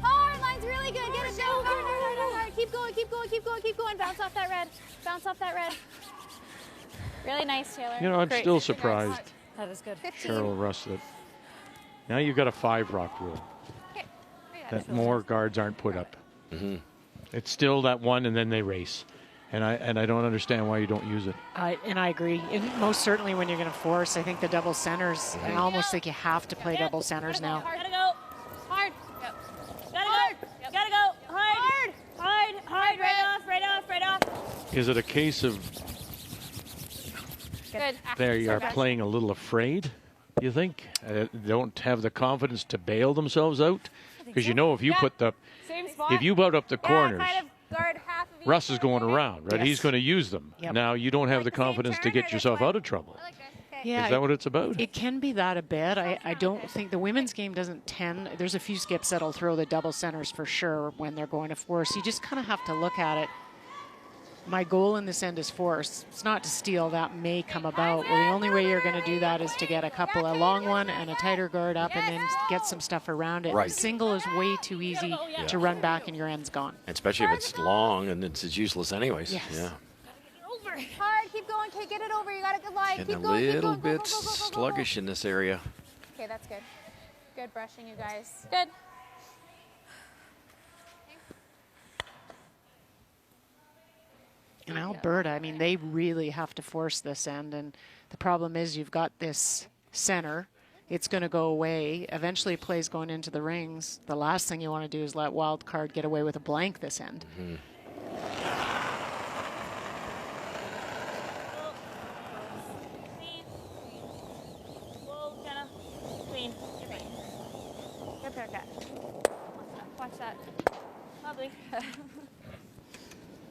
Hard. Line's really good. Get it down. Hard. Keep going, keep going, keep going, keep going. Bounce off that red. Bounce off that red. Really nice, Taylor. You know, I'm Great. still surprised, That is good. 15. Cheryl Russ, that now you've got a 5 rock rule. That more guards aren't put up. Mm-hmm. It's still that one, and then they race. And I don't understand why you don't use it. I agree. And most certainly when you're going to force, I think the double centers, I almost think you have to play double centers now. Gotta go. Hard. Gotta go. Gotta go. Hard. Hard. Right off. Is it a case of Good. they are playing a little afraid, you think? Don't have the confidence to bail themselves out? Because you know if you put the Same spot. if you bout up the corners, kind of guard half of each Russ is going one. around, right? Yes. He's going to use them. Yep. Now you don't have the confidence to get yourself out of trouble. Yeah, Is that what it's about? It can be that a bit. I don't think the women's game doesn't tend. There's a few skips that'll throw the double centers for sure when they're going to force. You just kind of have to look at it. My goal in this end is force. It's not to steal. That may come about. Well, the only way you're going to do that is to get a couple, a long one and a tighter guard up, and then get some stuff around it. Right. Single is way too easy to run back, and your end's gone. Especially if it's long and it's useless anyways. Yes. Yeah. Hard. Keep going. Okay, get it over. You got a good line. Getting Keep a going. Keep little going. Go, go, bit go, go, go, go, go. sluggish in this area. Okay, that's good. Good brushing, you guys. Good. In Alberta, I mean, they really have to force this end, and the problem is you've got this center, it's going to go away. Eventually, plays going into the rings. The last thing you want to do is let wild card get away with a blank this end. Watch that. Lovely. What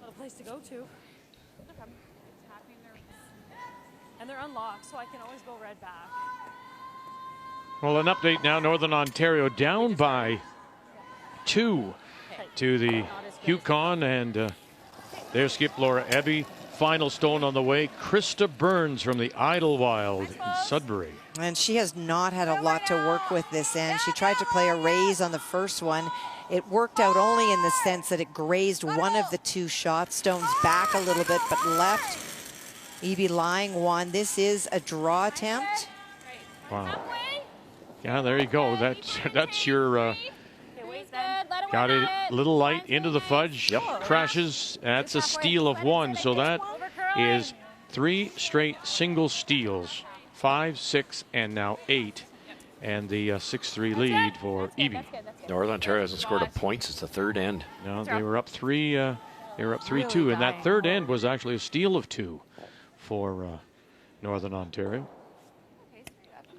a place to go to. No problem. And they're unlocked, so I can always go red back. Well, an update now. Northern Ontario down by 2 to the Yukon, and there's skip Laura Eby. Final stone on the way. Krista Burns from the Idlewild in Sudbury. And she has not had a lot to work with this end. She tried to play a raise on the first one. It worked out only in the sense that it grazed one of the 2 shot stones back a little bit, but left Eby lying one. This is a draw attempt. Wow. Yeah, there you go. That's your got it a little light into the fudge. Crashes. That's a steal of 1. So that is 3 straight single steals. 5, 6, and now 8. And the 6-3 lead for Eby. Northern Ontario hasn't scored a point since the third end. No, they were up 3. They were up 3-2, and that third end was actually a steal of 2 for Northern Ontario. You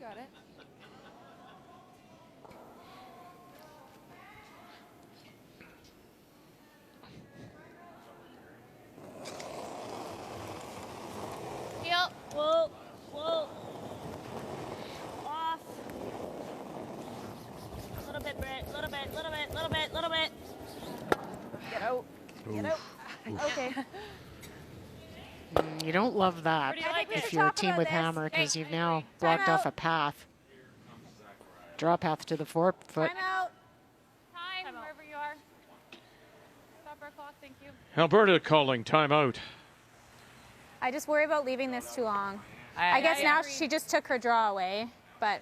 got it. Heel. Whoa. Whoa. Off. A little bit, Britt. Little bit, little bit, little bit, little bit. Get out. Get out. Okay. You don't love that if you're a team with hammer, because you've now blocked off a path. Draw path to the forefoot. Time out. Time, wherever you are. Stop our clock, thank you. Alberta calling timeout. I just worry about leaving this too long. I guess now she just took her draw away, but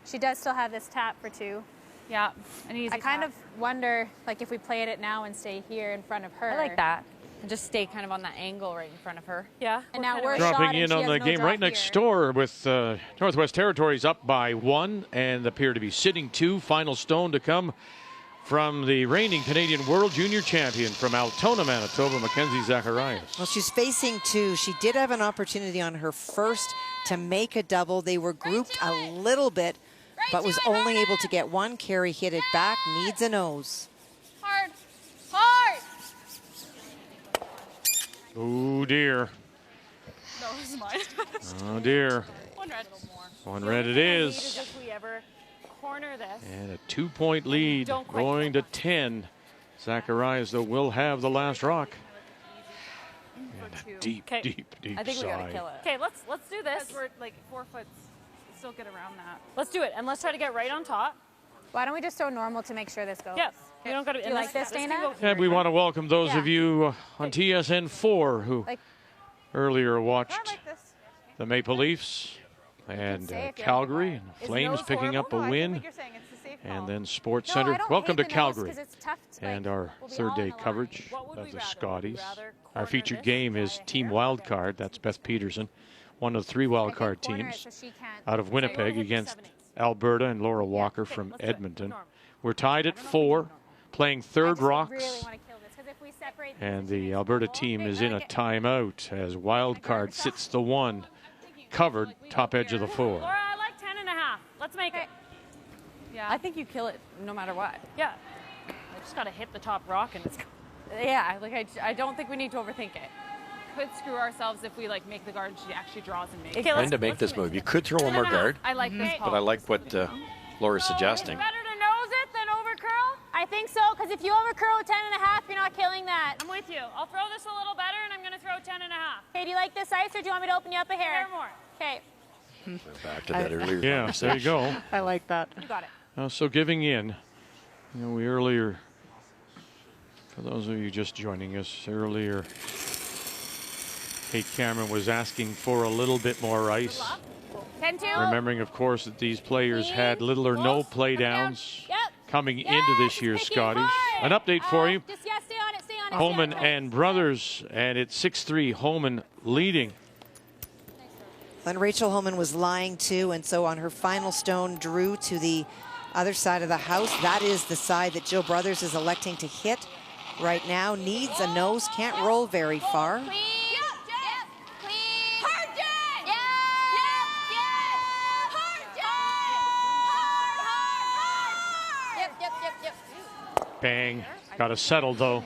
she does still have this tap for 2. Yeah, an easy I kind of wonder, like, if we played it now and stay here in front of her. I like that. And just stay kind of on that angle right in front of her. Yeah. And now we're dropping in on the game right next door with Northwest Territories up by 1 and appear to be sitting 2. Final stone to come from the reigning Canadian World Junior Champion from Altona, Manitoba, Mackenzie Zacharias. Well, she's facing 2. She did have an opportunity on her first to make a double. They were grouped a little bit, but was only able to get 1 carry, hit it back, needs a nose. Hard. Hard. Oh, dear. No, it's mine. Oh, dear. One red. 1 red it is. If we ever corner this. And a 2-point lead going to 10. Zacharias, though, will have the last rock. And a deep, deep, deep I think we gotta sigh. kill it. Okay, let's do this. Because we're like 4 foot. Still get around that. Let's do it, and let's try to get right on top. Why don't we just throw normal to make sure this goes? Yes. We don't got to. Do you like this, Dana? And we want to welcome those of you on TSN4 who earlier watched the Maple Leafs and Calgary and Flames picking up a win. And then Sports Center. Welcome to Calgary and our third day coverage of the Scotties. Our featured game is Team Wildcard. That's Beth Peterson, one of the 3 wildcard teams out of Winnipeg against Alberta and Laura Walker from Edmonton. We're tied at 4, playing third rocks. And the Alberta team is in a timeout as Wildcard sits the 1, covered top edge of the 4. Laura, I like 10.5. Let's make it. Yeah. I think you kill it no matter what. Yeah. I just got to hit the top rock and it's. Yeah, like I don't think we need to overthink it. Could screw ourselves if we like make the guard. She actually draws and makes. Okay, to make this move, you could throw one more guard. I like this, but I like what Laura's suggesting. Better to nose it than over curl? I think so, because if you over curl with 10.5, you're not killing that. I'm with you. I'll throw this a little better, and I'm going to throw 10.5. Okay, do you like this ice, or do you want me to open you up a hair? A hair more. Okay. Back to that earlier. Yeah, there you go. I like that. You got it. So giving in, you know, we earlier, for those of you just joining us earlier, Kate Cameron was asking for a little bit more ice. 10-2. Remembering, of course, that these players had little or no play downs coming into this year's Scotties. An update for you. Just, stay on it, stay on it. Holman and Brothers, and it's 6-3, Holman leading. And Rachel Homan was lying too, and so on her final stone, drew to the other side of the house. That is the side that Jill Brothers is electing to hit right now. Needs a nose, can't roll very far. Bang. Got to settle, though.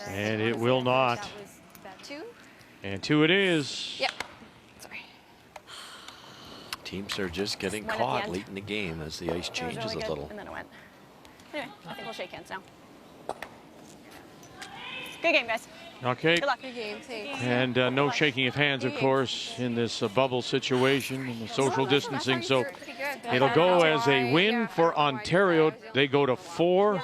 And it will not. And 2 it is. Yep. Teams are just getting caught late in the game as the ice changes a little. And then it went. Anyway, I think we'll shake hands now. Good game, guys. Okay. Good luck. Good game. Thanks. And no shaking of hands, of course, in this bubble situation and the social distancing. So it'll go as a win for Ontario. They go to 4-0.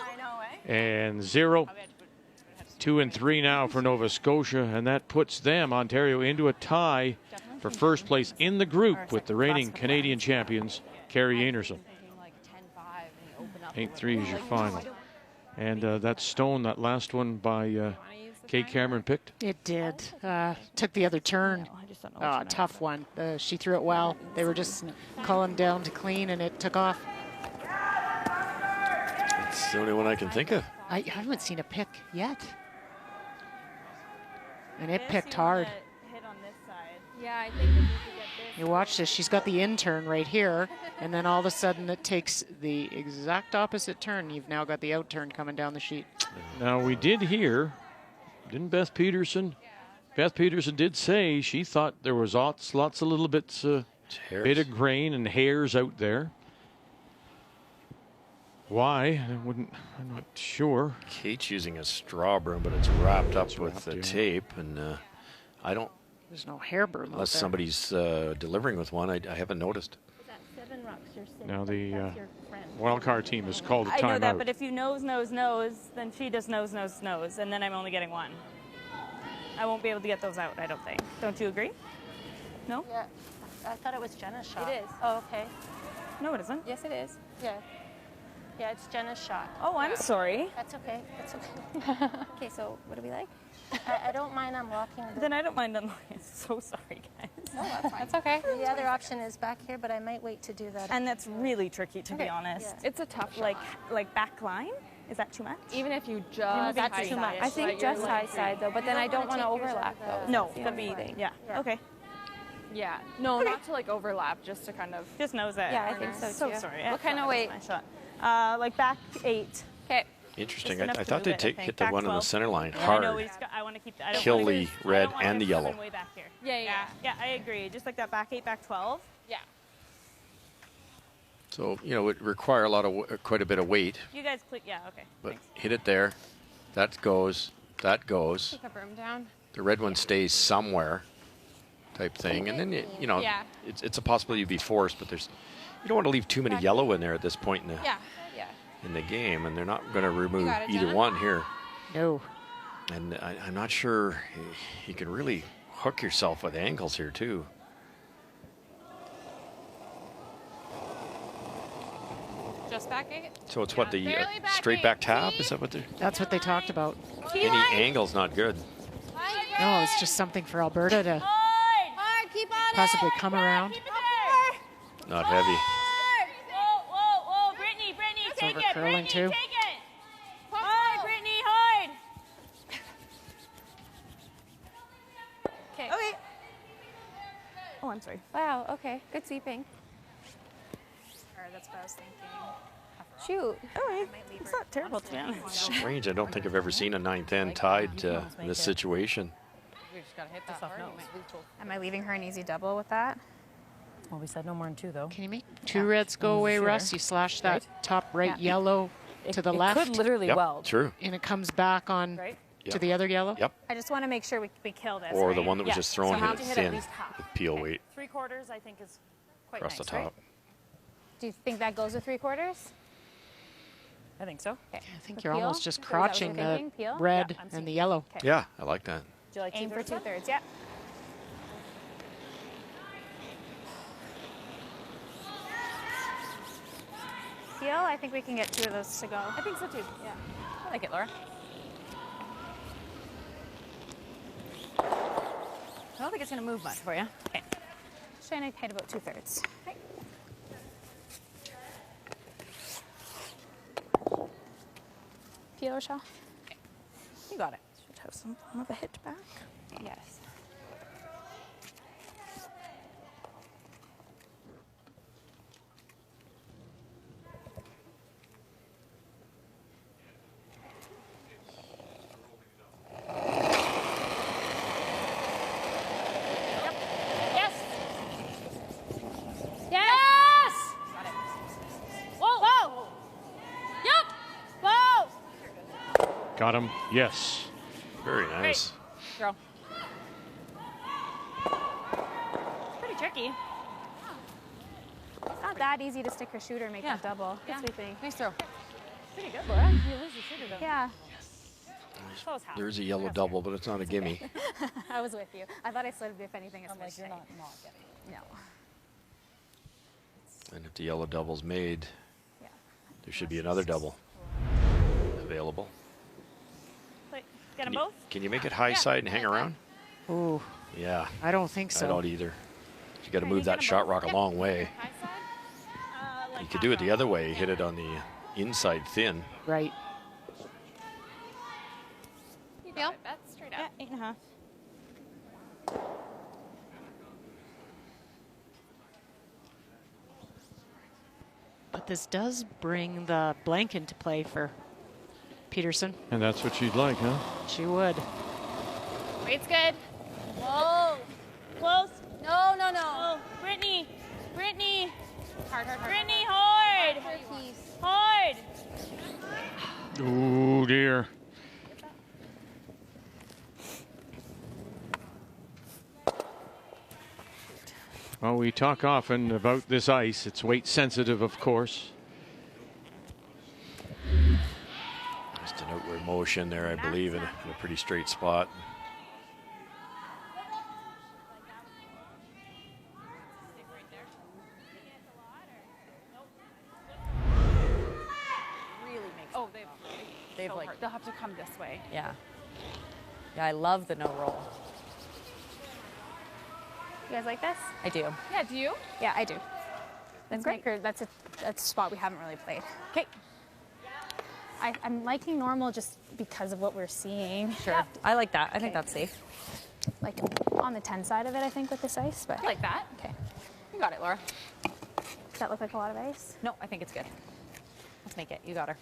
2 and 3 now for Nova Scotia, and that puts them, Ontario, into a tie for first place in the group with the reigning Canadian champions, Carrie Anderson. 8-3 is your final. And that stone, that last one by Kate Cameron picked? It did. Took the other turn. Tough one. She threw it well. They were just calling down to clean, and it took off. It's the only one I can think of. I haven't seen a pick yet. And it picked hard. Yeah, I think if we could get this. You watch this. She's got the in-turn right here, and then all of a sudden it takes the exact opposite turn. You've now got the out-turn coming down the sheet. Now, we did hear, didn't Beth Peterson? Beth Peterson did say she thought there was lots of little bits, bit of grain and hairs out there. Why? I'm not sure. Kate's using a straw broom, but it's wrapped up with the tape, and I don't. There's no hair broom. Unless somebody's delivering with one, I haven't noticed. Now the wild card team is called a timeout. I know that, but if you nose, then she does nose, and then I'm only getting one. I won't be able to get those out, I don't think. Don't you agree? No? Yeah. I thought it was Jenna's shot. It is. Oh, okay. No, it isn't. Yes, it is. Yeah. Yeah, it's Jenna's shot. Oh, I'm sorry. That's okay. That's okay. Okay, so what do we like? I don't mind unlocking. Then I don't mind unlocking. So sorry, guys. No, that's fine. That's okay. The other option is back here, but I might wait to do that. And that's really tricky, to be honest. Yeah. It's a tough shot. Like back line? Is that too much? Even if you just That's too much. I think just high side though, but then I don't want to overlap those. No, the meeting. Yeah. Okay. Yeah. No, not to like overlap, just to kind of just nose it. Yeah, I think so too. So sorry. What kind of weight? Like back 8. Okay. Interesting. I thought they'd hit the one in the center line I hard. know, I want to keep that. Kill the red and the yellow. Way back here. Yeah. Yeah, I agree. Just like that back 8, back 12. Yeah. So, it would require quite a bit of weight. You guys click, yeah, okay. But hit it there. That goes. Take the broom down. The red one stays somewhere, type thing. And then, yeah. it's a possibility you'd be forced, but you don't want to leave too many yellow in there at this point in the game, and they're not going to remove either one here. No. And I'm not sure you can really hook yourself with angles here, too. Just back 8? So it's what, the straight back tap? Is that what they're... That's what they talked about. Any angle's not good. No, it's just something for Alberta to possibly come around. Not heavy. Whoa, Brittany, take over it, curling Brittany, too. take it. Hard, Brittany, hard. Okay. Oh, I'm sorry. Wow, okay. Good sweeping. That's what I was thinking. Shoot. Oh, it's not terrible, to be honest. Strange. I don't think I've ever seen a 9-10 tied in this situation. We just got to hit this off nose. Am I leaving her an easy double with that? Well, we said no more than 2, though. Can you make 2 reds go away, Sure. Russ? You slash that top right yellow to the left. It could literally weld. True. And it comes back on to the other yellow? Yep. I just want to make sure we kill this. Or the right? one that was just thrown so hit it thin with peel weight 3/4, I think, is quite across nice, the top. right? Do you think that goes with 3/4? I think so. Okay. I think For you're peel? almost just Is that what you're crotching the thinking? Peel? red and the yellow. Yeah, I like that. Do you like Aim for 2/3, yeah. Peel, I think we can get 2 of those to go. I think so too, yeah. I like it, Laura. I don't think it's going to move much for you. Okay. trying to hit about 2/3. Okay. Feel, Rochelle? You got it. Should have some form of a hit back. Yes. Got him. Yes. Very nice. Throw. Pretty tricky. It's not that easy to stick a shooter and make that double. Good sweeping. Nice throw. Pretty good, Laura. You lose the shooter though. Yeah. There's a yellow double, but it's not a gimme. I was with you. I thought I slid if anything. I'm like, you're not getting it. No. And if the yellow double's made, there should be another double available. Get them both? Can you make it high side and hang around? Ooh. Yeah. I don't think so. I don't either. You got to move that shot rock a long way. You could do it the other way. Hit it on the inside thin. Right. You got it, Beth. Straight up. Yeah, 8.5. But this does bring the blank into play for Peterson. And that's what she'd like, huh? She would. Weight's good. Whoa. Close. No. Oh, Brittany. Hard. Brittany, hard. Hard. Oh, dear. Well, we talk often about this ice. It's weight sensitive, of course. Just an outward motion there, I believe, in a pretty straight spot. They've like, they'll have to come this way. yeah. Yeah, I love the no roll. You guys like this? I do. Yeah, do you? Yeah, I do. That's great. That's a spot we haven't really played. Okay. I'm liking normal just because of what we're seeing. Sure. Yeah. I like that. I think that's safe. Like on the 10 side of it, I think, with this ice. But I like that. Okay. You got it, Laura. Does that look like a lot of ice? No, I think it's good. Let's make it. You got her.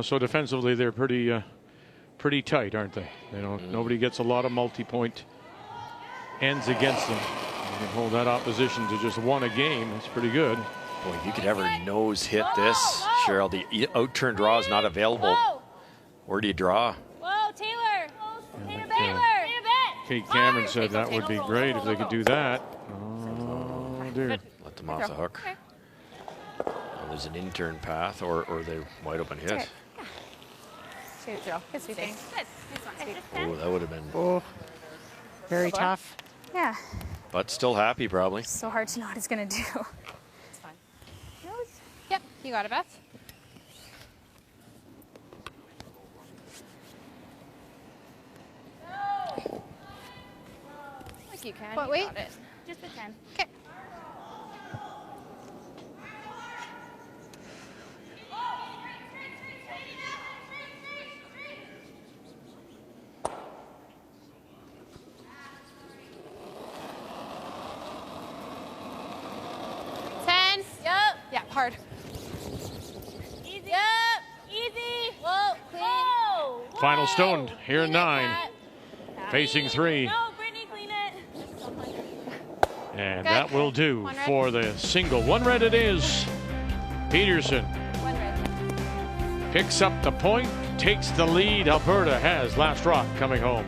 So defensively, they're pretty tight, aren't they? They don't. Nobody gets a lot of multi-point ends against them. You can hold that opposition to just one a game. That's pretty good. Boy, if you could ever nose hit this, Cheryl, the out-turn draw is not available. Where do you draw? Whoa, Taylor. Taylor Baylor. Kate Cameron said that would be great if they could do that. Oh, dear. Let them off the hook. Well, there's an in-turn path, or they're wide open hit. Shoot, throw. Good sweeping. Good. Nice one. Oh, that would have been. Oh, very tough. Yeah. But still happy, probably. So hard to know what it's going to do. It's fine. Yep, you got it, Beth. Like you can. But you wait. got it. Just a 10. Okay. Yeah, hard. Easy. Yep. Easy. Whoa. Clean. Whoa. Final stone here in 9. Facing 3. No, Brittany, clean it. And that will do for the single. 1 red it is. Peterson picks up the point, takes the lead. Alberta has last rock coming home.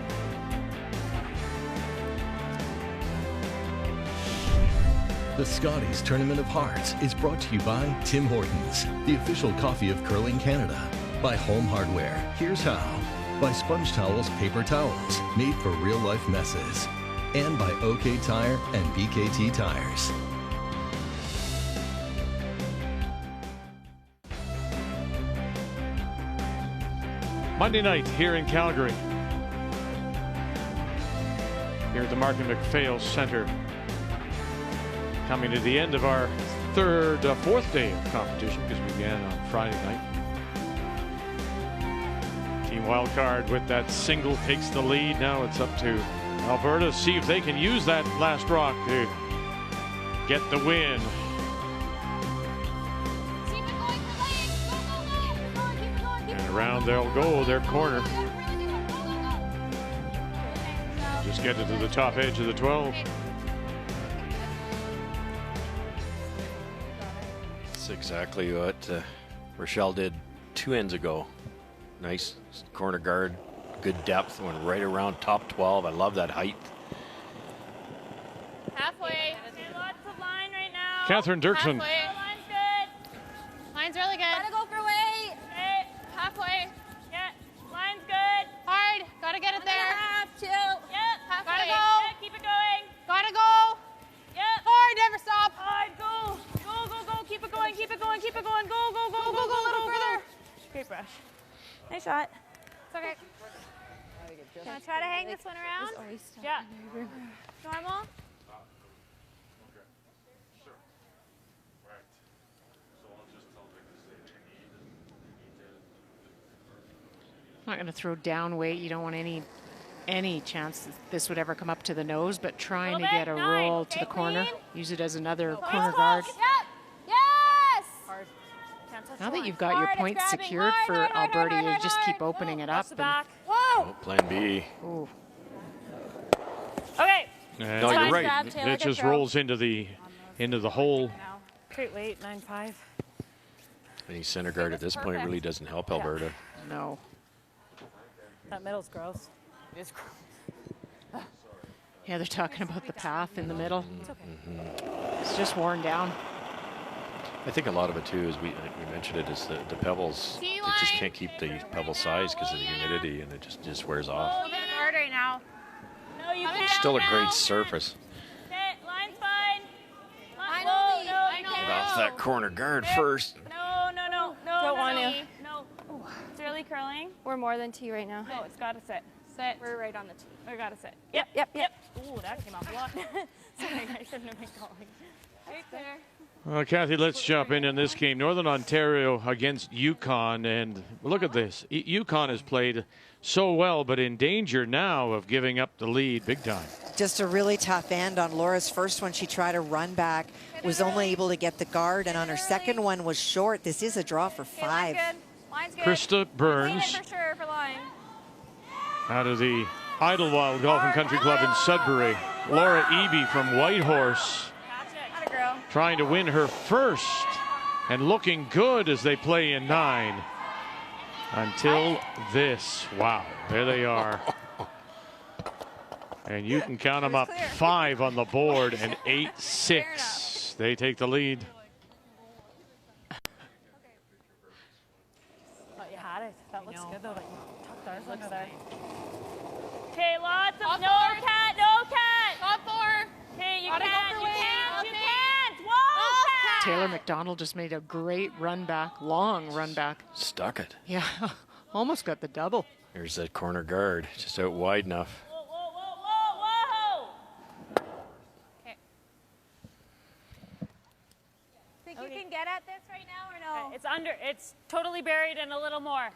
The Scotties Tournament of Hearts is brought to you by Tim Hortons, the official coffee of curling Canada. By Home Hardware, here's how. By Sponge Towels Paper Towels, made for real-life messes. And by OK Tire and BKT Tires. Monday night here in Calgary. here at the Markin MacPhail Center. Coming to the end of our fourth day of competition, because we began on Friday night. Team Wildcard with that single takes the lead. Now it's up to Alberta to see if they can use that last rock to get the win. And around they'll go, their corner. Just get it to the top edge of the 12. That's exactly what Rochelle did 2 ends ago. Nice corner guard, good depth, went right around top 12. I love that height. Halfway. Lots of line right now. Catherine Dirksen. Line's good. Line's really good. Gotta go for weight. Okay. Halfway. Yeah. Line's good. Hard. Gotta get it there. Half, two. Yep. Halfway. Gotta go. Yeah, keep it going. Gotta go. Yep. Hard. Never stop. Hard. Go. Go, go, go. Keep it going. Keep it going. Keep it going. Go, go, go, go, go, a little further. Great brush. Nice shot. It's okay. Gonna try to hang this one around. Yeah. Normal. I'm not going to throw down weight. You don't want any chance that this would ever come up to the nose, but trying to get a roll to the corner. Use it as another corner guard. Yep. Yes. Now that you've got your points secured for Alberta, you just keep opening it up. Back. Whoa. Oh, plan B. Ooh. Okay. No, you're right. It just rolls into the hole. Great weight, 9.5. Any center guard at this point really doesn't help Alberta. No. That middle's gross. It is gross. Yeah, they're talking about the path in the middle. It's okay. It's just worn down. I think a lot of it too is we mentioned it is the pebbles. They just can't keep the pebble size because of the humidity, and it just wears off. Hard right now. No, you can't. Still a great surface. Line's fine. Line Whoa, only. no, I know. Get off that corner guard first. No, no, no, no. Don't no, want no. to. No. It's really curling. We're more than T right now. No, it's got to sit. Sit. We're right on the T. We got to sit. Yep, yep, yep. Ooh, that came off a lot. Sorry, I shouldn't have been calling. Right there. Well, Kathy, let's jump in this game. Northern Ontario against Yukon, and look at this. Yukon has played so well, but in danger now of giving up the lead big time. Just a really tough end on Laura's first one. She tried to run back, was only able to get the guard, and on her second one was short. This is a draw for 5. Line's good. Krista Burns For sure for line. out of the Idlewild Golf and Country Club in Sudbury. Laura Eby from Whitehorse Atta girl. trying to win her first and looking good as they play in 9. Until this. Wow, there they are. And you can count them up. 5 on the board and 8-6. They take the lead. Thought you had it. That looks good though. That you tucked ours. Look at that. Okay, lots of no cat, no cat. Top 4. Okay, you Gotta go can't, for you weight. can't, you Okay. can't. Whoa, cat. Taylor McDonald just made a great run back, long run back. Stuck it. Yeah, almost got the double. Here's that corner guard, just out wide enough. Whoa, whoa, whoa, whoa, whoa. Okay. Think you can get at this right now or no? It's under, it's totally buried and a little more.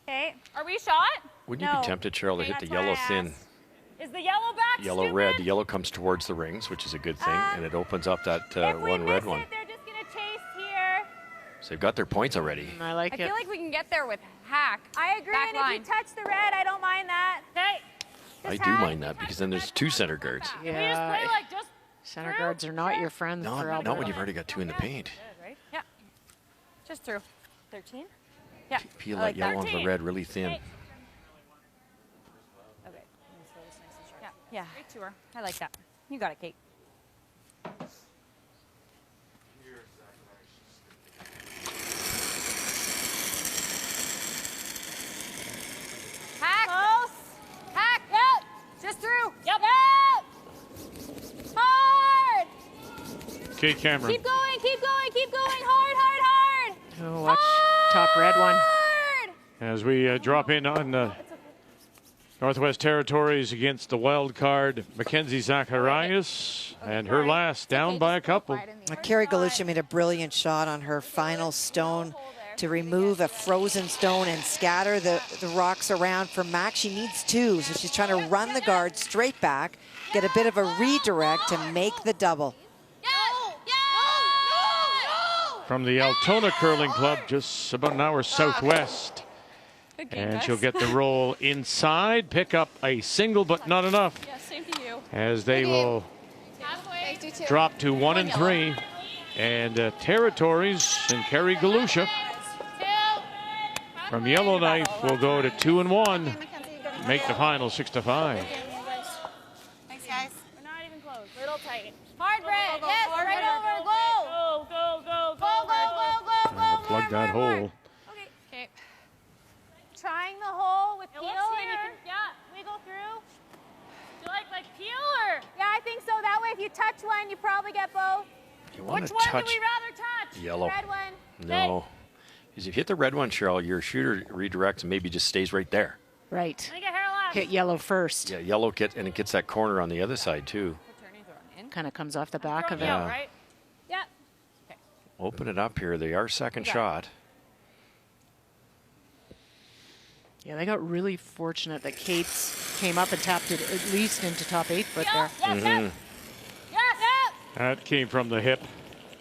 Okay. Are we shot? Wouldn't you be tempted, Cheryl, to hit the yellow thin? Is the yellow back Yellow stupid? red. The yellow comes towards the rings, which is a good thing, and it opens up that one red one. They're just gonna chase here. So they've got their points already. I like I it. feel like we can get there with hack. I agree, Back and line. if you touch the red, I don't mind that. Okay. I do mind that because then there's 2 center guards. We just play like just Center guards are not your friends No, for Alberta. not when you've already got 2 in the paint. good, right? Yeah. Just through. 13? Yeah. Peel I that like yellow that. onto the red really thin. Okay. Yeah. Great tour. I like that. You got it, Kate. Hack. Close. Hack. Yep. Just through. Yep. Yep. Hard. Kate Cameron. Keep going. Keep going. Keep going. Hard, hard, hard. Oh, watch top red one. Hard. As we drop in on Northwest Territories against the wild card Mackenzie Zacharias, and her last down by a couple. Carrie Galusha made a brilliant shot on her final stone to remove a frozen stone and scatter the rocks around for Mac. She needs two, so she's trying to run the guard straight back, get a bit of a redirect to make the double. From the Altona Curling Club, just about an hour southwest. And she'll get the roll inside, pick up a single, but not enough. Yeah, same to you. As they will drop to 1 and 3. And Territories and Carrie Galusha from Yellowknife will go to 2 and 1. Make the final 6-5. Thanks, guys. We're not even close. Little tight. Hard bread. Yes, right over. Go. Go, go, go, Go. Plug that hole. Okay. Trying the hole with peel. Yeah, wiggle through. Do you like peel or? Yeah, I think so. That way, if you touch one, you probably get both. You want Which to one touch would we rather touch? yellow. Red one. No. Because if you hit the red one, Cheryl, your shooter redirects and maybe just stays right there. Right. I get her left. Hit yellow first. Yeah, yellow and it gets that corner on the other side too. Kind of comes off the back of it. Yeah. Right? Yeah. Open it up here. They are second shot. Yeah, they got really fortunate that Kate's came up and tapped it at least into top 8 foot there. Yes. That came from the hip.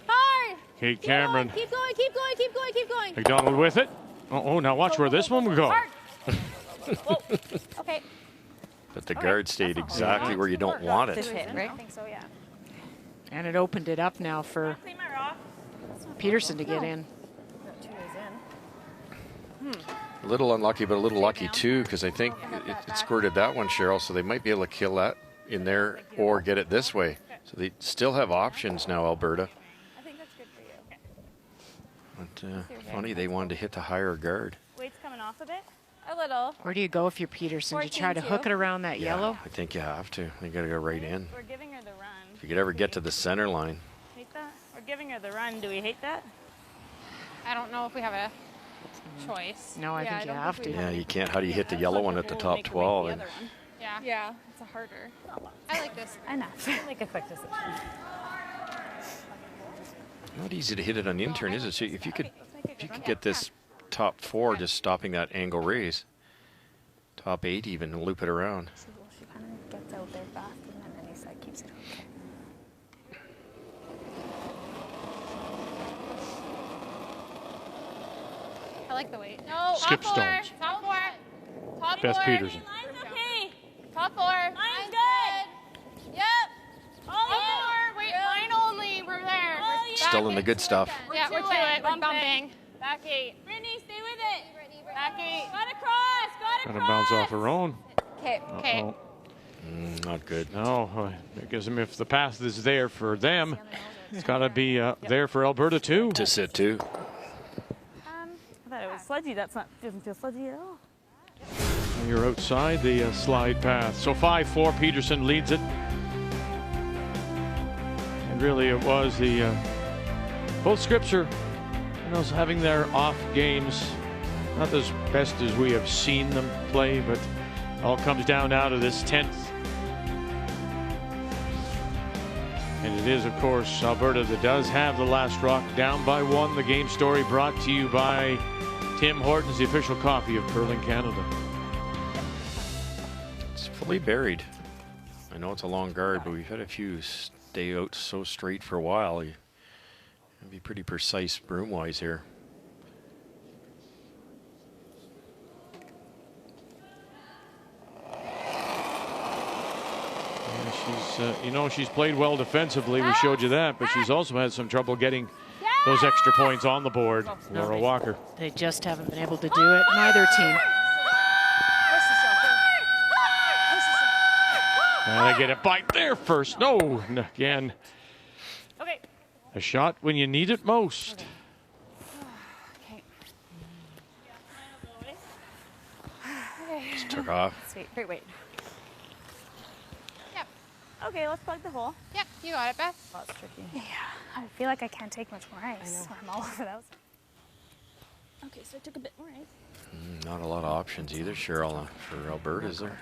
Hard. Kate Cameron. Keep going. Keep going. Keep going. Keep going. McDonald with it. Oh, now watch where this one will go. Okay. But the guard stayed exactly where you don't want it. I think so, yeah. And it opened it up now for Peterson to get in. A little unlucky, but a little lucky too, because I think it squirted that one, Cheryl, so they might be able to kill that in there or get it this way. So they still have options now, Alberta. I think that's good for you. But funny, they wanted to hit the higher guard. Weight's coming off a bit. A little. Where do you go if you're Peterson? Do you try to hook it around that yellow? I think you have to. You got to go right in. We're giving her the run. If you could ever get to the center line. Hate that? We're giving her the run. Do we hate that? I don't know if we have a choice. No, I think you have to. Yeah, you can't. How do you hit the yellow one at the top 12? And Yeah, it's a harder. I like this. Enough. Make a quick decision. not easy to hit it on the intern, is it? So if you could get this top 4 just stopping that angle raise, top 8 even, and loop it around. She kind of gets out there fast, and then Lisa keeps it okay. I like the weight. No, Skip top 4. stones. Top 4. Top Beth 4. Peterson. Line's okay. Top 4. Line's good. Yep. Oh, Top 4. Wait, line only. We're there. Oh, Still in the good stuff. Yeah, we're to it. We're bumping. Back 8. Brittany, stay with it. Back 8. Got to cross. Got to Gonna cross. bounce off her own. Okay. Okay. Uh-oh. Not good. No, because if the path is there for them, it's got to be there for Alberta too. To sit too. I thought it was sludgy. Doesn't feel sludgy at all. And you're outside the slide path. So 5-4, Peterson leads it. And really it was the both scripts are having their off games. Not as best as we have seen them play, but all comes down now to this 10th. And it is, of course, Alberta that does have the last rock, down by 1. The game story brought to you by Tim Hortons, the official coffee of Curling Canada. It's fully buried. I know it's a long guard, but we've had a few stay out so straight for a while. You gotta be pretty precise broom-wise here. She's played well defensively. We showed you that, but she's also had some trouble getting those extra points on the board. Laura Walker. They just haven't been able to do it. Neither team. And they get it by there first. No, again. Okay. A shot when you need it most. Okay. Just took off. Sweet. Great weight. Okay, let's plug the hole. Yep, you got it, Beth. That's tricky. Yeah, I feel like I can't take much more ice. I'm all over that. Okay, so I took a bit more ice. Not a lot of options either, Cheryl, for Alberta, is there?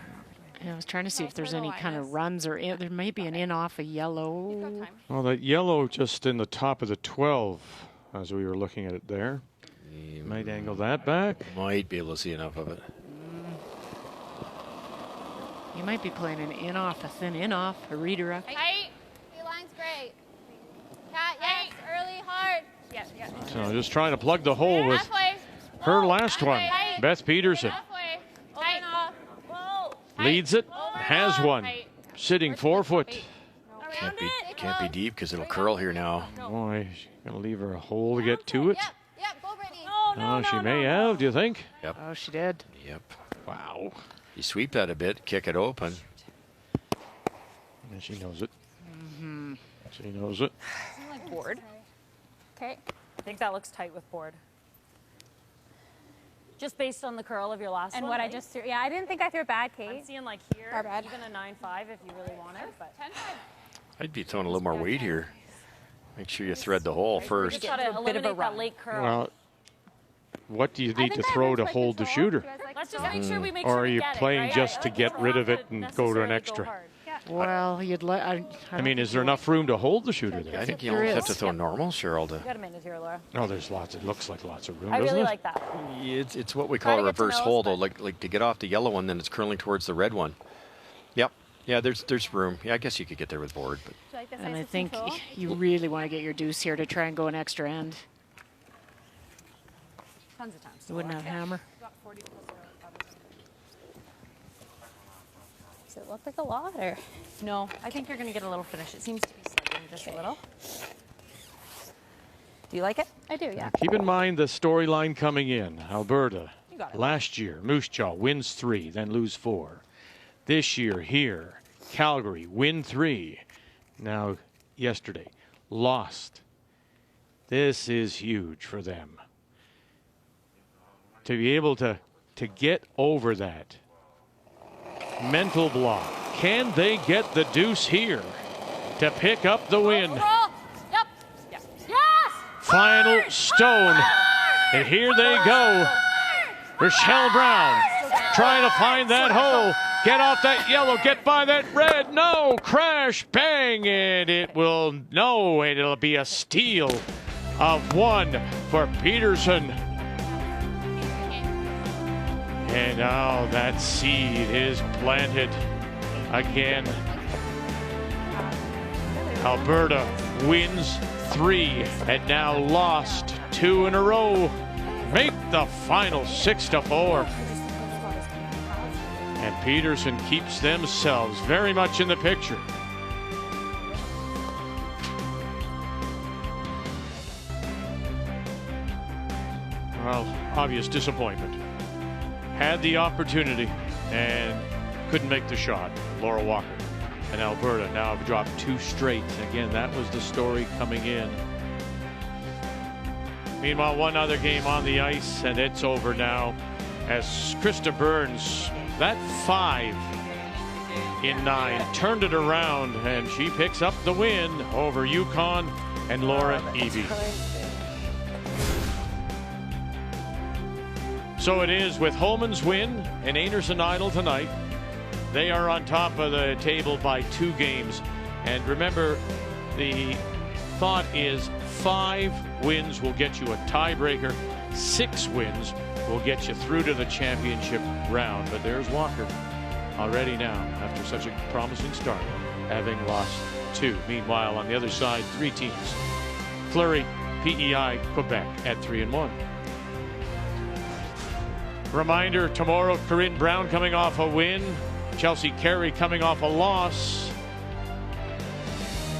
I was trying to see if there's any kind of runs or there may be an in off a yellow. Well, that yellow just in the top of the 12 as we were looking at it there. You might angle that back. Might be able to see enough of it. You might be playing an in off, a thin in off, a redirect. Height. The line's great. Cat, yes. Early, hard. Yes, yes. So just trying to plug the hole with her last one. Beth Peterson leads it, has one, sitting 4 foot. Can't be deep because it'll curl here now. Boy, she's gonna leave her a hole to get to it. Yep, go Brittany. Oh, she may have, do you think? Yep. Oh, she did. Yep. Wow. You sweep that a bit, kick it open. And she knows it. She knows it. Something like board. Okay. I think that looks tight with board. Just based on the curl of your last And one. what I just threw. Yeah, I didn't think I threw it bad, Kate. I'm seeing like here, Our bad. even a 9.5 if you really want it. But I'd be throwing a little more weight here. Make sure you thread the hole first. just gotta eliminate that late curl. Well, what do you need to throw to hold the shooter? Let's just make sure we make Or sure are we you get it, playing right? just I to don't get think rid we'll of it have to and go to an necessarily extra? hard. Well, you'd let. I mean, is there enough room to hold the shooter there? I think you almost have to throw normal, Cheryl. You got a minute here, Laura. Oh, there's lots. It looks like lots of room, I doesn't really it? like that. It's what we call a reverse hole, though. Like to get off the yellow one, then it's curling towards the red one. Yep. Yeah, there's room. Yeah, I guess you could get there with board. But. And I think you really want to get your deuce here to try and go an extra end. Tons of times. You wouldn't have hammer. Does it look like a lot, or? No, I think you're going to get a little finish. It seems to be slugging just a little. Do you like it? I do, yeah. Keep in mind the storyline coming in. Alberta, You got it. last year, Moose Jaw wins 3, then lose 4. This year here, Calgary win 3. Now, yesterday, lost. This is huge for them. To be able to get over that mental block. Can they get the deuce here to pick up the win? Yep. Yes. Final stone. And here they go. Rochelle Brown trying to find that hole. Get off that yellow. Get by that red. No. Crash. Bang. And it'll be a steal of 1 for Peterson. And now that seed is planted again. Alberta wins 3 and now lost 2 in a row. Make the final 6-4. And Peterson keeps themselves very much in the picture. Well, obvious disappointment. Had the opportunity and couldn't make the shot. Laura Walker and Alberta now have dropped 2 straight. Again, that was the story coming in. Meanwhile, one other game on the ice, and it's over now as Krista Burns, that 5 in 9, turned it around, and she picks up the win over Yukon and Laura Evie. So it is with Holman's win and Anderson Idle tonight. They are on top of the table by 2 games. And remember, the thought is 5 wins will get you a tiebreaker. 6 wins will get you through to the championship round. But there's Walker already now after such a promising start, having lost 2. Meanwhile, on the other side, 3 teams. Fleury, PEI, Quebec at 3-1. Reminder, tomorrow, Corinne Brown coming off a win. Chelsea Carey coming off a loss.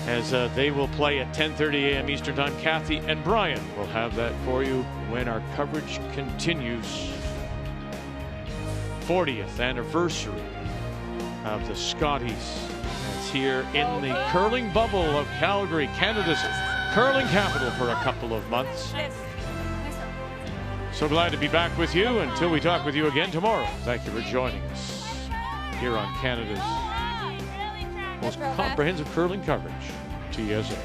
As they will play at 10:30 a.m. Eastern Time. Kathy and Brian will have that for you when our coverage continues. 40th anniversary of the Scotties. It's here in the curling bubble of Calgary, Canada's curling capital for a couple of months. So glad to be back with you until we talk with you again tomorrow. Thank you for joining us here on Canada's most comprehensive curling coverage, TSA.